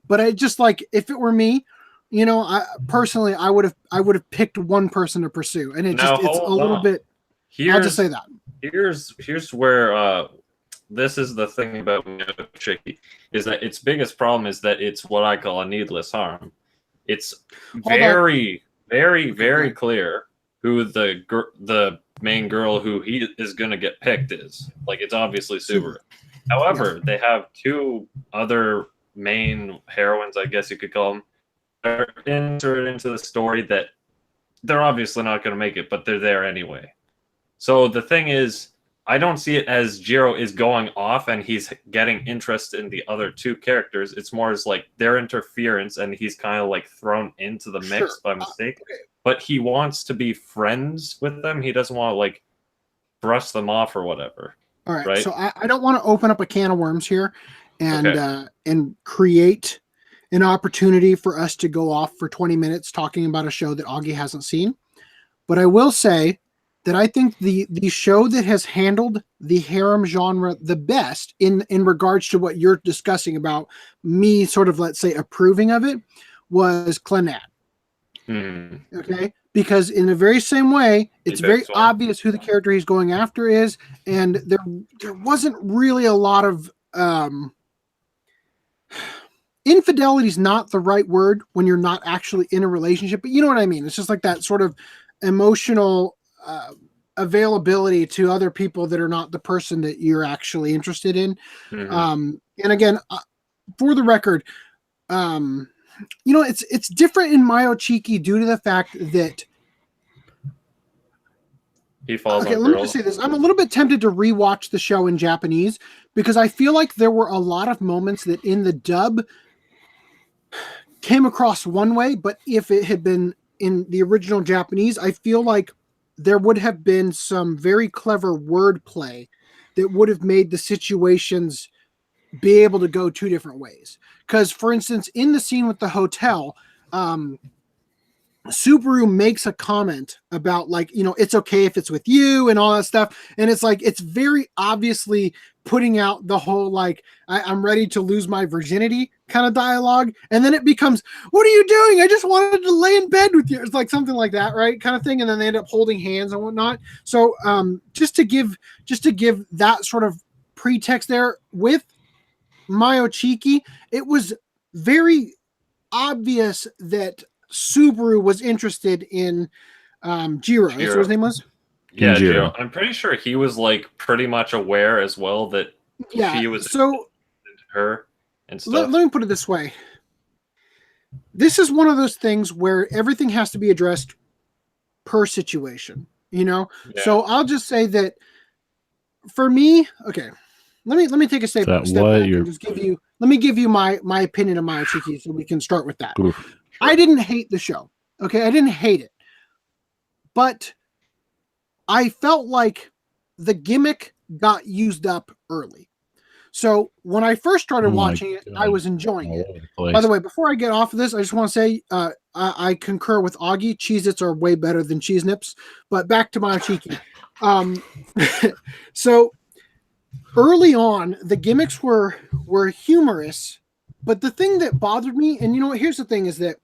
but I just like, if it were me, you know, I personally would have picked one person to pursue, and it's a little bit. I'll just say that. Here's where this is the thing about Chicky, is that its biggest problem is that it's what I call a needless harm. It's very clear who the main girl who he is going to get picked is. Like, it's obviously Subaru. However, they have two other main heroines, I guess you could call them. They're inserted into the story that they're obviously not going to make it, but they're there anyway. So the thing is, I don't see it as Jiro is going off and he's getting interest in the other two characters. It's more as like their interference, and he's kind of like thrown into the mix by mistake. Okay. But he wants to be friends with them. He doesn't want to like brush them off or whatever. All right. So I don't want to open up a can of worms here and create an opportunity for us to go off for 20 minutes talking about a show that Augie hasn't seen. But I will say that I think the show that has handled the harem genre the best in regards to what you're discussing about me sort of, let's say, approving of it was Clannad. Okay? Because in the very same way, it's very obvious who the character he's going after is, and there wasn't really a lot of infidelity is not the right word when you're not actually in a relationship, but you know what I mean. It's just like that sort of emotional availability to other people that are not the person that you're actually interested in. And again, for the record, you know, it's different in Mayochiki due to the fact that he falls. Okay, let me just say this. I'm a little bit tempted to rewatch the show in Japanese because I feel like there were a lot of moments that in the dub came across one way, but if it had been in the original Japanese, I feel like there would have been some very clever wordplay that would have made the situations be able to go two different ways. Because, for instance, in the scene with the hotel, Subaru makes a comment about, like, you know, it's okay if it's with you and all that stuff. And it's like, it's very obviously putting out the whole, like, I'm ready to lose my virginity kind of dialogue. And then it becomes, what are you doing? I just wanted to lay in bed with you. It's like something like that, right? Kind of thing. And then they end up holding hands and whatnot. So just to give that sort of pretext there with Mayochiki, it was very obvious that Subaru was interested in Jiro. That's what his name was? Yeah, Jiro. I'm pretty sure he was like pretty much aware as well that she was into her and stuff. Let me put it this way. This is one of those things where everything has to be addressed per situation, you know? Yeah. So I'll just say that for me, okay, let me take a step back and just give you my opinion of Mayochiki so we can start with that. Oof. I didn't hate the show. Okay, I didn't hate it. But I felt like the gimmick got used up early. So when I first started Oh my watching it, I God. was enjoying All it. over the place. By the way, before I get off of this, I just want to say I concur with Augie. Cheez-Its are way better than Cheese Nips. But back to Mayochiki. So early on, the gimmicks were humorous. But the thing that bothered me, and you know what, here's the thing, is that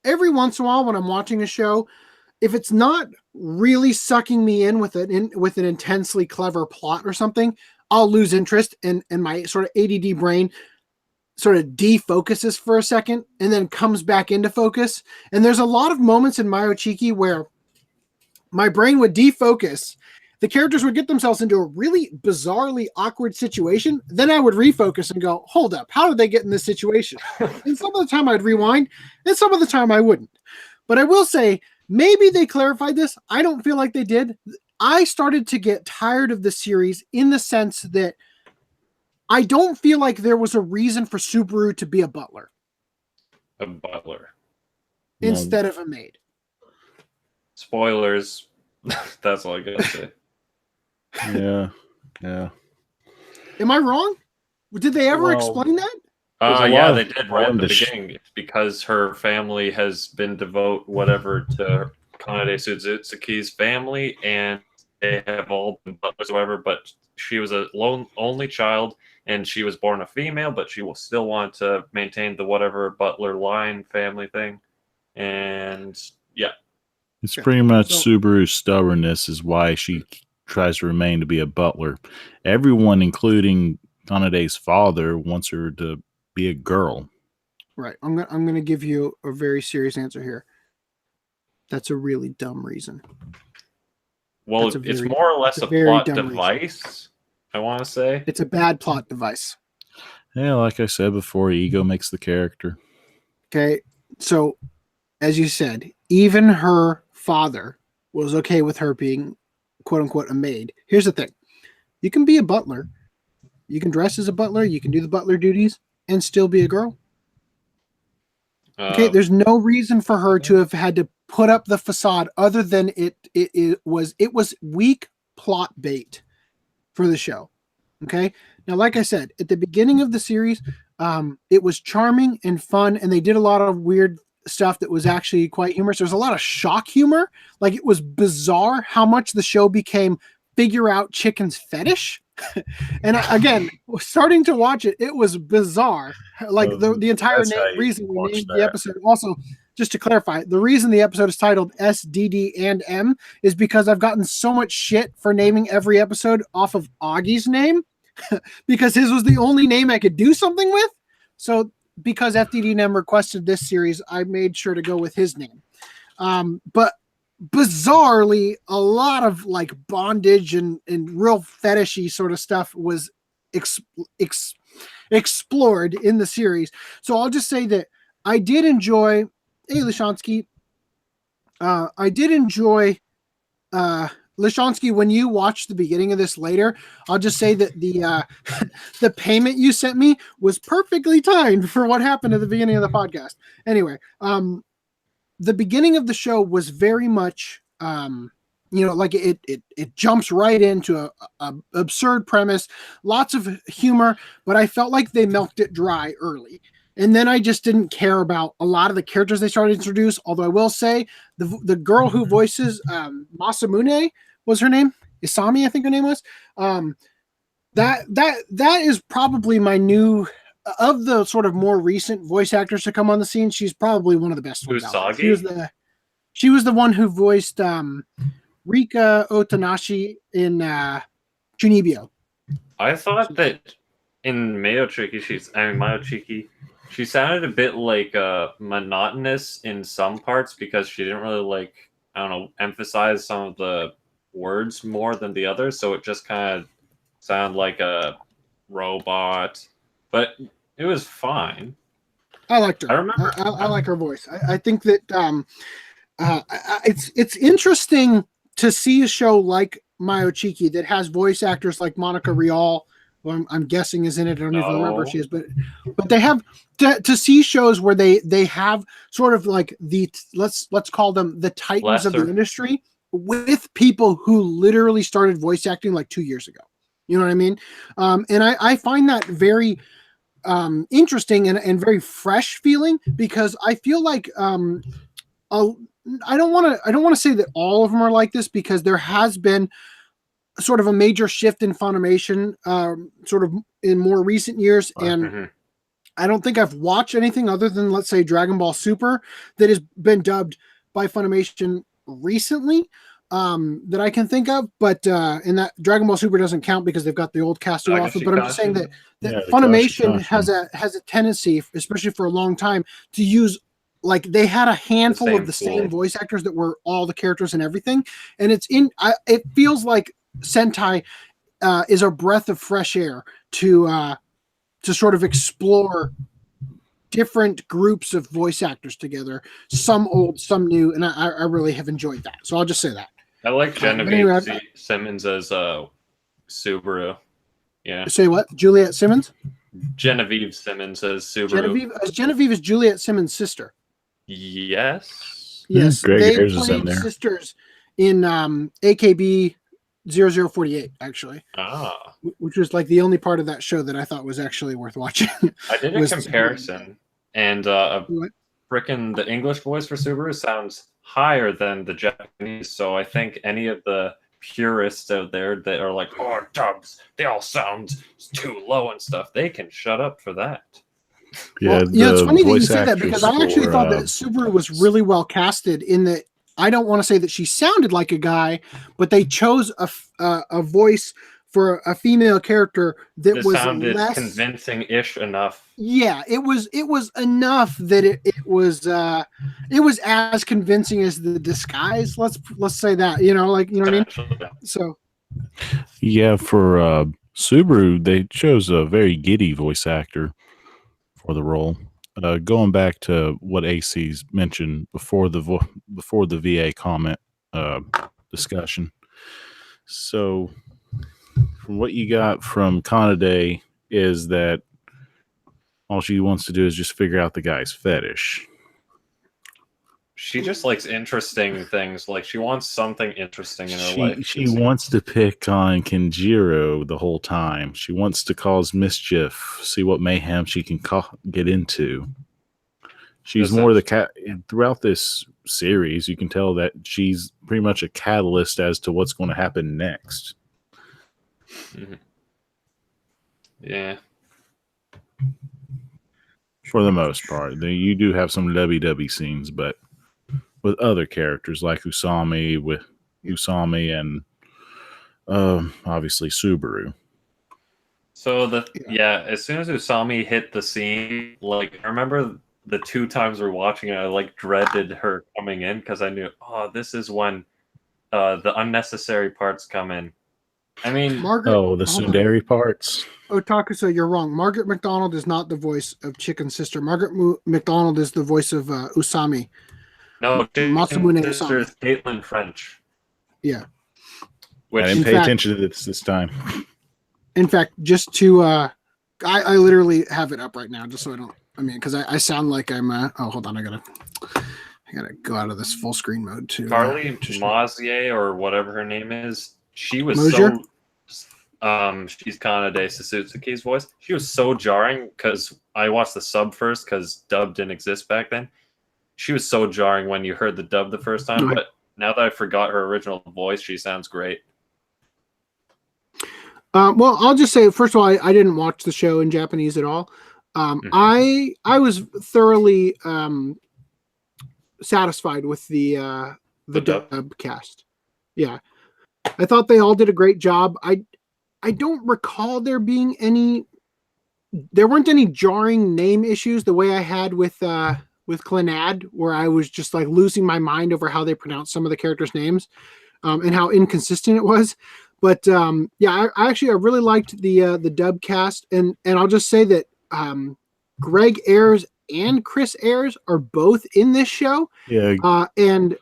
every once in a while when I'm watching a show, if it's not really sucking me in with an intensely clever plot or something, I'll lose interest, and my sort of ADD brain sort of defocuses for a second and then comes back into focus. And there's a lot of moments in Mayochiki where my brain would defocus. The characters would get themselves into a really bizarrely awkward situation. Then I would refocus and go, hold up, how did they get in this situation? And some of the time I'd rewind, and some of the time I wouldn't. But I will say, maybe they clarified this. I don't feel like they did. I started to get tired of the series in the sense that I don't feel like there was a reason for Subaru to be a butler. A butler. Instead of a maid. Spoilers. That's all I gotta say. Yeah. Am I wrong? Did they ever explain that? Yeah, they did right at the beginning. It's because her family has been whatever to Kanade Suzuki's family, and they have all been butlers or whatever, but she was a only child, and she was born a female, but she will still want to maintain the whatever butler line family thing. And yeah. It's pretty much Subaru's stubbornness is why she tries to remain to be a butler. Everyone, including Kanade's father, wants her to be a girl. Right. I'm gonna give you a very serious answer here. That's a really dumb reason. Well, it's more or less a plot device, I want to say. It's a bad plot device. Yeah, like I said before, ego makes the character. Okay. So, as you said, even her father was okay with her being, quote unquote, a maid. Here's the thing. You can be a butler. You can dress as a butler. You can do the butler duties and still be a girl. Okay. There's no reason for her to have had to put up the facade other than it was weak plot bait for the show. Okay. Now, like I said, at the beginning of the series, it was charming and fun, and they did a lot of weird stuff that was actually quite humorous. There's a lot of shock humor. Like, it was bizarre how much the show became figure out chicken's fetish. And again, starting to watch it, it was bizarre. Like the entire reason we named the episode. Also, just to clarify, the reason the episode is titled Sdd&M is because I've gotten so much shit for naming every episode off of Augie's name because his was the only name I could do something with. So because FDD&M requested this series, I made sure to go with his name. But bizarrely, a lot of like bondage and real fetishy sort of stuff was explored in the series. So I'll just say that I did enjoy, hey, Lishansky, I did enjoy Lishansky, when you watch the beginning of this later, I'll just say that the payment you sent me was perfectly timed for what happened at the beginning of the podcast. Anyway, the beginning of the show was very much, like it jumps right into a absurd premise, lots of humor, but I felt like they milked it dry early. And then I just didn't care about a lot of the characters they started to introduce. Although I will say the girl who voices Masamune was her name, Isami, I think her name was. That is probably my new, of the sort of more recent voice actors to come on the scene. She's probably one of the best ones. She was the one who voiced Rika Otanashi in Junibyo. I thought that in Mayochiki, she sounded a bit like monotonous in some parts because she didn't really emphasize some of the words more than the others, so it just kind of sounded like a robot, but it was fine. I liked her. I like her voice. I think that it's interesting to see a show like Mayochiki that has voice actors like Monica Rial, who I'm guessing is in it. I don't even remember if she is, but they have to see shows where they have sort of like the let's call them the titans of the industry with people who literally started voice acting like 2 years ago. You know what I mean? And I find that very interesting and very fresh feeling, because I feel like I don't want to say that all of them are like this, because there has been sort of a major shift in Funimation sort of in more recent years. And I don't think I've watched anything other than, let's say, Dragon Ball Super that has been dubbed by Funimation recently that I can think of. But and that Dragon Ball Super doesn't count because they've got the old cast off. But I'm just saying that Funimation has a tendency, especially for a long time, to use, like, they had a handful of the same voice actors that were all the characters and everything. And it feels like Sentai is a breath of fresh air to sort of explore different groups of voice actors together, some old, some new, and I really have enjoyed that. So I'll just say that. I like Genevieve Simmons as Subaru. Yeah. Say what? Juliet Simmons? Genevieve Simmons as Subaru. Genevieve is Juliet Simmons' sister. Yes. Yes. Greg they Ayres is in played there. sisters in AKB 0048, actually. Ah. Which was like the only part of that show that I thought was actually worth watching. I did a comparison, and frickin' the English voice for Subaru sounds higher than the Japanese, so I think any of the purists out there that are like, oh, dubs, they all sound too low and stuff, they can shut up for that. Yeah, well, it's funny that you say that, because I actually thought that Subaru was really well casted, in that I don't want to say that she sounded like a guy, but they chose a voice for a female character that was sounded less convincing-ish enough. Yeah, it was enough that it was as convincing as the disguise. Let's say that, you know what I mean? So yeah, for Subaru, they chose a very giddy voice actor for the role. Going back to what AC's mentioned before the VA comment discussion. So, from what you got from Kanade is that all she wants to do is just figure out the guy's fetish. She just likes interesting things. Like, she wants something interesting in her life. She wants to pick on Kenjiro the whole time. She wants to cause mischief, see what mayhem she can get into. She's more the cat throughout this series. You can tell that she's pretty much a catalyst as to what's going to happen next. Mm-hmm. Yeah. For the most part, you do have some lovey-dovey scenes, but with other characters like Usami and obviously Subaru. So as soon as Usami hit the scene, like, I remember the 2 times we're watching it, I like dreaded her coming in, because I knew, this is when the unnecessary parts come in. I mean, the tsundere parts. Takusa, you're wrong. Margaret McDonald is not the voice of Chicken's sister. Margaret McDonald is the voice of Usami. No, Masamune sister is Caitlin French. Yeah. I didn't pay attention to this time. In fact, just to, I literally have it up right now, just so because I sound like I'm, hold on, I gotta go out of this full screen mode too. Carly Mazier, or whatever her name is, she was Mosier? she's Kanade Susutsuki's voice. She was so jarring, because I watched the sub first, because dub didn't exist back then. She was so jarring when you heard the dub the first time, Right. But now that I forgot her original voice, she sounds great. Well, I'll just say, first of all, I didn't watch the show in Japanese at all. I was thoroughly satisfied with the dub cast. Yeah, I thought they all did a great job. I don't recall there weren't any jarring name issues the way I had with Clannad, where I was just like losing my mind over how they pronounced some of the characters' names and how inconsistent it was. But I really liked the dub cast, and I'll just say that Greg Ayres and Chris Ayres are both in this show. Yeah. And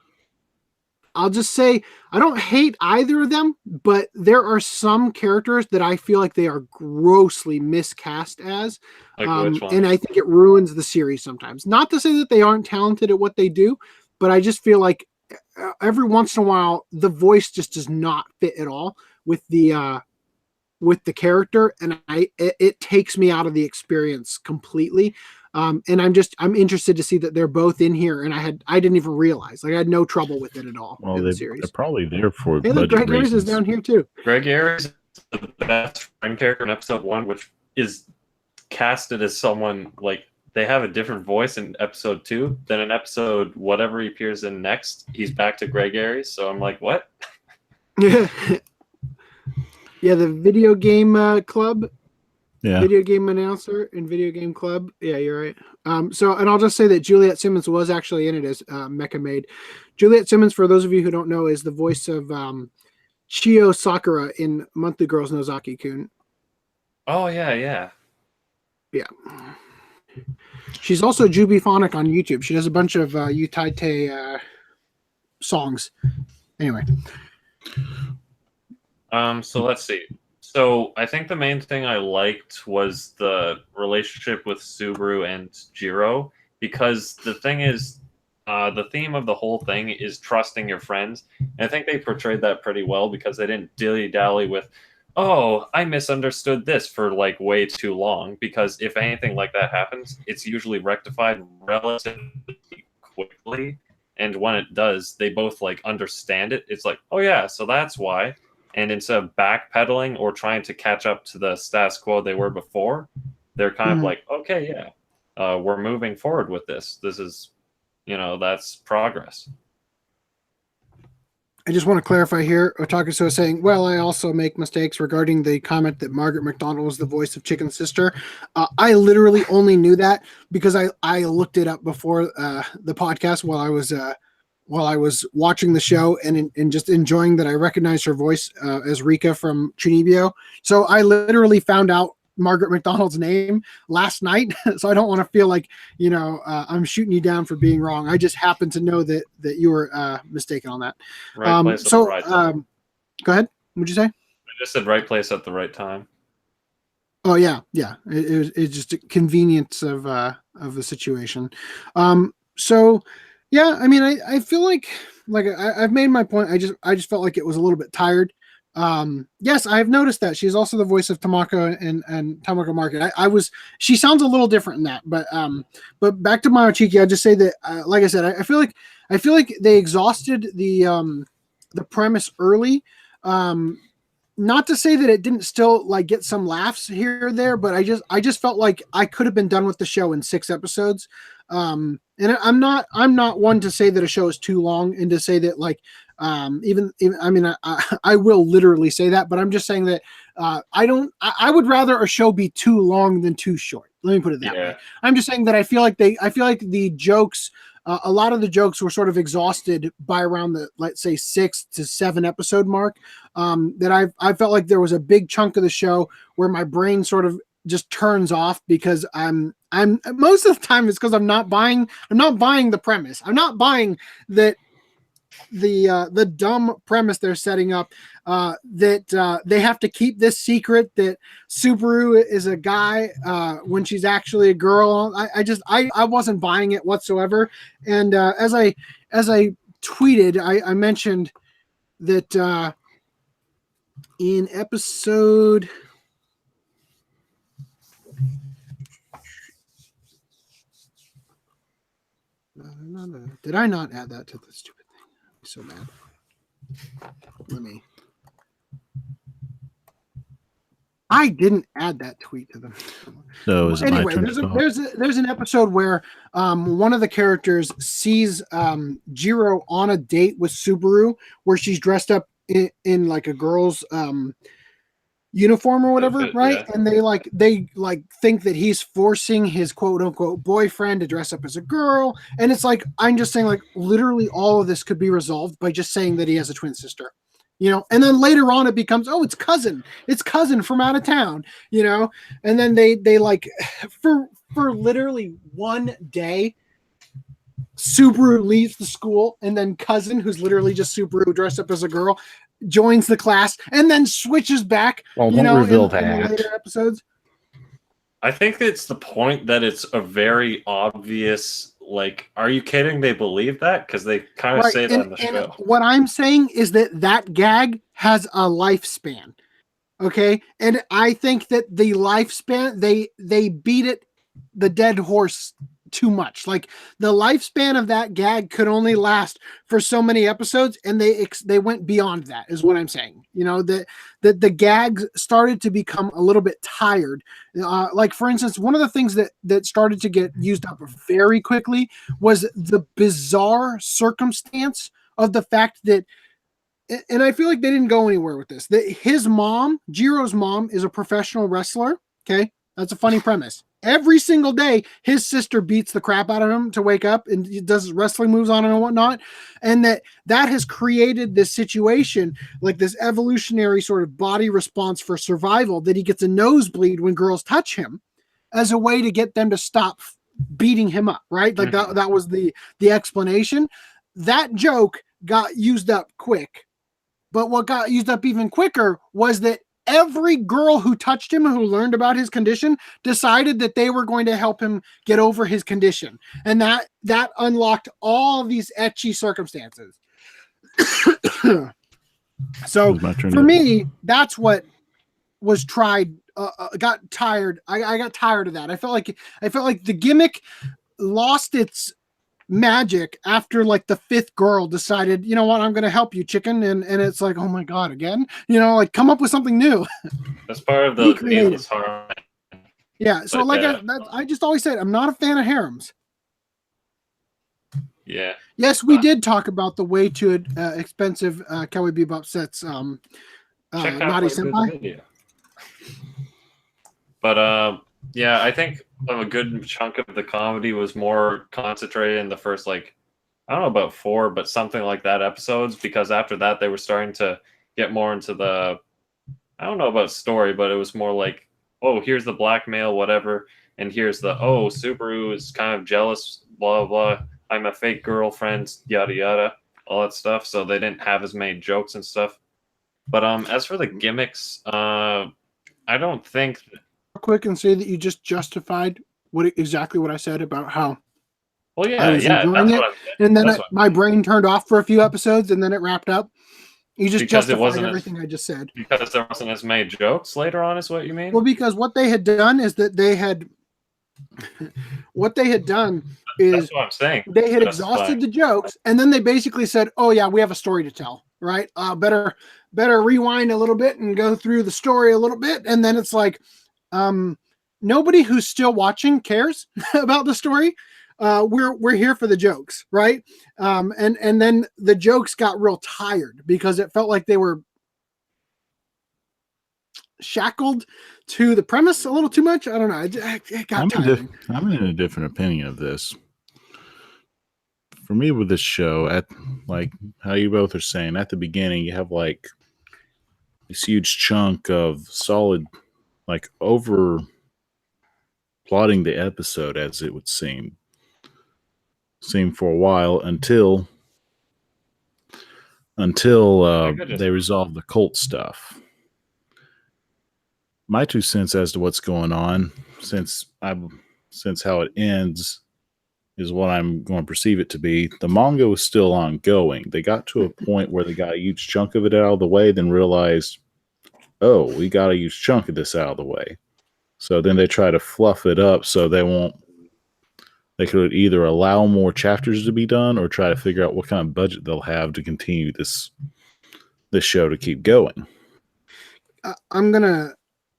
I'll just say I don't hate either of them, but there are some characters that I feel like they are grossly miscast as. Like which one? And I think it ruins the series sometimes. Not to say that they aren't talented at what they do, but I just feel like every once in a while the voice just does not fit at all with the with the character, and it takes me out of the experience completely. And I'm interested to see that they're both in here, and I didn't even realize. Like, I had no trouble with it at all. Well, in the they're series. probably there for Hey, look, budget Greg Ayres is reasons. down here too. Greg Ayres is the best friend character in episode 1, which is casted as someone like they have a different voice in episode 2 than in episode whatever he appears in next. He's back to Greg Ayres, so I'm like, what? Yeah, yeah. The video game club. Yeah. Video game announcer in video game club. Yeah, you're right. So, and I'll just say that Juliet Simmons was actually in it as Mecha Maid. Juliet Simmons, for those of you who don't know, is the voice of Chio Sakura in Monthly Girls Nozaki-kun. Oh yeah. Yeah. She's also Jubiphonic on YouTube. She does a bunch of Utaite songs. Anyway. So let's see. So I think the main thing I liked was the relationship with Subaru and Jiro, because the thing is, the theme of the whole thing is trusting your friends. And I think they portrayed that pretty well, because they didn't dilly-dally with, oh, I misunderstood this for like way too long, because if anything like that happens, it's usually rectified relatively quickly. And when it does, they both like understand it. It's like, oh yeah, so that's why. And instead of backpedaling or trying to catch up to the status quo they were before, they're kind of like, okay, yeah, we're moving forward with this. This is, that's progress. I just want to clarify here. Otakuso is saying, well, I also make mistakes regarding the comment that Margaret McDonald was the voice of Chicken Sister. I literally only knew that because I looked it up before the podcast while I was watching the show and just enjoying that I recognized her voice as Rika from Chunibyo. So I literally found out Margaret McDonald's name last night. So I don't want to feel like, I'm shooting you down for being wrong. I just happened to know that you were mistaken on that. Right place at the right time. Go ahead. What'd you say? I just said right place at the right time. Oh yeah. It's just a convenience of the situation. So yeah, I mean, I feel like I've made my point. I just felt like it was a little bit tired. Yes, I've noticed that she's also the voice of Tamako and Tamako Market. She sounds a little different in that, but back to Mayochiki, I'll just say that, like I said, I feel like they exhausted the premise early. Not to say that it didn't still like get some laughs here or there, but I just felt like I could have been done with the show in 6 episodes. And I'm not one to say that a show is too long and to say that like, even I mean, I will literally say that, but I'm just saying that, I would rather a show be too long than too short. Let me put it that way. I'm just saying that I feel like the jokes, a lot of the jokes were sort of exhausted by around the, let's say 6 to 7 episode mark. That I felt like there was a big chunk of the show where my brain sort of just turns off because I'm most of the time it's because I'm not buying the premise. I'm not buying that the dumb premise they're setting up, that they have to keep this secret that Subaru is a guy when she's actually a girl. I wasn't buying it whatsoever. And as I tweeted, I mentioned that in episode. Did I not add that to the stupid thing? I'm so mad. I didn't add that tweet to them. So is it anyway, my turn to talk? there's an episode where one of the characters sees Jiro on a date with Subaru where she's dressed up in like a girl's uniform or whatever, right? Yeah. And they think that he's forcing his quote unquote boyfriend to dress up as a girl. And it's like, I'm just saying, like, literally all of this could be resolved by just saying that he has a twin sister, and then later on it becomes, oh, it's cousin from out of town, and then they like for literally one day Subaru leaves the school, and then cousin, who's literally just Subaru dressed up as a girl, joins the class and then switches back. Well, don't reveal in that. later episodes. I think it's the point that it's a very obvious, like, are you kidding? They believe that? Because they kind of say that in the show. What I'm saying is that gag has a lifespan. Okay. And I think that the lifespan, they beat the dead horse too much. Like the lifespan of that gag could only last for so many episodes, and they went beyond that, is what I'm saying. You know, the gags started to become a little bit tired. Like for instance, one of the things that started to get used up very quickly was the bizarre circumstance of the fact that, and I feel like they didn't go anywhere with this, that his mom, Jiro's mom, is a professional wrestler. Okay. That's a funny premise. Every single day, his sister beats the crap out of him to wake up and he does wrestling moves on him and whatnot. And that has created this situation, like this evolutionary sort of body response for survival, that he gets a nosebleed when girls touch him as a way to get them to stop beating him up, right? Like that was the explanation. That joke got used up quick. But what got used up even quicker was that every girl who touched him, who learned about his condition, decided that they were going to help him get over his condition. And that unlocked all these ecchi circumstances. So for me, that's what was tried, got tired. I got tired of that. I felt like the gimmick lost its magic after like the fifth girl decided, you know what, I'm going to help you, chicken. And it's like, oh my God, again, you know, like come up with something new. That's part of the needless harm. Yeah. So I just always said, I'm not a fan of harems. Yeah. Yes, we did talk about the way too expensive Cowboy Bebop sets. Naughty Senpai. But yeah, I think a good chunk of the comedy was more concentrated in the first, like, I don't know about 4, but something like that episodes, because after that they were starting to get more into the, I don't know about story, but it was more like, oh, here's the blackmail, whatever, and here's the, oh, Subaru is kind of jealous, blah, blah, I'm a fake girlfriend, yada, yada, all that stuff, so they didn't have as many jokes and stuff. But as for the gimmicks, I don't think... Quick and say that you just justified exactly what I said about how I was enjoying it, and then my brain turned off for a few episodes, and then it wrapped up. You just justified everything I just said because there wasn't as many jokes later on, is what you mean? Well, because what they had done is that what they had done is that's what I'm saying. They had exhausted the jokes, and then they basically said, "Oh yeah, we have a story to tell, right? Better rewind a little bit and go through the story a little bit," and then it's like. Nobody who's still watching cares about the story. We're here for the jokes, right? And then the jokes got real tired because it felt like they were shackled to the premise a little too much. I don't know. It got tiring. I'm in a different opinion of this. For me, with this show, at like how you both are saying, at the beginning, you have like this huge chunk of solid. Like over plotting the episode, as it would seem for a while until they resolve the cult stuff. My 2 cents as to what's going on, since how it ends is what I'm going to perceive it to be. The manga was still ongoing. They got to a point where they got a huge chunk of it out of the way, then realized, oh, we got a huge chunk of this out of the way. So then they try to fluff it up so they could either allow more chapters to be done or try to figure out what kind of budget they'll have to continue this show to keep going. I'm going to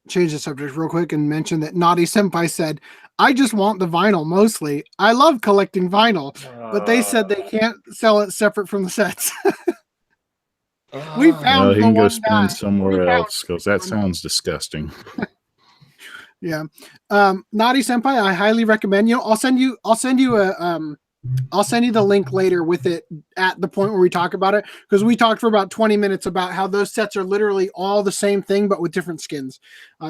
change the subject real quick and mention that Naughty Senpai said, I just want the vinyl mostly. I love collecting vinyl, but they said they can't sell it separate from the sets. We found he can go spend somewhere else because that sounds disgusting. Yeah. Naughty Senpai, I highly recommend you. I'll send you the link later with it at the point where we talk about it, because we talked for about 20 minutes about how those sets are literally all the same thing but with different skins.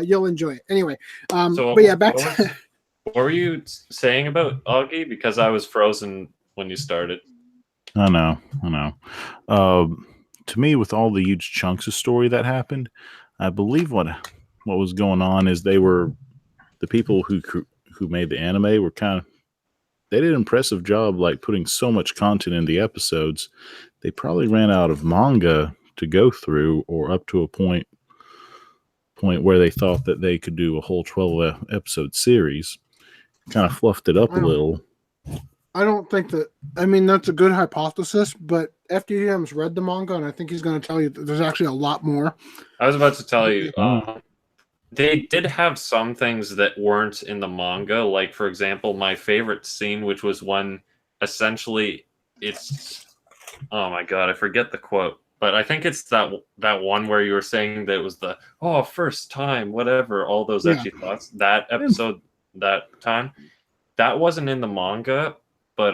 You'll enjoy it. Anyway, but yeah, back to what were you saying about Augie? Because I was frozen when you started. I know. To me, with all the huge chunks of story that happened, I believe what was going on is the people who made the anime were they did an impressive job, like putting so much content in the episodes. They probably ran out of manga to go through, or up to a point point where they thought that they could do a whole 12 episode series. Kind of fluffed it up a little. I don't think that. I mean, that's a good hypothesis, but FDDM's read the manga, and I think he's going to tell you that there's actually a lot more. I was about to tell you, they did have some things that weren't in the manga. Like, for example, my favorite scene, which was one essentially, it's, oh my god, I forget the quote, but I think it's that one where you were saying that it was the first time, whatever, all those ecchi thoughts. That episode, that time, that wasn't in the manga, but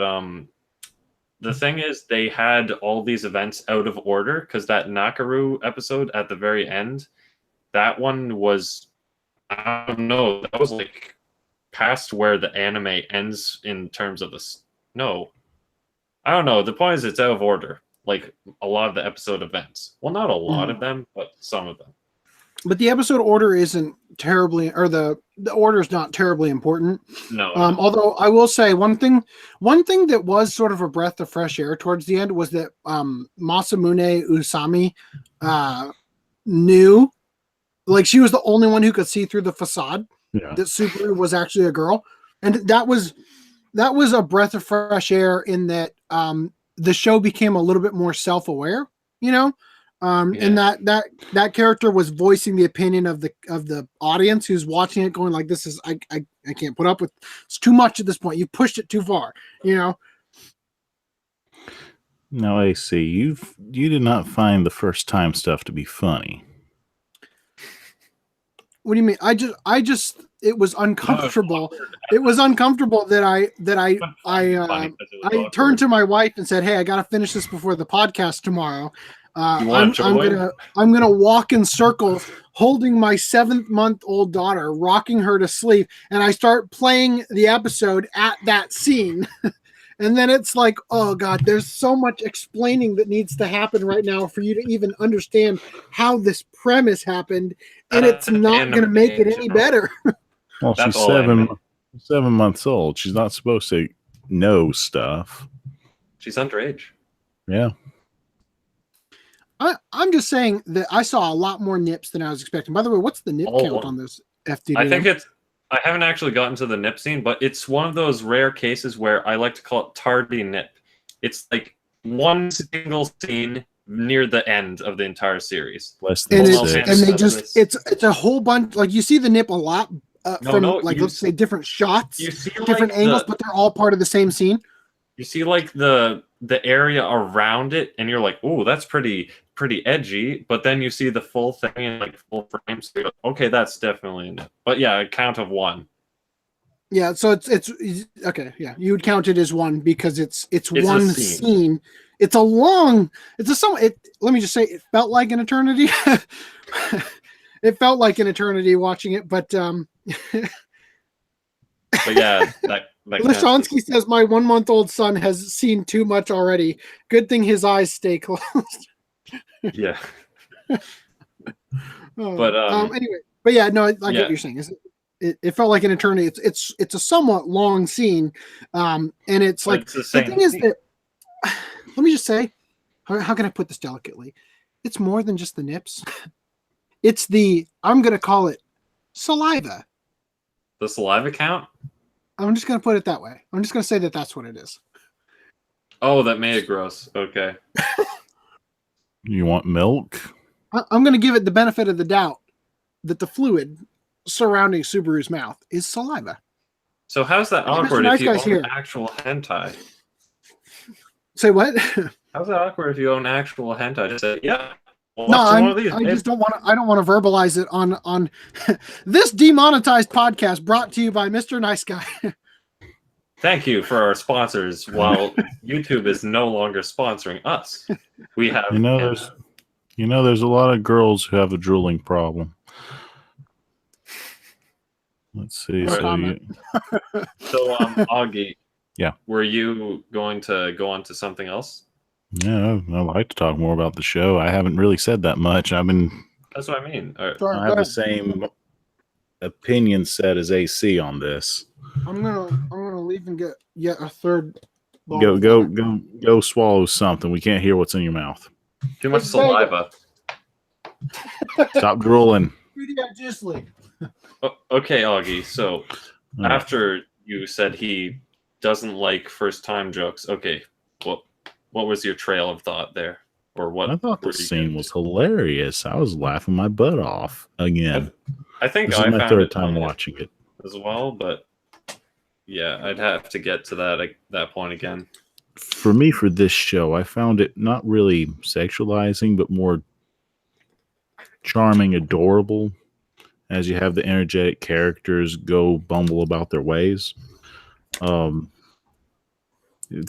the thing is, they had all these events out of order because that Nakaru episode at the very end, that one was, I don't know, that was like past where the anime ends in terms of no, I don't know. The point is, it's out of order. Like a lot of the episode events. Well, not a lot of them, but some of them. But the episode order isn't terribly, or the order is not terribly important. No. Although I will say one thing that was sort of a breath of fresh air towards the end was that Masamune Usami knew, like, she was the only one who could see through the facade that Subaru was actually a girl, and that was a breath of fresh air in that the show became a little bit more self-aware, you know. And that character was voicing the opinion of the audience who's watching it, going like, "This is I can't put up with. It's too much at this point. You pushed it too far." You know. No, AC, you did not find the first time stuff to be funny. What do you mean? I just it was uncomfortable. It was uncomfortable that I turned to my wife and said, "Hey, I got to finish this before the podcast tomorrow." I'm gonna walk in circles holding my 7-month-old daughter, rocking her to sleep, and I start playing the episode at that scene. And then it's like, oh god, there's so much explaining that needs to happen right now for you to even understand how this premise happened, and it's not gonna make it any better. Well, she's 7 months old. She's not supposed to know stuff. She's underage. Yeah. I'm just saying that I saw a lot more nips than I was expecting. By the way, what's the nip count on this FDD? I think I haven't actually gotten to the nip scene, but it's one of those rare cases where I like to call it tardy nip. It's like one single scene near the end of the entire series. Less than it's a whole bunch. Like, you see the nip a lot let's say different shots, different angles, but they're all part of the same scene. You see like the area around it, and you're like, "Oh, that's pretty edgy." But then you see the full thing in like full frame, so you're like, "Okay, that's definitely in it." But yeah, a count of one. Yeah, so it's okay. Yeah, you would count it as one because it's one scene. It's a long. Let me just say, it felt like an eternity. It felt like an eternity watching it, but But yeah, that Lashonsky says my 1-month-old son has seen too much already. Good thing his eyes stay closed. Yeah. But anyway, but yeah, no, I get what you're saying. It felt like an eternity. It's a somewhat long scene, and it's like the thing is that. Let me just say, how can I put this delicately? It's more than just the nips. It's I'm going to call it saliva. The saliva count? I'm just going to put it that way. I'm just going to say that that's what it is. Oh, that made it gross. Okay. You want milk? I'm going to give it the benefit of the doubt that the fluid surrounding Subaru's mouth is saliva. So how's that awkward if you own actual hentai? Say what? How's that awkward if you own actual hentai? Just say, yeah. Well, no, I just don't want to. I don't want to verbalize it on this demonetized podcast brought to you by Mr. Nice Guy. Thank you for our sponsors. While YouTube is no longer sponsoring us, we have. There's a lot of girls who have a drooling problem. Let's see. Right. So, Augie. Yeah. Were you going to go on to something else? Yeah, I'd like to talk more about the show. I haven't really said that much. That's what I mean. Right. I have the same opinion set as AC on this. I'm gonna leave and get yet a third. Go swallow something. We can't hear what's in your mouth. Too much saliva. Stop drooling. Okay, Augie. So All right. after you said he doesn't like first time jokes, okay, what was your trail of thought there, or what? I thought were the you scene getting was to? hilarious. I was laughing my butt off again. I think This is I my found third it time funny watching it. as well, but yeah, I'd have to get to that point again. For me, for this show, I found it not really sexualizing, but more charming, adorable, as you have the energetic characters go bumble about their ways. The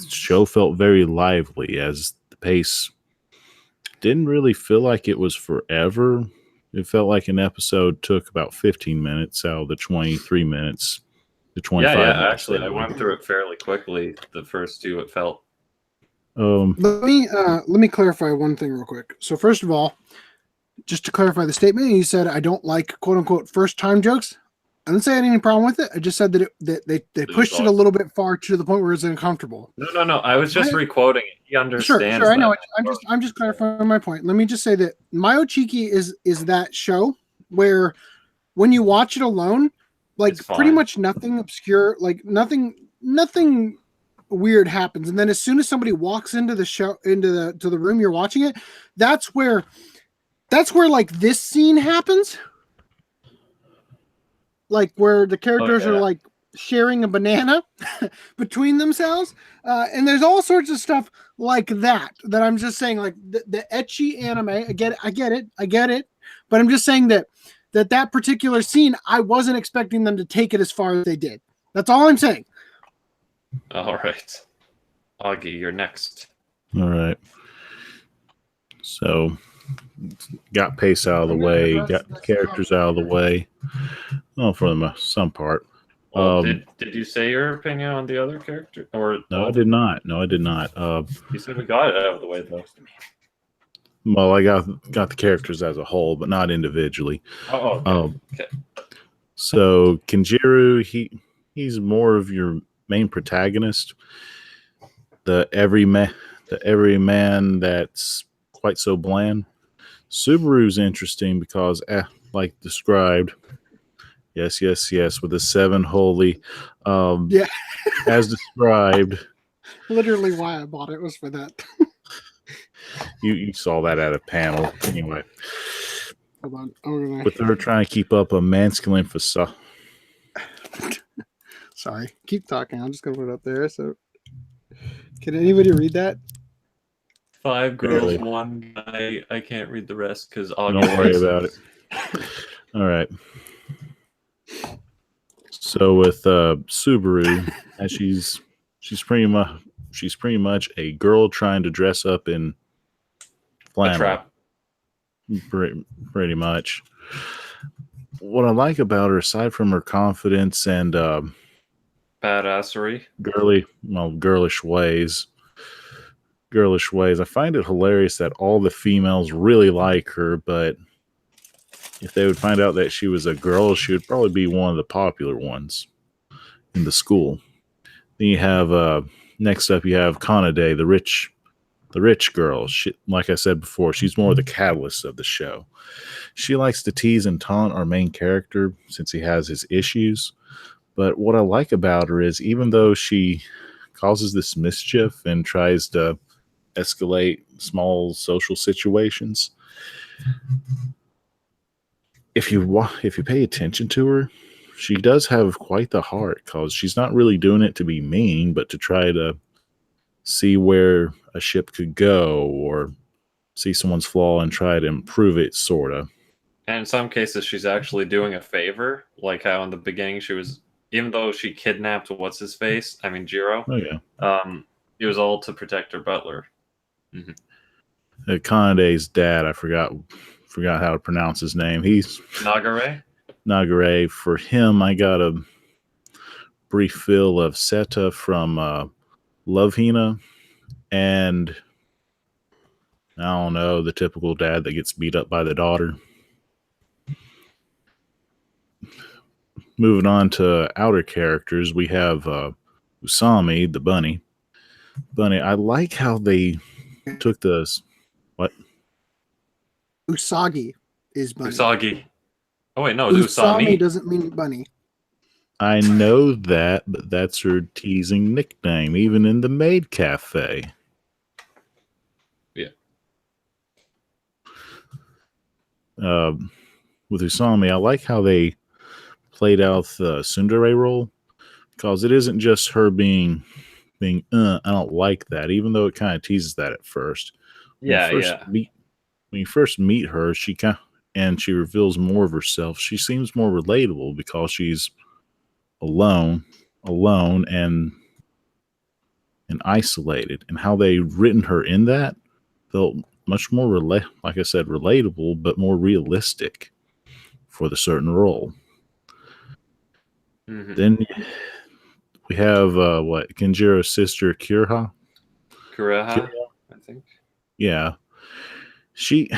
show felt very lively as the pace didn't really feel like it was forever. It felt like an episode took about 15 minutes out of the 23 minutes, the 25 Yeah. minutes. Actually, I went through it fairly quickly. The first two, it felt. Let me clarify one thing real quick. So first of all, just to clarify the statement, you said I don't like quote unquote first time jokes. I didn't say I had any problem with it. I just said that they pushed it a little bit far to the point where it's uncomfortable. No. I was just requoting it. He understands. Sure. I know. That. I'm just clarifying my point. Let me just say that Mayochiki is that show where when you watch it alone, like pretty much nothing obscure, like nothing weird happens, and then as soon as somebody walks into the show, to the room you're watching it, that's where like this scene happens. Like where the characters are like sharing a banana between themselves, and there's all sorts of stuff like that I'm just saying, like the ecchi anime. I get it, but I'm just saying that particular scene, I wasn't expecting them to take it as far as they did. That's all I'm saying. All right, Augie, you're next. All right. So, got pace out of the way, got the characters out of the way. Well, for some part. Well, did you say your opinion on the other character? Or no, I did not. You said we got it out of the way, though. Well, I got the characters as a whole, but not individually. Okay. So Kenjiro, he's more of your main protagonist. The everyman that's quite so bland. Subaru's interesting because, like described, yes, with the seven holy, as described. Literally, why I bought it was for that. You saw that at a panel anyway. Hold on, with her trying to keep up a masculine facade. Sorry, keep talking. I'm just gonna put it up there. So, can anybody read that? 5 girls, 1 guy. I can't read the rest because don't worry about it. All right. So with Subaru, and she's pretty much a girl trying to dress up in flannel. A trap. Pretty much. What I like about her, aside from her confidence and badassery, girlish ways, I find it hilarious that all the females really like her, but if they would find out that she was a girl, she would probably be one of the popular ones in the school. Then you have next up you have Kanade, the rich girl. She, like I said before, she's more the catalyst of the show. She likes to tease and taunt our main character since he has his issues. But what I like about her is, even though she causes this mischief and tries to escalate small social situations, if you pay attention to her, she does have quite the heart, because she's not really doing it to be mean, but to try to see where a ship could go or see someone's flaw and try to improve it, sort of. And in some cases, she's actually doing a favor, like how in the beginning she was, even though she kidnapped Jiro. Oh yeah. It was all to protect her butler. Mm-hmm. Kanade's dad, I forgot how to pronounce his name. He's Nagare. For him, I got a brief feel of Seta from Love Hina, and I don't know, the typical dad that gets beat up by the daughter. Moving on to outer characters, we have Usami, the bunny. I like how they took this. What? Usagi is bunny. Usagi. Oh wait, no, Usami. doesn't mean bunny. I know that, but that's her teasing nickname, even in the maid cafe. Yeah. With Usami, I like how they played out the tsundere role, because it isn't just her being I don't like that, even though it kind of teases that at first. When you first meet her, she reveals more of herself. She seems more relatable because she's alone and isolated, and how they written her in that felt much more like I said, relatable, but more realistic for the certain role. Mm-hmm. Then we have Kenjiro's sister Kureha, I think. Yeah, she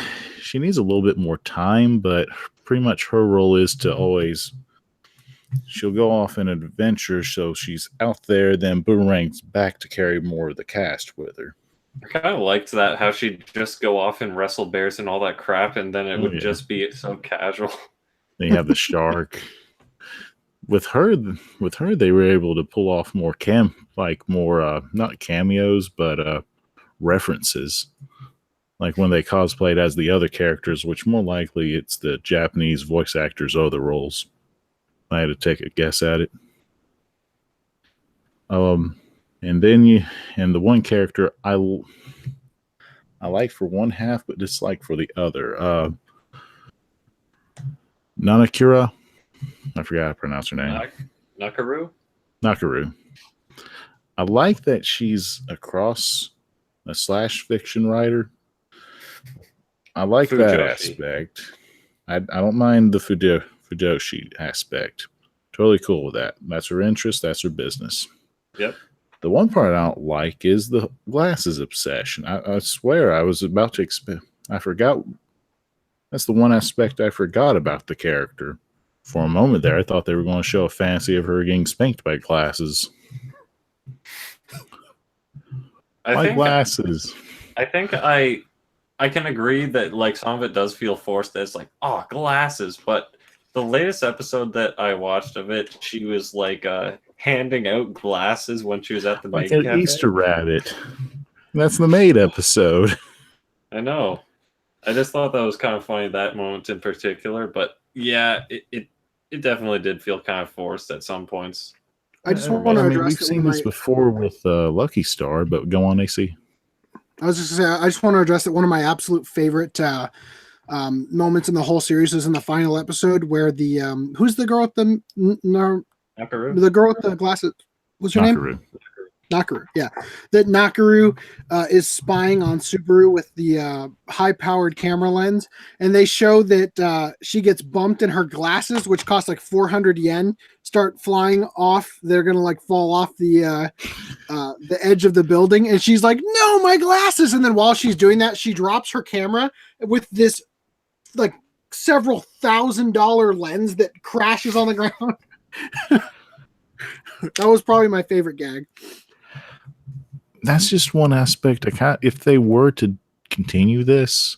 needs a little bit more time, but pretty much her role is to always, she'll go off in an adventure, so she's out there, then boomerangs back to carry more of the cast with her. I kind of liked that, how she'd just go off and wrestle bears and all that crap, and then it would just be so casual. Then you have the shark. With her, they were able to pull off more not cameos, but references. Like when they cosplayed as the other characters, which more likely it's the Japanese voice actors' other roles. I had to take a guess at it. And then the one character I like for one half, but dislike for the other. Nanakura. I forgot how to pronounce her name. Nakaru. I like that she's a slash fiction writer. I like that aspect. I don't mind the Fujoshi aspect. Totally cool with that. That's her interest. That's her business. Yep. The one part I don't like is the glasses obsession. I swear I was about to I forgot. That's the one aspect I forgot about the character. For a moment there, I thought they were going to show a fantasy of her getting spanked by glasses. Glasses. I think I can agree that like some of it does feel forced. That it's like, oh, glasses. But the latest episode that I watched of it, she was like handing out glasses when she was at the like maid an cafe. Easter rabbit. That's the maid episode. I know. I just thought that was kind of funny, that moment in particular. But yeah, it definitely did feel kind of forced at some points. I just want to address. We've seen this before with Lucky Star, but go on, AC. I was just saying, I just want to address that one of my absolute favorite moments in the whole series is in the final episode where the who's the girl with the Nakaru? The girl with the glasses. What's her name? Nakaru. Yeah, that Nakaru is spying on Subaru with the high-powered camera lens, and they show that she gets bumped and her glasses, which cost like 400 yen, start flying off. They're gonna like fall off the edge of the building, and she's like, "No, my glasses!" And then while she's doing that, she drops her camera with this like several $1,000 lens that crashes on the ground. That was probably my favorite gag. That's just one aspect. If they were to continue this,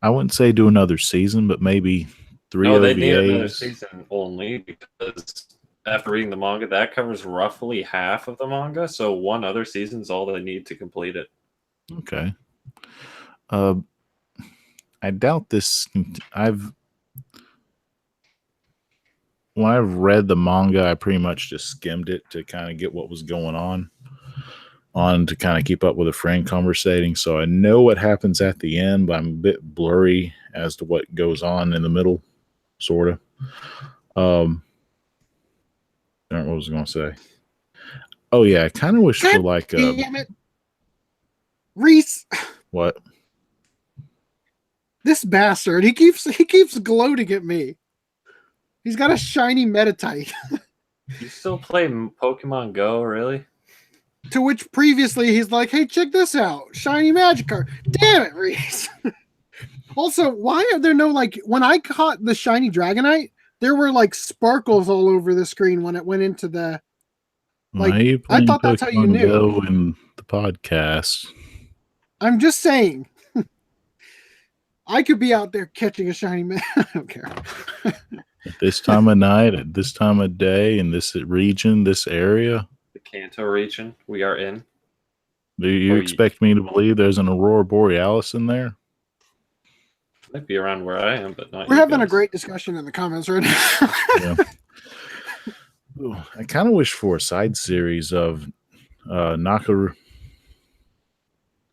I wouldn't say do another season, but maybe 3 OVAs. They need another season only because after reading the manga, that covers roughly half of the manga. So one other season is all they need to complete it. Okay. I doubt this. When I've read the manga, I pretty much just skimmed it to kind of get what was going on to kind of keep up with a friend conversating. So I know what happens at the end, but I'm a bit blurry as to what goes on in the middle, sort of. What was I going to say? Oh yeah, I kind of wish for like damn it. Reese. What? This bastard, he keeps gloating at me. He's got a shiny Metatite. You still play Pokemon Go, really? To which previously he's like, "Hey, check this out, shiny magic card." Damn it, Reese. Also, why are there no like? When I caught the shiny Dragonite, there were like sparkles all over the screen when it went into the. Like, I thought that's how you knew. Go in the podcast. I'm just saying. I could be out there catching a shiny man. I don't care. At this time of night, at this time of day, in this region, this area. The Kanto region we are in. Do you expect me to believe there's an Aurora Borealis in there? Might be around where I am, but not. We're having a great discussion in the comments right now. Yeah. Ooh, I kind of wish for a side series of Nakaru.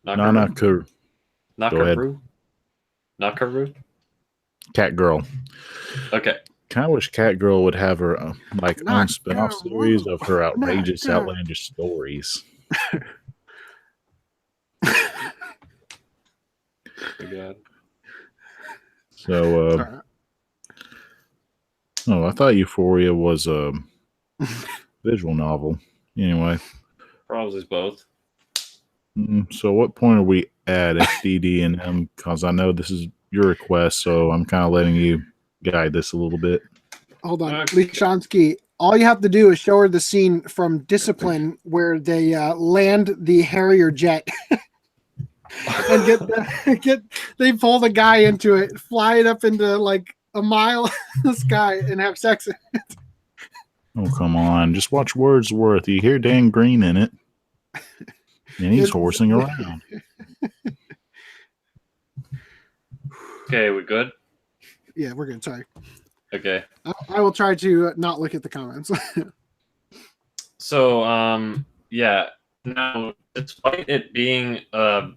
Go ahead. Nakaru? Catgirl. Okay. Kind of wish Catgirl would have her own spin-off series of her outrageous, outlandish stories. Oh, God. So, I thought Euphoria was a visual novel. Anyway. Probably both. So what point are we at Sdd&M? Because I know this is your request, so I'm kind of letting you guide this a little bit. Hold on. Lishansky, all you have to do is show her the scene from Discipline where they land the Harrier jet and they pull the guy into it, fly it up into like a mile in the sky and have sex. Oh, come on. Just watch Wordsworth. You hear Dan Green in it. And he's horsing around. Okay, we good? Yeah, we're good. Sorry. Okay. I will try to not look at the comments. So, yeah. Now, despite it being a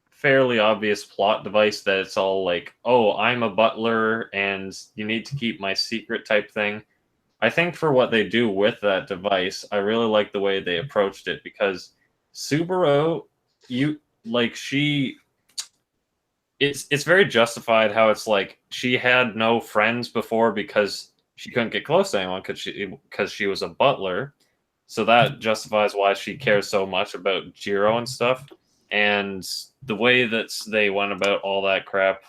fairly obvious plot device that it's all like, oh, I'm a butler and you need to keep my secret type thing, I think for what they do with that device, I really like the way they approached it because Subaru, it's very justified how it's like she had no friends before because she couldn't get close to anyone because she was a butler. So that justifies why she cares so much about Jiro and stuff. And the way that they went about all that crap,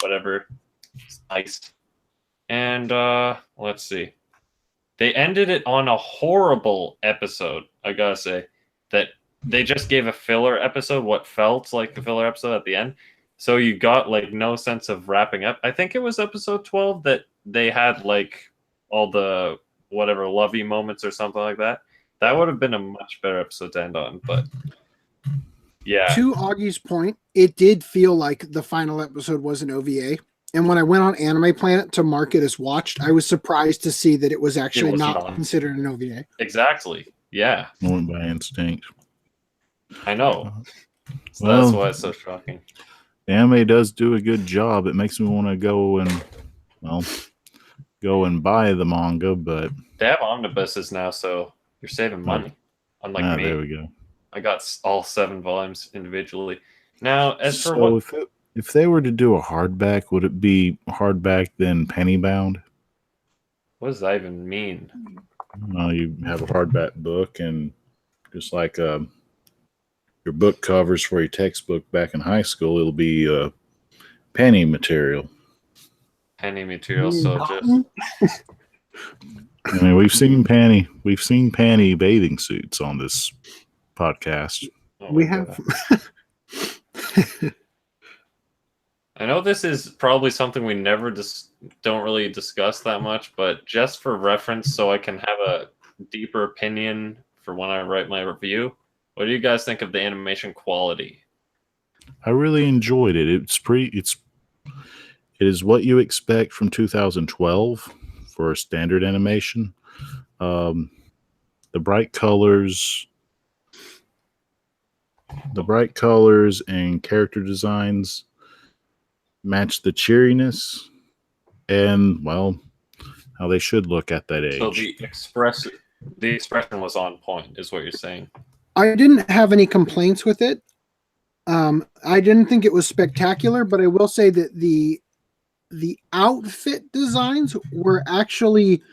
whatever, it's nice. And let's see. They ended it on a horrible episode, I gotta say. That they just gave a filler episode, what felt like the filler episode at the end. So you got like no sense of wrapping up. I think it was episode 12 that they had like all the whatever lovey moments or something like that. That would have been a much better episode to end on, but yeah. To Augie's point, it did feel like the final episode was an OVA. And when I went on Anime Planet to mark it as watched, I was surprised to see that it was actually not considered an OVA. Exactly. Yeah. I went by instinct. I know. So that's why it's so shocking. The anime does do a good job. It makes me want to go and buy the manga, but they have omnibuses now, so you're saving money. Unlike me. There we go. I got all 7 volumes individually. Now, as for if they were to do a hardback, would it be hardback then penny bound? What does that even mean? You have a hardback book, and just like your book covers for your textbook back in high school, it'll be penny material. Penny material, so just. I mean, we've seen panty bathing suits on this podcast. We have. I know this is probably something we never don't really discuss that much, but just for reference, so I can have a deeper opinion for when I write my review. What do you guys think of the animation quality? I really enjoyed it. It is what you expect from 2012 for a standard animation. The bright colors and character designs match the cheeriness and, well, how they should look at that age. So the expression was on point, is what you're saying. I didn't have any complaints with it. I didn't think it was spectacular, but I will say that the outfit designs were actually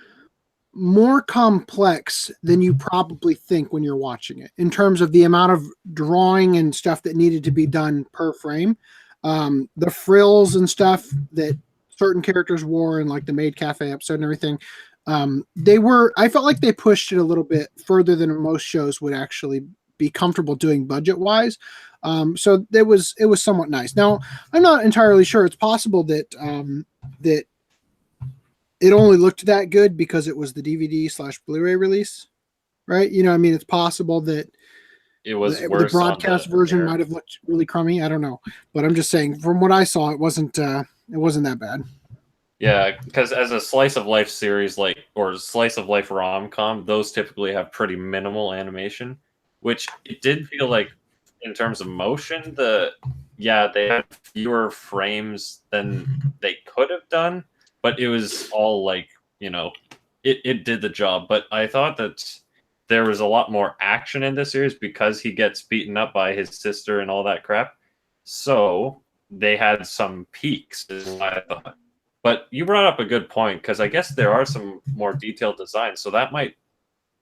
more complex than you probably think when you're watching it, in terms of the amount of drawing and stuff that needed to be done per frame. The frills and stuff that certain characters wore in like the Maid Cafe episode and everything. I felt like they pushed it a little bit further than most shows would actually be comfortable doing budget wise. So it was somewhat nice. Now, I'm not entirely sure. It's possible that it only looked that good because it was the DVD/Blu-ray release, right? You know, I mean, it's possible that It was the worse. broadcast on the version air. might have looked really crummy. I don't know, but I'm just saying from what I saw, it wasn't that bad. Yeah, because as a slice of life series, or slice of life rom-com, those typically have pretty minimal animation, which it did feel like in terms of motion, they had fewer frames than they could have done, but it was all like, it did the job. But I thought that there was a lot more action in this series because he gets beaten up by his sister and all that crap. So they had some peaks, is what I thought. But you brought up a good point, because I guess there are some more detailed designs, so that might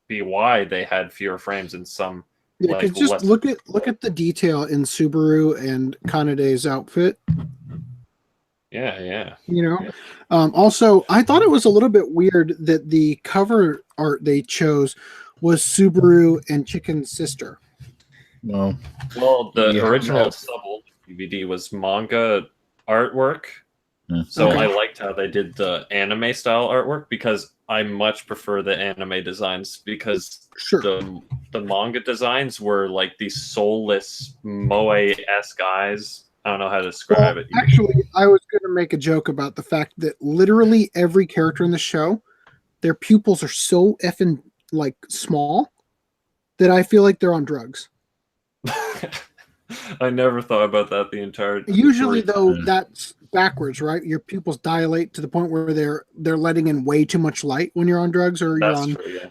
be why they had fewer frames in some. Yeah, because just look at the detail in Subaru and Kanade's outfit. Yeah. You know, also I thought it was a little bit weird that the cover art they chose was Subaru and Chicken's sister. Well, the original Subble DVD was manga artwork. So I liked how they did the anime style artwork, because I much prefer the anime designs, because the manga designs were like these soulless moe-esque eyes. I don't know how to describe it. Actually, I was going to make a joke about the fact that literally every character in the show, their pupils are so effing like small that I feel like they're on drugs. I never thought about that the entire. Usually, though, that's backwards, right? Your pupils dilate to the point where they're letting in way too much light when you're on drugs, or you're on. True, yeah.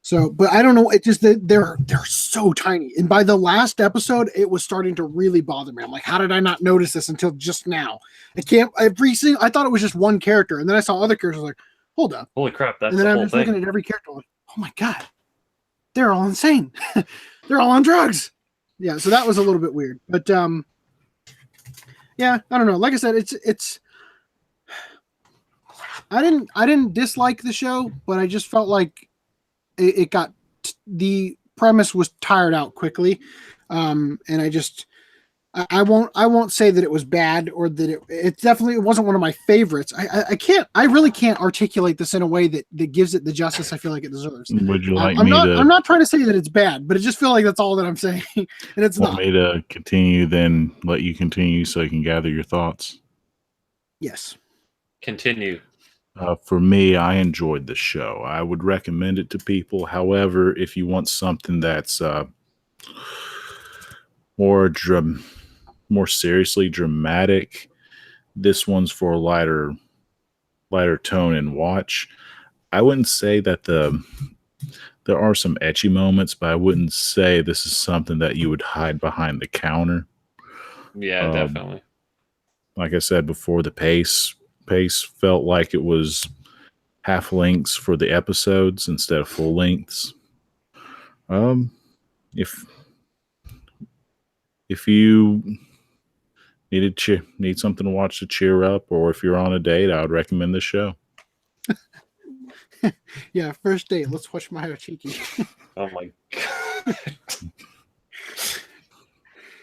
So, but I don't know. It just they're so tiny, and by the last episode, it was starting to really bother me. I'm like, how did I not notice this until just now? I thought it was just one character, and then I saw other characters. I was like, hold up, holy crap! That's and then the I'm whole just thing. looking at every character, like, oh my god, they're all insane. They're all on drugs. Yeah, so that was a little bit weird, but yeah, I don't know. Like I said, it's. I didn't dislike the show, but I just felt like it got the premise was tired out quickly, and I won't say that it was bad or that it definitely wasn't one of my favorites. I really can't articulate this in a way that gives it the justice I feel like it deserves. Would you like I'm not trying to say that it's bad, but it just feels like that's all that I'm saying, and it's not. Want me to continue? Then let you continue so you can gather your thoughts. Yes. Continue. For me, I enjoyed the show. I would recommend it to people. However, if you want something that's more seriously dramatic, this one's for a lighter tone and watch. I wouldn't say that there are some ecchi moments, but I wouldn't say this is something that you would hide behind the counter. Yeah, definitely. Like I said before, the pace felt like it was half lengths for the episodes instead of full lengths. If you need something to watch to cheer up, or if you're on a date, I would recommend this show. Yeah, first date. Let's watch Mayo Chiki. Oh my god.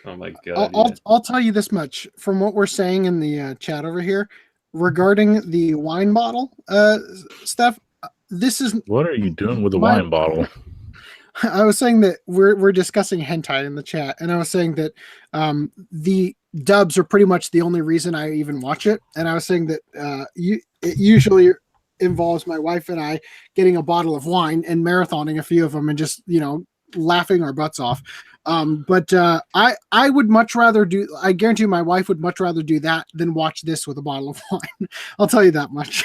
Oh my god. I'll tell you this much from what we're saying in the chat over here regarding the wine bottle stuff. What are you doing with the wine bottle? I was saying that we're discussing hentai in the chat, and I was saying that the dubs are pretty much the only reason I even watch it. And I was saying that it usually involves my wife and I getting a bottle of wine and marathoning a few of them and just laughing our butts off. But I would much rather I guarantee my wife would much rather do that than watch this with a bottle of wine. I'll tell you that much.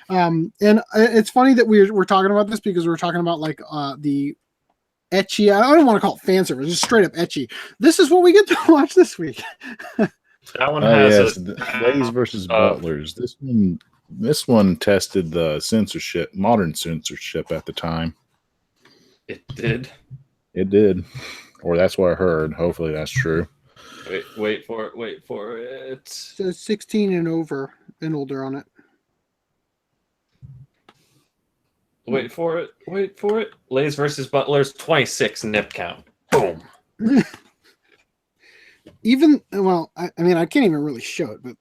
And it's funny that we're talking about this because we're talking about like the ecchi. I don't want to call it fan service, just straight up ecchi. This is what we get to watch this week. That one has Ladies versus Butlers. This one tested the censorship, modern censorship at the time. It did. It did, or that's what I heard. Hopefully, that's true. Wait for it. It says 16 and over and older on it. Wait for it. Ladies versus Butlers, 26 nip count. Boom. even well, I mean, I can't even really show it, but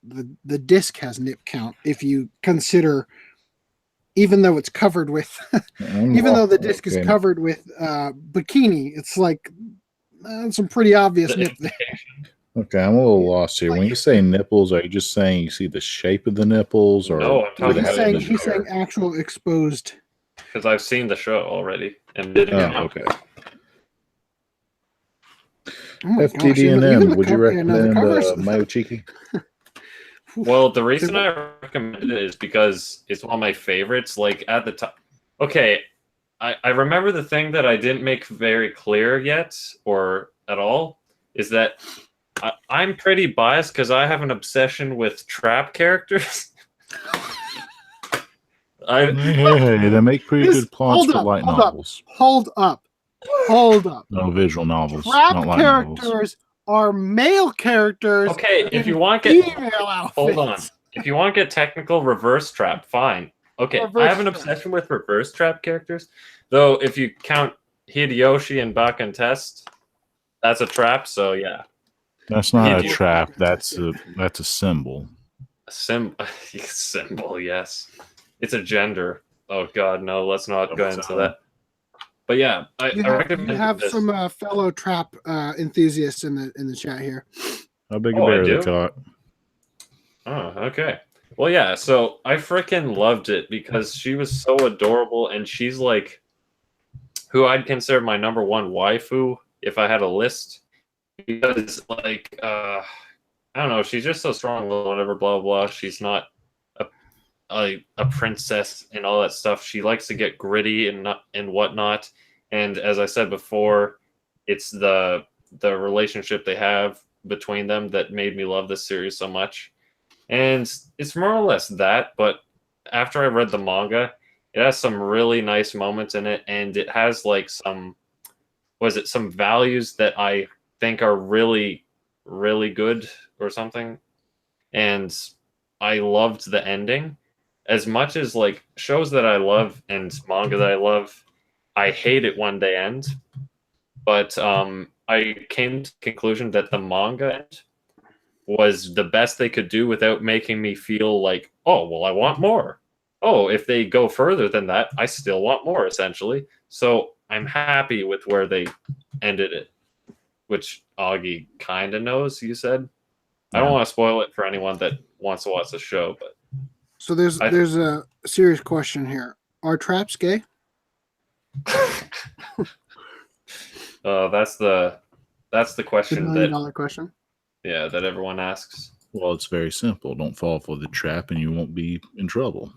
the disc has nip count if you consider, even though it's covered with, even though the disc is covered with bikini, it's like some pretty obvious nip there. Okay, I'm a little lost here. When you say nipples, are you just saying you see the shape of the nipples, or No, I'm talking he's saying actual exposed. Because I've seen the show already and didn't count. Okay. Oh my gosh, FTD&M, would you cover- recommend covers- Mayochiki? Well, the reason I recommend it is because it's one of my favorites. Like at the time, okay, I remember the thing that I didn't make very clear yet or at all is that I'm pretty biased because I have an obsession with trap characters. Hey, they make pretty good plots for light novels. Hold up. No visual novels. Trap not light characters novels. are male characters. Okay, if you want to get female outfits. hold on, if you want to get technical, reverse trap, fine. Okay, I have an obsession with reverse trap characters, though. If you count Hideyoshi and Bakken Test, that's a trap. So yeah, that's not a trap. That's a symbol. A symbol, yes. It's a gender. Oh God, no! Let's not go into that. But yeah, I recommend. You have some fellow trap enthusiasts in the chat here. How big a bear they caught? Oh, okay. Well, yeah. So I freaking loved it because she was so adorable, and she's like, who I'd consider my number one waifu if I had a list. Because like, I don't know, she's just so strong. Whatever, blah blah. She's not a princess and all that stuff. She likes to get gritty and whatnot. And as I said before, it's the relationship they have between them that made me love this series so much. And it's more or less that, but after I read the manga, it has some really nice moments in it, and it has like some values that I think are really, really good or something. And I loved the ending. As much as like shows that I love and manga that I love, I hate it when they end. But I came to the conclusion that the manga end was the best they could do without making me feel like, oh, well, I want more. Oh, if they go further than that, I still want more, essentially. So I'm happy with where they ended it, which Augie kind of knows, you said. I don't want to spoil it for anyone that wants to watch the show, but so there's a serious question here. Are traps gay? That's the question. $1 million question. Yeah, that everyone asks. Well, it's very simple. Don't fall for the trap, and you won't be in trouble.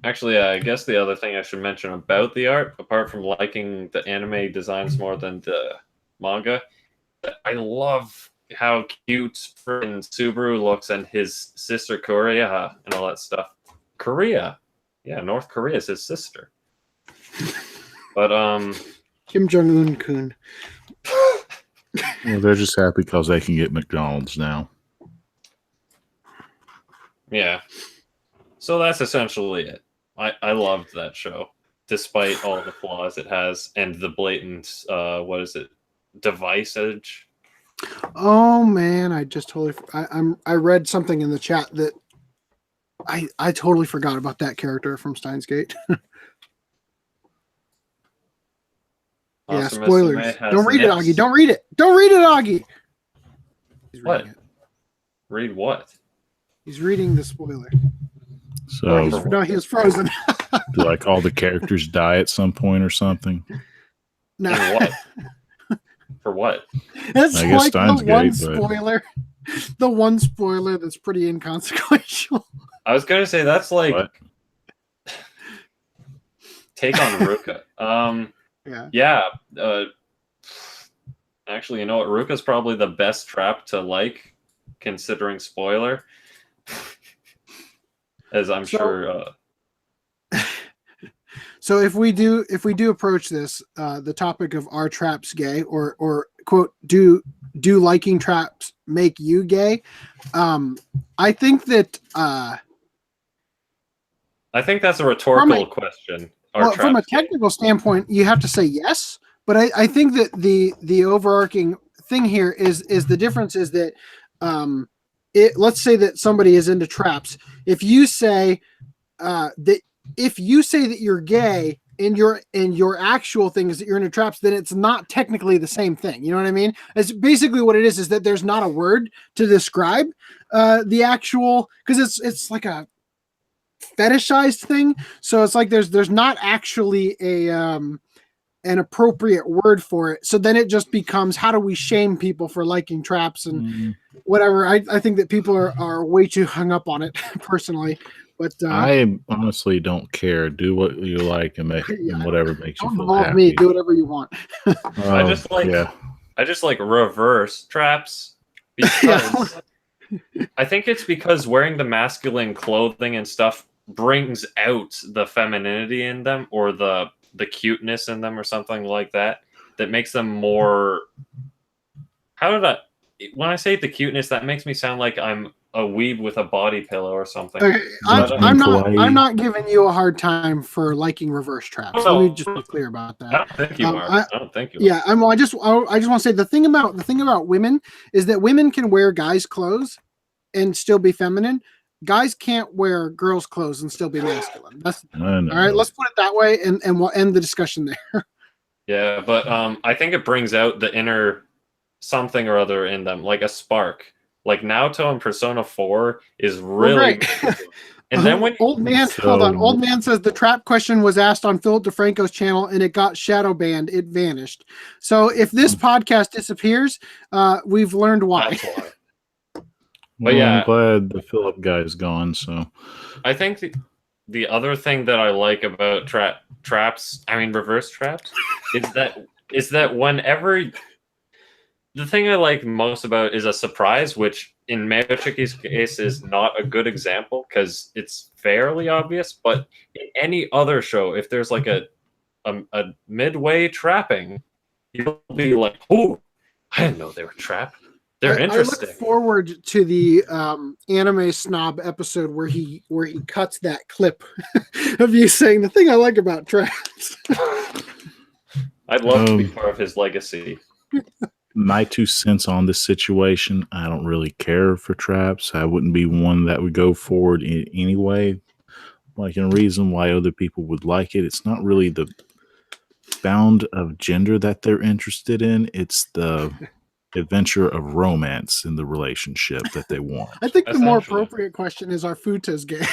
Actually, I guess the other thing I should mention about the art, apart from liking the anime designs more than the manga, I love how cute freaking Subaru looks and his sister Korea and all that stuff. Korea. Yeah, North Korea is his sister. But Kim Jong-un kun. Well, they're just happy because they can get McDonald's now. Yeah. So that's essentially it. I loved that show, despite all the flaws it has and the blatant device edge. Oh man, I just totally I read something in the chat that I totally forgot about that character from Steins Gate. Yeah, spoilers. Don't read it, Augie. Don't read it. Don't read it, Augie. What? Read what? He's reading the spoiler. So no, he was frozen. Do like all the characters die at some point or something? No. What? For what? That's I guess like Steins the one Gate, spoiler. The one spoiler that's pretty inconsequential. I was gonna say that's like What? take on Ruka. Yeah. Actually, you know what? Ruka's probably the best trap to like, considering spoiler. As I'm sure. So if we do approach this, the topic of are traps gay or quote do liking traps make you gay? I think that I think that's a rhetorical question. From a technical standpoint, you have to say yes, but I think that the overarching thing here is the difference is that let's say that somebody is into traps. If you say that you're gay and your actual thing is that you're into traps, then it's not technically the same thing. You know what I mean? It's basically what it is that there's not a word to describe the actual, because it's like a fetishized thing. So it's like there's not actually an appropriate word for it. So then it just becomes, how do we shame people for liking traps and whatever. I think that people are way too hung up on it personally. But I honestly don't care. Do what you like and make and whatever makes you feel happy. Me. Do whatever you want. I just like reverse traps because I think it's because wearing the masculine clothing and stuff brings out the femininity in them, or the cuteness in them, or something like that makes them more. When I say the cuteness, that makes me sound like I'm a weeb with a body pillow or something. Okay, I'm not giving you a hard time for liking reverse traps. Let me just be clear about that. I don't think you are. I don't think you are. Yeah, I just want to say the thing about women is that women can wear guys' clothes and still be feminine. Guys can't wear girls' clothes and still be masculine. All right. Let's put it that way, and we'll end the discussion there. Yeah, but I think it brings out the inner something or other in them, like a spark. Like Naruto in Persona 4 is really good. And then when Old Man says the trap question was asked on Philip DeFranco's channel and it got shadow banned. It vanished. So if this podcast disappears, we've learned why. That's why. Well, yeah, I'm glad the Philip guy is gone. So I think the other thing that I like about reverse traps, is that whenever. The thing I like most about it is a surprise, which in Miyochiki's case is not a good example because it's fairly obvious. But in any other show, if there's like a midway trapping, you'll be like, "Oh, I didn't know they were trapped. They're interesting." I look forward to the Anime Snob episode where he cuts that clip of you saying the thing I like about traps. I'd love to be part of his legacy. My 2 cents on this situation, I don't really care for traps. I wouldn't be one that would go forward in any way. Like, a reason why other people would like it, it's not really the bound of gender that they're interested in. It's the adventure of romance in the relationship that they want. I think the more appropriate question is, are futas gay?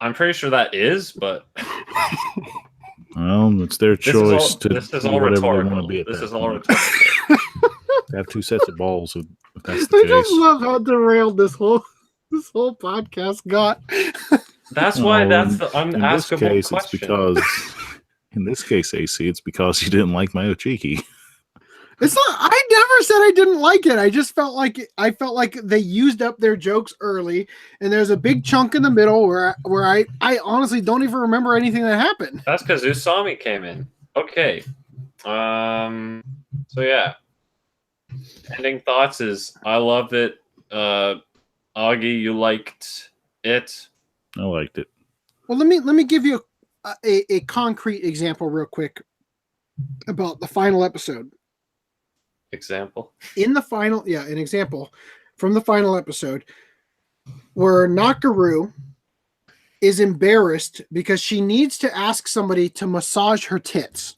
I'm pretty sure that is, but... Well, it's their choice to this is all rhetorical. This is all rhetorical. They have 2 sets of balls. If that's the I case. just love how derailed this whole podcast got. That's why that's the unaskable question. It's because, in this case, AC, it's because you didn't like Miyochiki. It's not. I never said I didn't like it. I just felt like they used up their jokes early, and there's a big chunk in the middle where I honestly don't even remember anything that happened. That's because Usami came in. Okay. So yeah. Ending thoughts is I loved it. Augie, you liked it. I liked it. Well, let me give you a concrete example real quick about the final episode. Example? An example from the final episode where Nakaru is embarrassed because she needs to ask somebody to massage her tits.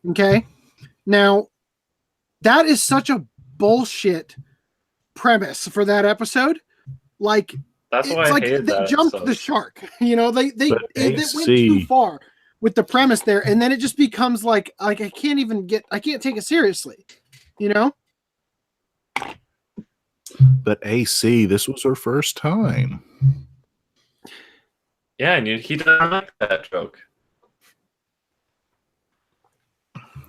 Okay? Now, that is such a bullshit premise for that episode. Like, that's why I hated they jumped the shark. You know, they went too far with the premise there, and then it just becomes like I can't take it seriously, you know? But AC, this was her first time. Yeah, and he doesn't like that joke.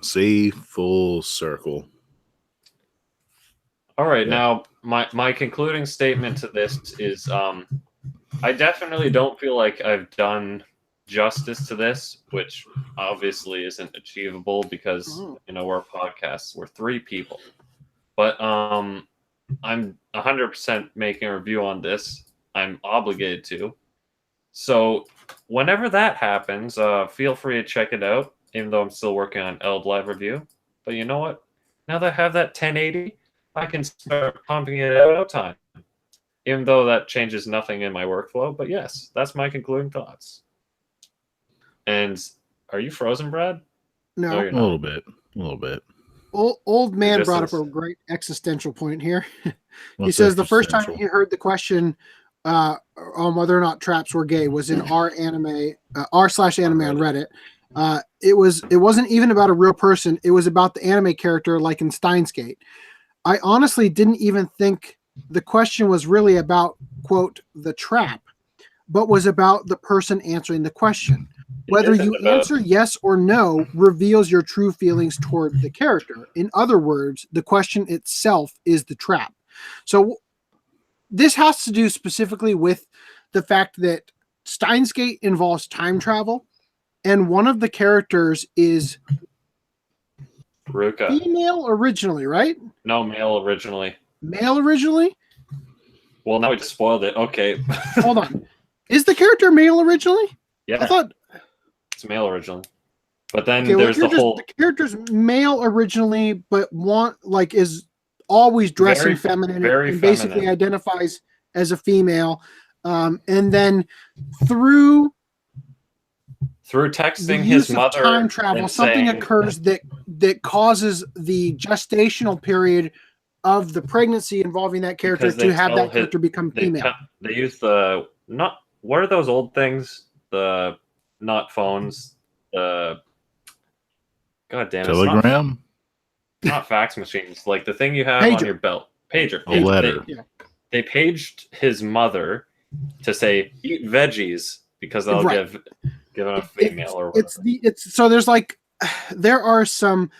See, full circle. All right, now my concluding statement to this is I definitely don't feel like I've done justice to this, which obviously isn't achievable because we're podcasts, we're 3 people. But I'm 100% making a review on this. I'm obligated to. So whenever that happens, feel free to check it out, even though I'm still working on Eld Live review. But you know what? Now that I have that 1080, I can start pumping it out time. Even though that changes nothing in my workflow. But yes, that's my concluding thoughts. And are you frozen, Brad? No, you're A not. little bit. Old man just brought up as- a great existential point here. He What's says the first time existential? he heard the question on whether or not traps were gay was in r/anime on Reddit. It wasn't even about a real person. It was about the anime character, like in Steins Gate. I honestly didn't even think the question was really about, quote, the trap, but was about the person answering the question. Whether isn't you about- answer yes or no reveals your true feelings toward the character. In other words, the question itself is the trap. So this has to do specifically with the fact that Steins Gate involves time travel, and one of the characters is Ruka. female originally, right? No, male originally. Male originally? Well, now we just spoiled it. Okay. Hold on. Is the character male originally? Yeah, I thought it's male originally. But then okay, well, there's the whole the character's male originally, but is always dressing Very- feminine very and basically feminine. identifies as a female. And then through the texting use his of mother time travel, and something saying- occurs that causes the gestational period of the pregnancy involving that character Because they to have tell that character become female. They use the not what are those old things? The not phones. The God damn it! Telegram? Not fax machines. Like the thing you have on Pager. your belt. Pager. A letter. They paged his mother to say eat veggies because they'll Right. give a female or whatever. It's so there's like there are some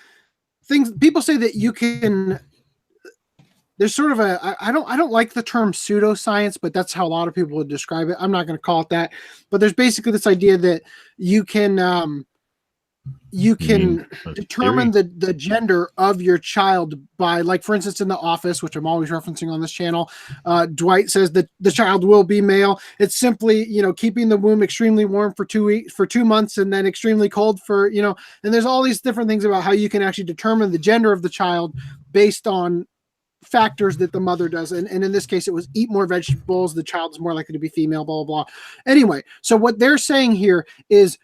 things people say that you can. There's sort of I don't like the term pseudoscience, but that's how a lot of people would describe it. I'm not going to call it that, but there's basically this idea that you can A determine theory? the gender of your child by, like, for instance, in The Office, which I'm always referencing on this channel, Dwight says that the child will be male. It's simply, keeping the womb extremely warm for 2 months and then extremely cold for, and there's all these different things about how you can actually determine the gender of the child based on factors that the mother does. And in this case, it was eat more vegetables. The child is more likely to be female, blah, blah, blah. Anyway, so what they're saying here is,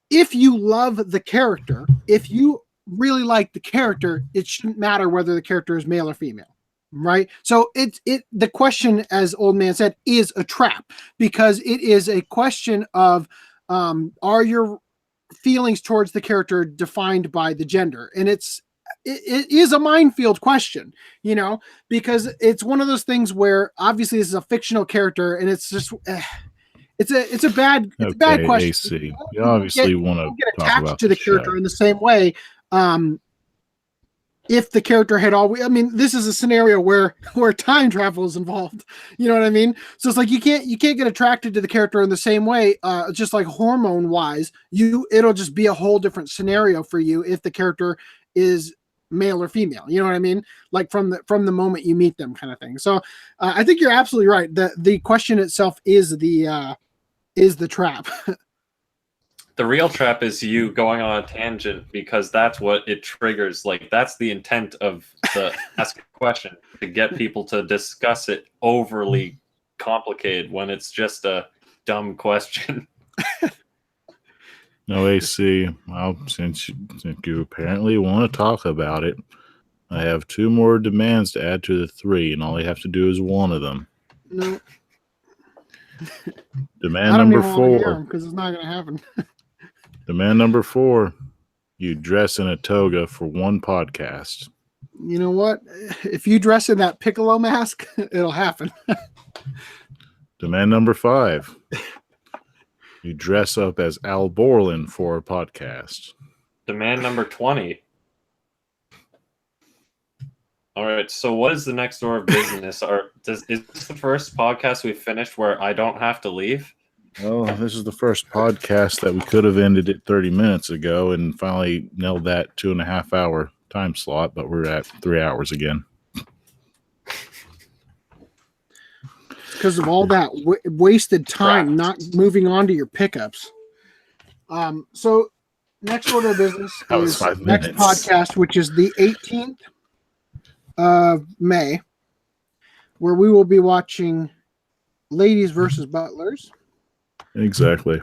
if you love the character, if you really like the character, it shouldn't matter whether the character is male or female, right? So the question, as Old Man said, is a trap, because it is a question of are your feelings towards the character defined by the gender? And it is a minefield question, because it's one of those things where obviously this is a fictional character, and it's just. It's a bad question. AC. You obviously want to Get talk attached about to the character in the same way. If the character had always, this is a scenario where time travel is involved. You know what I mean? So it's like you can't get attracted to the character in the same way. Just like hormone wise, it'll just be a whole different scenario for you if the character is male or female. You know what I mean? Like from the moment you meet them, kind of thing. So I think you're absolutely right. The question itself is the trap. The real trap is you going on a tangent because that's what it triggers. Like, that's the intent of the ask a question, to get people to discuss it overly complicated when it's just a dumb question. No, AC. Well, since you apparently want to talk about it, I have 2 more demands to add to the 3, and all you have to do is one of them. No, Demand number 4. because it's not going to happen. Demand number 4. You dress in a toga for one podcast. You know what? If you dress in that Piccolo mask, it'll happen. Demand number 5. You dress up as Al Borland for a podcast. Demand number 20. All right, so what is the next order of business? Is this the first podcast we finished where I don't have to leave? Oh, this is the first podcast that we could have ended it 30 minutes ago and finally nailed that 2.5 hour time slot, but we're at 3 hours again. Because of all that wasted time Trapped. not moving on to your pickups. So next order of business That was is 5 next minutes. podcast, which is the 18th of May, where we will be watching Ladies versus Butlers. Exactly.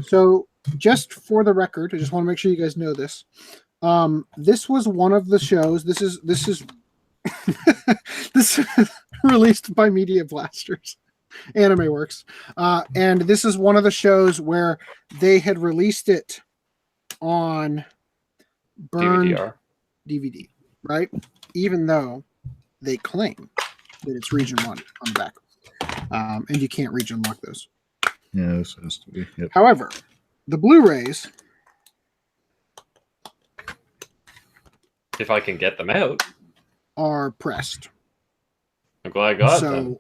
So, just for the record, I just want to make sure you guys know this. This was one of the shows. This is this is released by Media Blasters, Anime Works, and this is one of the shows where they had released it on burned DVDR. DVD, right? Even though they claim that it's region 1 on the back, and you can't region lock those. Yeah, this has to be. Yep. However, the Blu-rays If I can get them out. are pressed. I'm glad I got them.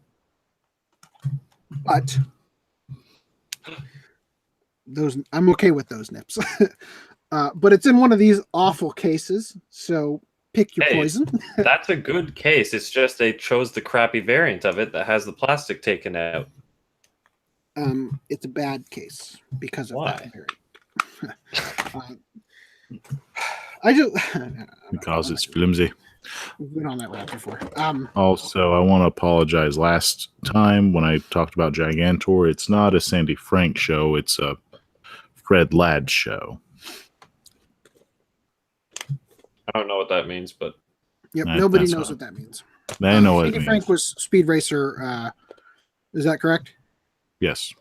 But those, I'm okay with those nips. But it's in one of these awful cases, so pick your Hey. poison. That's a good case. It's just they chose the crappy variant of it that has the plastic taken out. It's a bad case because of Why? that variant. I just Because it's flimsy. we've been on that route before. Also, I want to apologize. Last time when I talked about Gigantor, it's not a Sandy Frank show. It's a Fred Ladd show. I don't know what that means, but Yep, That- nobody that's knows fine. what that means. I know what it Andy means. Frank was Speed Racer. Is that correct? Yes.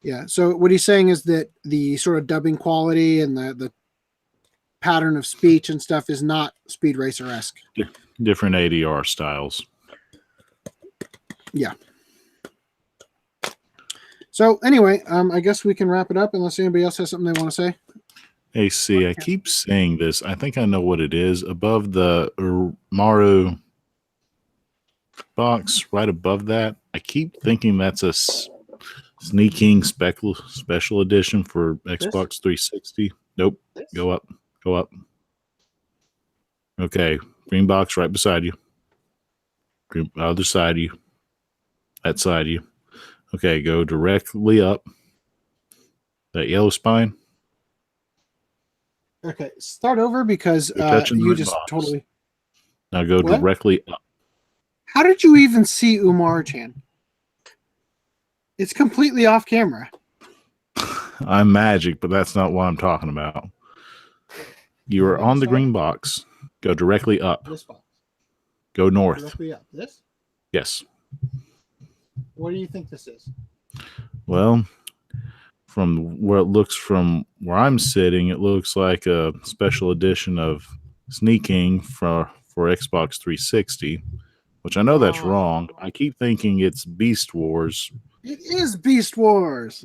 Yeah. So what he's saying is that the sort of dubbing quality and the pattern of speech and stuff is not Speed Racer-esque. Different ADR styles. So anyway, I guess we can wrap it up unless anybody else has something they want to say. Hey, see, I keep saying this. I think I know what it is. Above the Maru box, right above that, I keep thinking that's a sneaking special edition for Xbox 360. Nope. Go up. Go up. Okay. Green box right beside you. Green, other side of you. That side of you. Okay. Go directly up. That yellow spine. Okay, start over because You're touching the you red just box. totally. Now go What? directly up. How did you even see Umar-chan? It's completely off camera. I'm magic, but that's not what I'm talking about. You are on the green box. Go directly up. This box. Go north. Directly up. This? Yes. What do you think this is? Well, from where it looks from where I'm sitting, it looks like a special edition of Sneaking for Xbox 360, which I know that's Oh. wrong. I keep thinking it's Beast Wars. It is Beast Wars.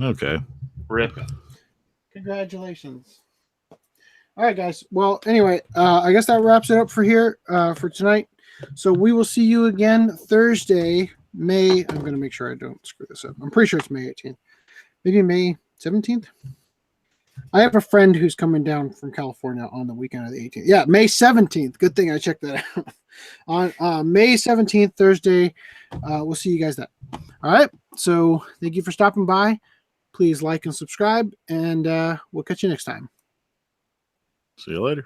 Okay. rip. Congratulations. All right, guys. Well, anyway, I guess that wraps it up for here for tonight. So we will see you again Thursday, May. I'm going to make sure I don't screw this up. I'm pretty sure it's May 18th. Maybe May 17th. I have a friend who's coming down from California on the weekend of the 18th. Yeah, May 17th. Good thing I checked that out. On May 17th, Thursday. We'll see you guys then. All right. So thank you for stopping by. Please like and subscribe, and we'll catch you next time. See you later.